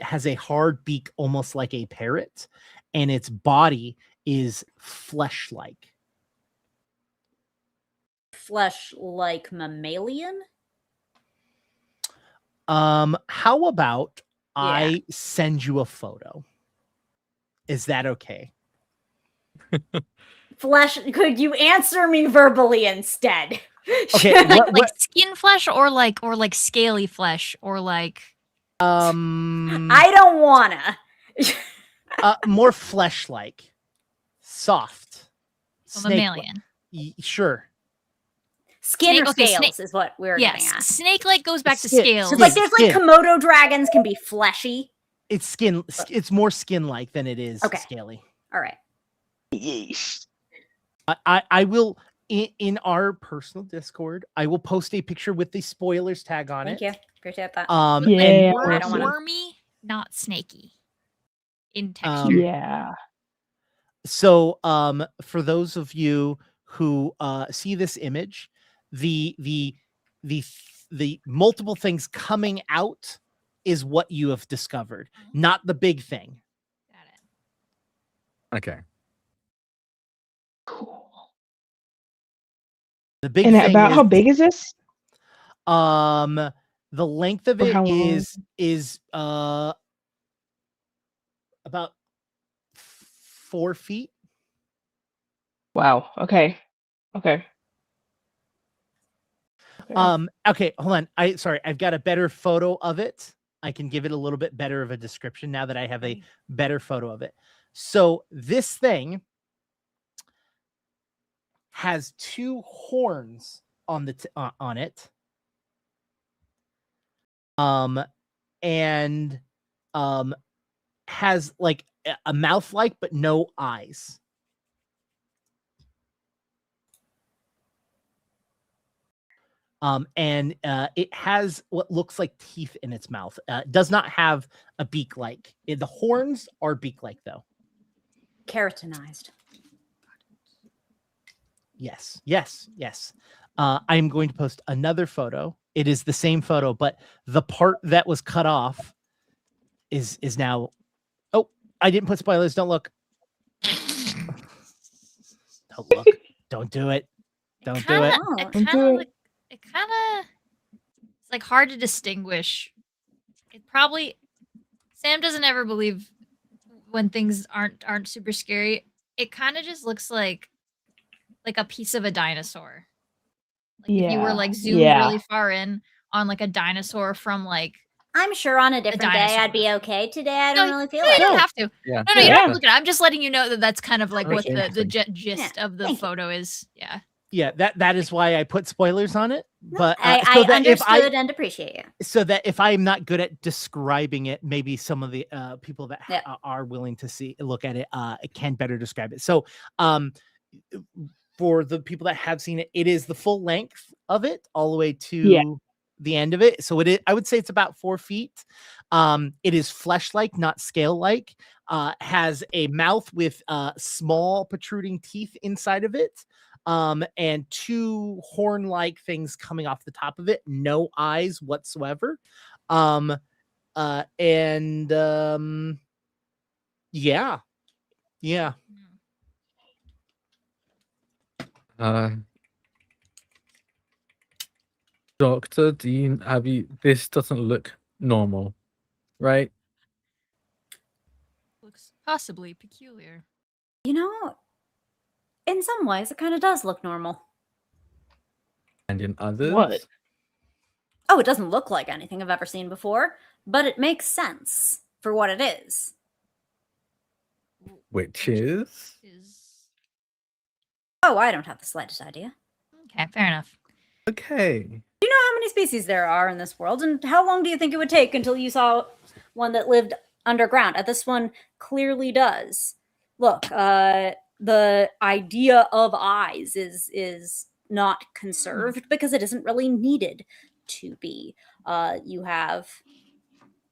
has a hard beak, almost like a parrot, and its body is flesh-like. Flesh-like mammalian? How about I send you a photo? Is that okay? Flesh, could you answer me verbally instead? Okay, like skin flesh or like scaly flesh or like I don't wanna. More flesh-like, soft, mammalian. Sure. Skin or scales is what we're getting at. Snake-like goes back to scales. So like there's like Komodo dragons can be fleshy. It's skin. It's more skin-like than it is scaly. All right. Yes. I will in our personal Discord. I will post a picture with the spoilers tag on it. Thank you. Appreciate that. Wormy, not snaky in texture. Yeah. So for those of you who see this image, the multiple things coming out is what you have discovered, not the big thing. Got it. Okay. Cool. The big and thing about how big is this? The length of it is about 4 feet. Wow. Okay. Okay, hold on. I've got a better photo of it. I can give it a little bit better of a description now that I have a better photo of it. So this thing has 2 horns on the on it. And has like a mouth like but no eyes. And it has what looks like teeth in its mouth. It does not have a beak like. The horns are beak like though. Keratinized. Yes. I'm going to post another photo. It is the same photo, but the part that was cut off is now. Oh, I didn't put spoilers. Don't look. Don't look. Don't do it. Don't do it. It kind of it's like hard to distinguish. It probably Sam doesn't ever believe when things aren't super scary. It kind of just looks like a piece of a dinosaur. Like if you were like zoomed really far in on like a dinosaur from like. I'm sure on a different day I'd be okay. Today I don't really feel like you don't have to. Yeah. No, you don't have to look at it. I'm just letting you know that that's kind of like what the gist of the Thank photo is. Yeah. Yeah, that is why I put spoilers on it. But I understood and appreciate you. So that if I'm not good at describing it, maybe some of the people that are willing to look at it can better describe it. So for the people that have seen it, it is the full length of it all the way to the end of it. So I would say it's about 4 feet. It is flesh-like, not scale-like. Has a mouth with small protruding teeth inside of it. And 2 horn-like things coming off the top of it, no eyes whatsoever. Yeah. Dr. Dean, this doesn't look normal, right? Looks possibly peculiar. You know, in some ways, it kind of does look normal. And in others? What? Oh, it doesn't look like anything I've ever seen before, but it makes sense for what it is. Which is? Oh, I don't have the slightest idea. Okay, fair enough. Okay. Do you know how many species there are in this world, and how long do you think it would take until you saw one that lived underground? This one clearly does. Look, the idea of eyes is not conserved because it isn't really needed to be. You have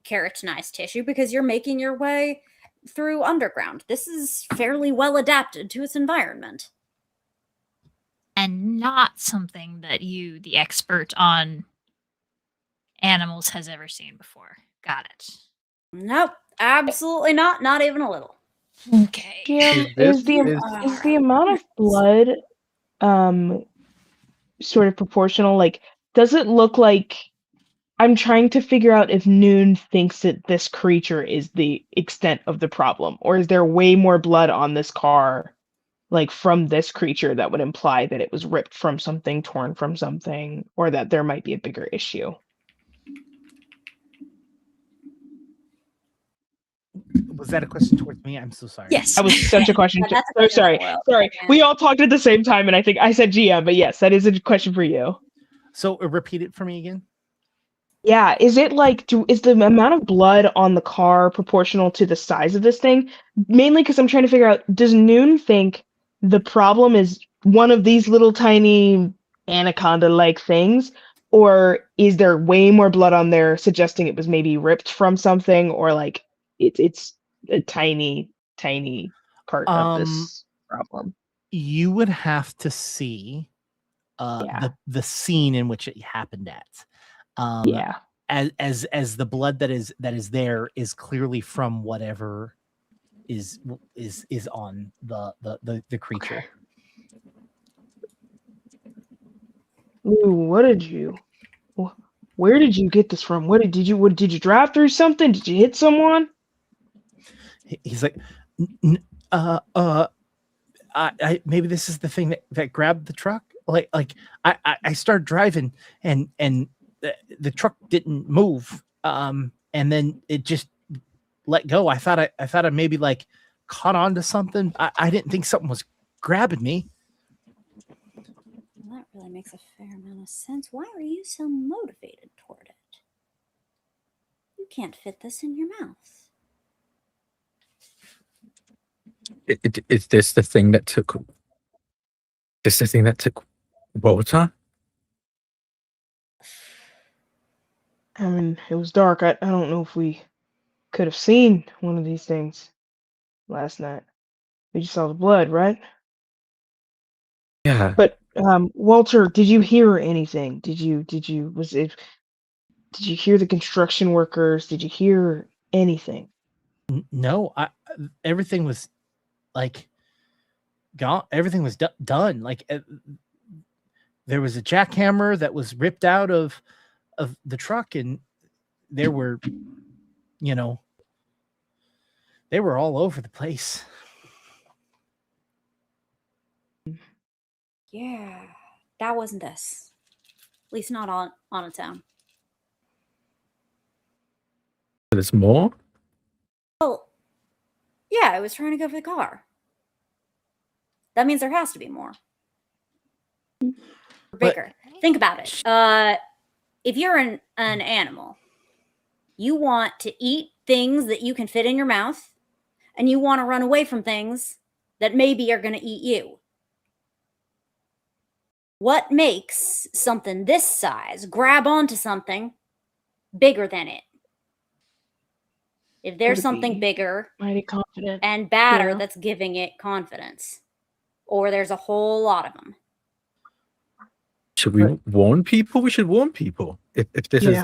keratinized tissue because you're making your way through underground. This is fairly well adapted to its environment. And not something that you, the expert on animals, has ever seen before. Got it. Nope, absolutely not. Not even a little. Okay. Is the amount of blood sort of proportional? Like, does it look like I'm trying to figure out if Noon thinks that this creature is the extent of the problem, or is there way more blood on this car, like from this creature, that would imply that it was ripped from something, torn from something, or that there might be a bigger issue? Was that a question towards me? I'm so sorry. Yes. That was such a question. Sorry. We all talked at the same time, and I think I said GM, but yes, that is a question for you. So repeat it for me again. Yeah, is it like, is the amount of blood on the car proportional to the size of this thing? Mainly because I'm trying to figure out, does Noon think the problem is one of these little tiny anaconda-like things, or is there way more blood on there suggesting it was maybe ripped from something, or like it's a tiny part of this problem? You would have to see the scene in which it happened at. As the blood that is there is clearly from whatever is on the creature. Ooh, where did you get this from? What did you drive through something? Did you hit someone? He's like, maybe this is the thing that grabbed the truck. Like I started driving and the truck didn't move, and then it just let go. I thought I maybe like caught on to something. I didn't think something was grabbing me. really makes a fair amount of sense. Why are you so motivated toward it? You can't fit this in your mouth. Is this the thing that took? This the thing that took Walter? I mean, it was dark. I don't know if we could have seen one of these things last night. We just saw the blood, right? Yeah. But Walter, did you hear anything? Did you hear the construction workers? Did you hear anything? No, everything was like gone. Everything was done. Like there was a jackhammer that was ripped out of the truck, and there were, they were all over the place. Yeah, that wasn't this. At least not on its own. There's more? Well, yeah, I was trying to go for the car. That means there has to be more. Bigger. Think about it. If you're an animal, you want to eat things that you can fit in your mouth, and you want to run away from things that maybe are going to eat you. What makes something this size grab onto something bigger than it? If there's something bigger mighty confident and badder that's giving it confidence, or there's a whole lot of them. Should we warn people? We should warn people. If this is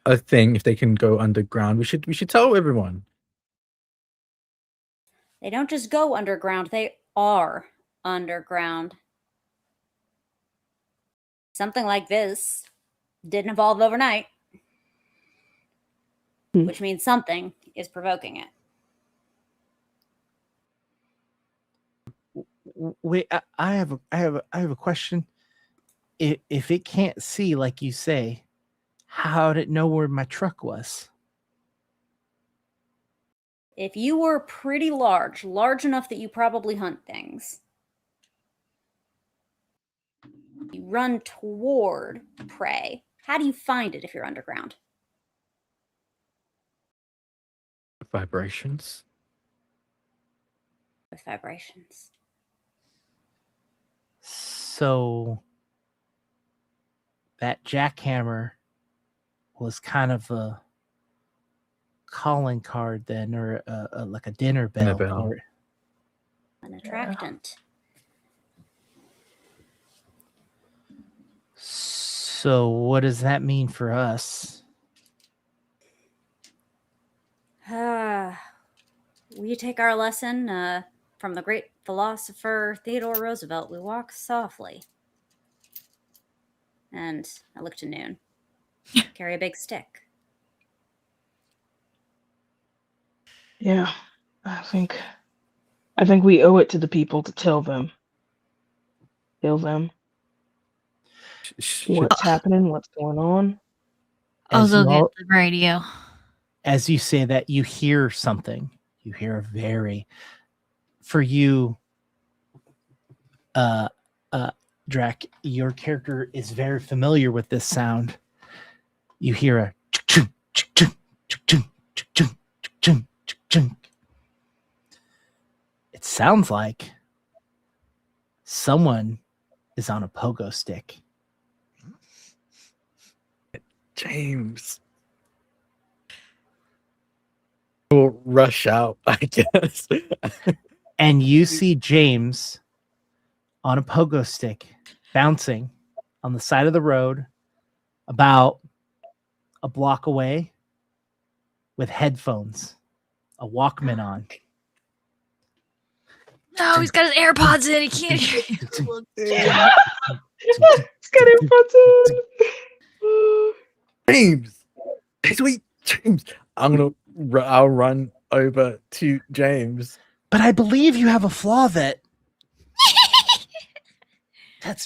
a thing, if they can go underground, we should tell everyone. They don't just go underground, they are underground. Something like this didn't evolve overnight, which means something is provoking it. Wait, I have a question. If it can't see like you say, how did it know where my truck was? If you were pretty large enough that you probably hunt things, you run toward prey. How do you find it if you're underground? Vibrations. With vibrations. So that jackhammer was kind of a calling card then, or like a dinner bell. Or an attractant. So what does that mean for us? We take our lesson from the great philosopher Theodore Roosevelt. We walk softly. And I look to Noon. Carry a big stick. Yeah, I think we owe it to the people to tell them what's happening, what's going on. I'll go get the radio. As you say that, you hear something. You hear a very, for you, Drac, your character is very familiar with this sound. You hear a chunk, chunk, chunk, chunk, chunk, chunk, chunk. It sounds like someone is on a pogo stick. James. We'll rush out, I guess. And you see James on a pogo stick bouncing on the side of the road about a block away with headphones, a Walkman on. No, he's got his AirPods in. He can't hear you. He's got AirPods in. James. Sweet James. I'll run over to James. But I believe you have a flaw that's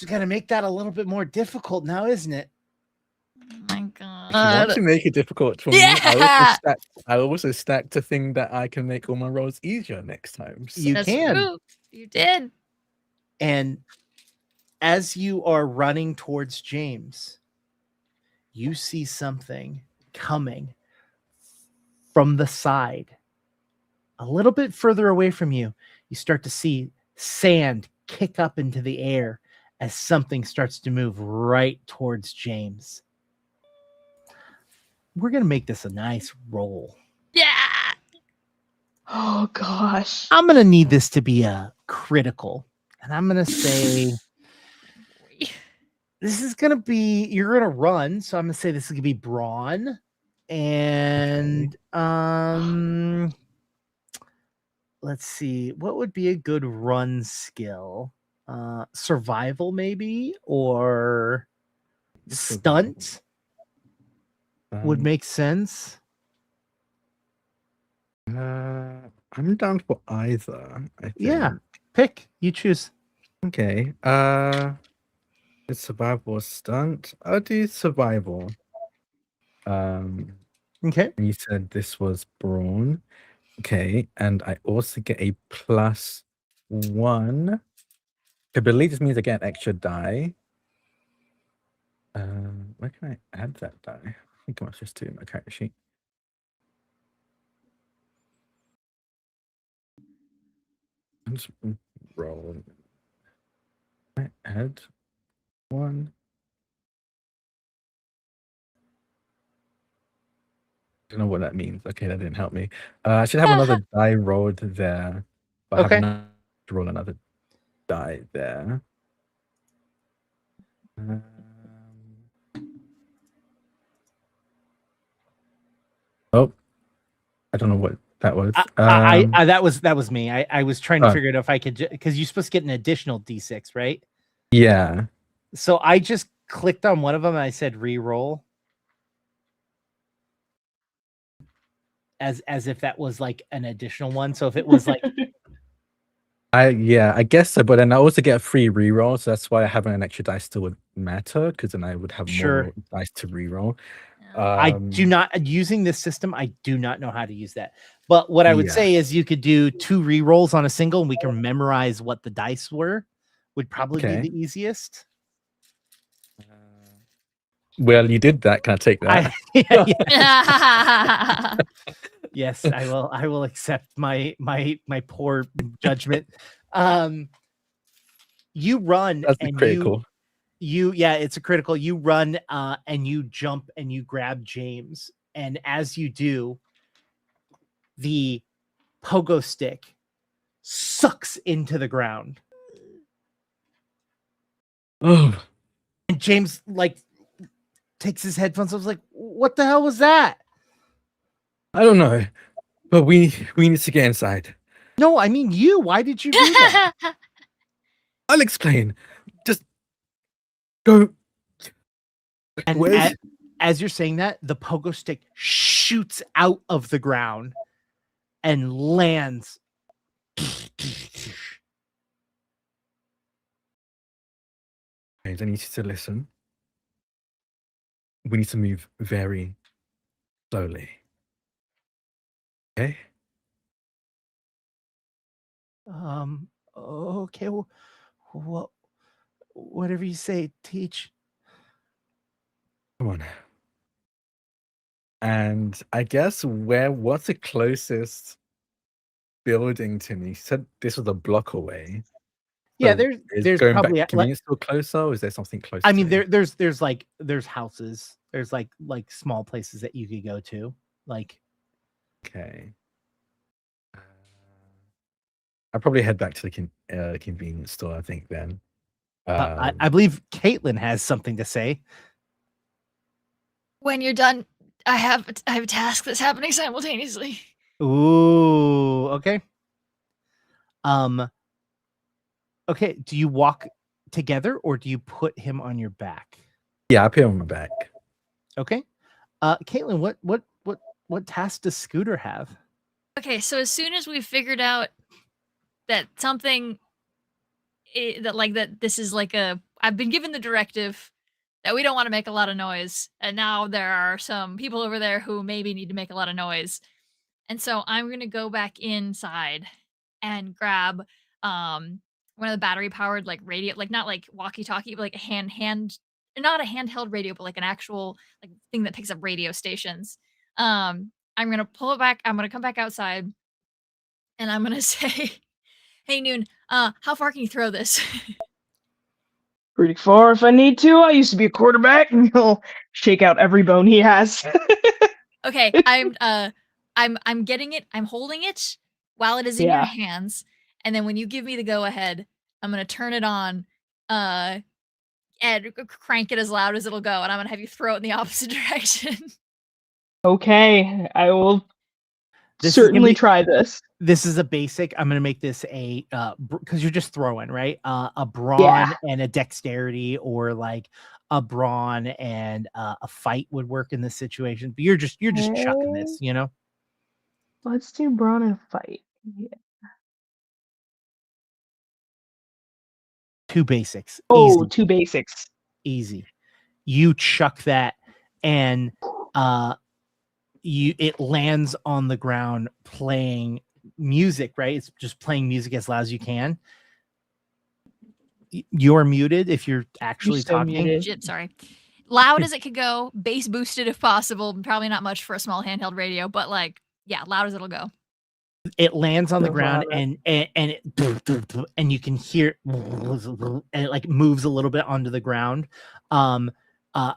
going to make that a little bit more difficult now, isn't it? Oh my God. If you want to make it difficult for me, I also stacked a thing that I can make all my rolls easier next time. So. You can. True. You did. And as you are running towards James, you see something coming from the side. A little bit further away from you, you start to see sand kick up into the air as something starts to move right towards James. We're going to make this a nice roll. Yeah. Oh gosh. I'm going to need this to be a critical. And I'm going to say this is going to be, you're going to run. So I'm going to say this is going to be brawn. And let's see, what would be a good run skill? Survival maybe, or stunt would make sense. I'm down for either. I think. Yeah, pick. You choose. Okay. It's survival or stunt. I'll do survival. Okay. You said this was brawn. Okay, and I also get a +1. I believe this means I get an extra die. Where can I add that die? I think I must just do my character sheet. I'm just roll. I add 1. I don't know what that means. Okay, that didn't help me. I should have another die rolled there. But I Okay. have not roll another die there. Oh, I don't know what that was. That was me. I was trying to Oh. figure it out if I could, because you're supposed to get an additional D6, right? Yeah. So I just clicked on one of them and I said re-roll. As if that was like an additional one. So if it was like I guess so, but then I also get a free reroll, so that's why having an extra dice still would matter, because then I would have more dice to reroll. I do not, using this system, I do not know how to use that. But what I would say is you could do 2 rerolls on a single, and we can memorize what the dice were. Would probably be the easiest. Well, you did that. Can I take that? Yes, I will. I will accept my poor judgment. You run. That's and critical. It's a critical. You run and you jump and you grab James, and as you do, the pogo stick sucks into the ground. Oh. And James like takes his headphones. I was like, "What the hell was that?" I don't know, but we need to get inside. No, I mean you. Why did you do that? I'll explain. Just go. And as you're saying that, the pogo stick shoots out of the ground and lands. I need you to listen. We need to move very slowly. Okay? Okay. Well, whatever you say, teach. Come on. And I guess what's the closest building to me? You said this was a block away. Yeah, So there's going probably back convenience store closer, or is there something close? I mean, there's houses. There's like small places that you could go to. Like, okay. I'll probably head back to the convenience store, I think, then. I believe Caitlin has something to say. When you're done, I have a task that's happening simultaneously. Ooh, okay. Okay, do you walk together or do you put him on your back? Yeah, I put him on my back. Okay. Caitlin, what task does Scooter have? Okay, so as soon as we figured out that something that this is like I've been given the directive that we don't want to make a lot of noise, and now there are some people over there who maybe need to make a lot of noise. And so I'm going to go back inside and grab one of the battery powered like radio, like not like walkie-talkie, but like a not a handheld radio, but like an actual like thing that picks up radio stations. I'm gonna pull it back. I'm gonna come back outside, and I'm gonna say, "Hey, Noon, how far can you throw this?" Pretty far if I need to. I used to be a quarterback, and he'll shake out every bone he has. Okay, I'm getting it. I'm holding it while it is in your hands, and then when you give me the go ahead, I'm gonna turn it on, and crank it as loud as it'll go, and I'm gonna have you throw it in the opposite direction. Okay, I will certainly try this. This is a basic. I'm gonna make this a because you're just throwing, right? A brawn and a dexterity, or like a brawn and a fight would work in this situation. But you're just chucking this, you know. Let's do brawn and fight. Yeah. 2 basics. Oh, Easy. 2 basics. Easy. You chuck that, and it lands on the ground playing music, right? It's just playing music as loud as you can. You're muted if you're actually talking. Sorry. Loud as it could go, bass boosted if possible. Probably not much for a small handheld radio, but like, yeah, loud as it'll go. It lands on the ground, and you can hear, and it like moves a little bit onto the ground.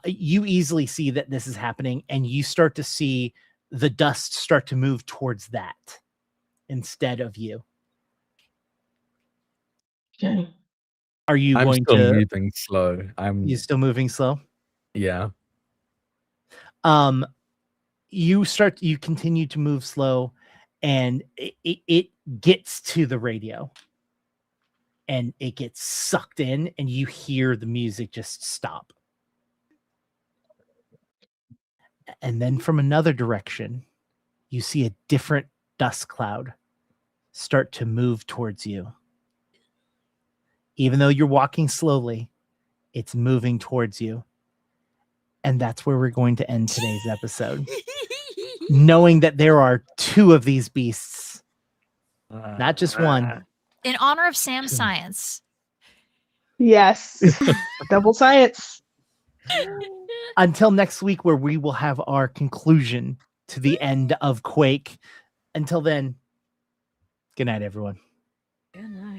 You easily see that this is happening, and you start to see the dust start to move towards that instead of you. Okay. Are you I'm going still to moving slow? You still moving slow? Yeah. You continue to move slow, and it gets to the radio, and it gets sucked in, and you hear the music just stop. And then from another direction, you see a different dust cloud start to move towards you. Even though you're walking slowly, it's moving towards you. And that's where we're going to end today's episode. Knowing that there are 2 of these beasts, not just one. In honor of Sam's science. Yes. Double science. Until next week, where we will have our conclusion to the end of Quake. Until then, good night, everyone. Good night.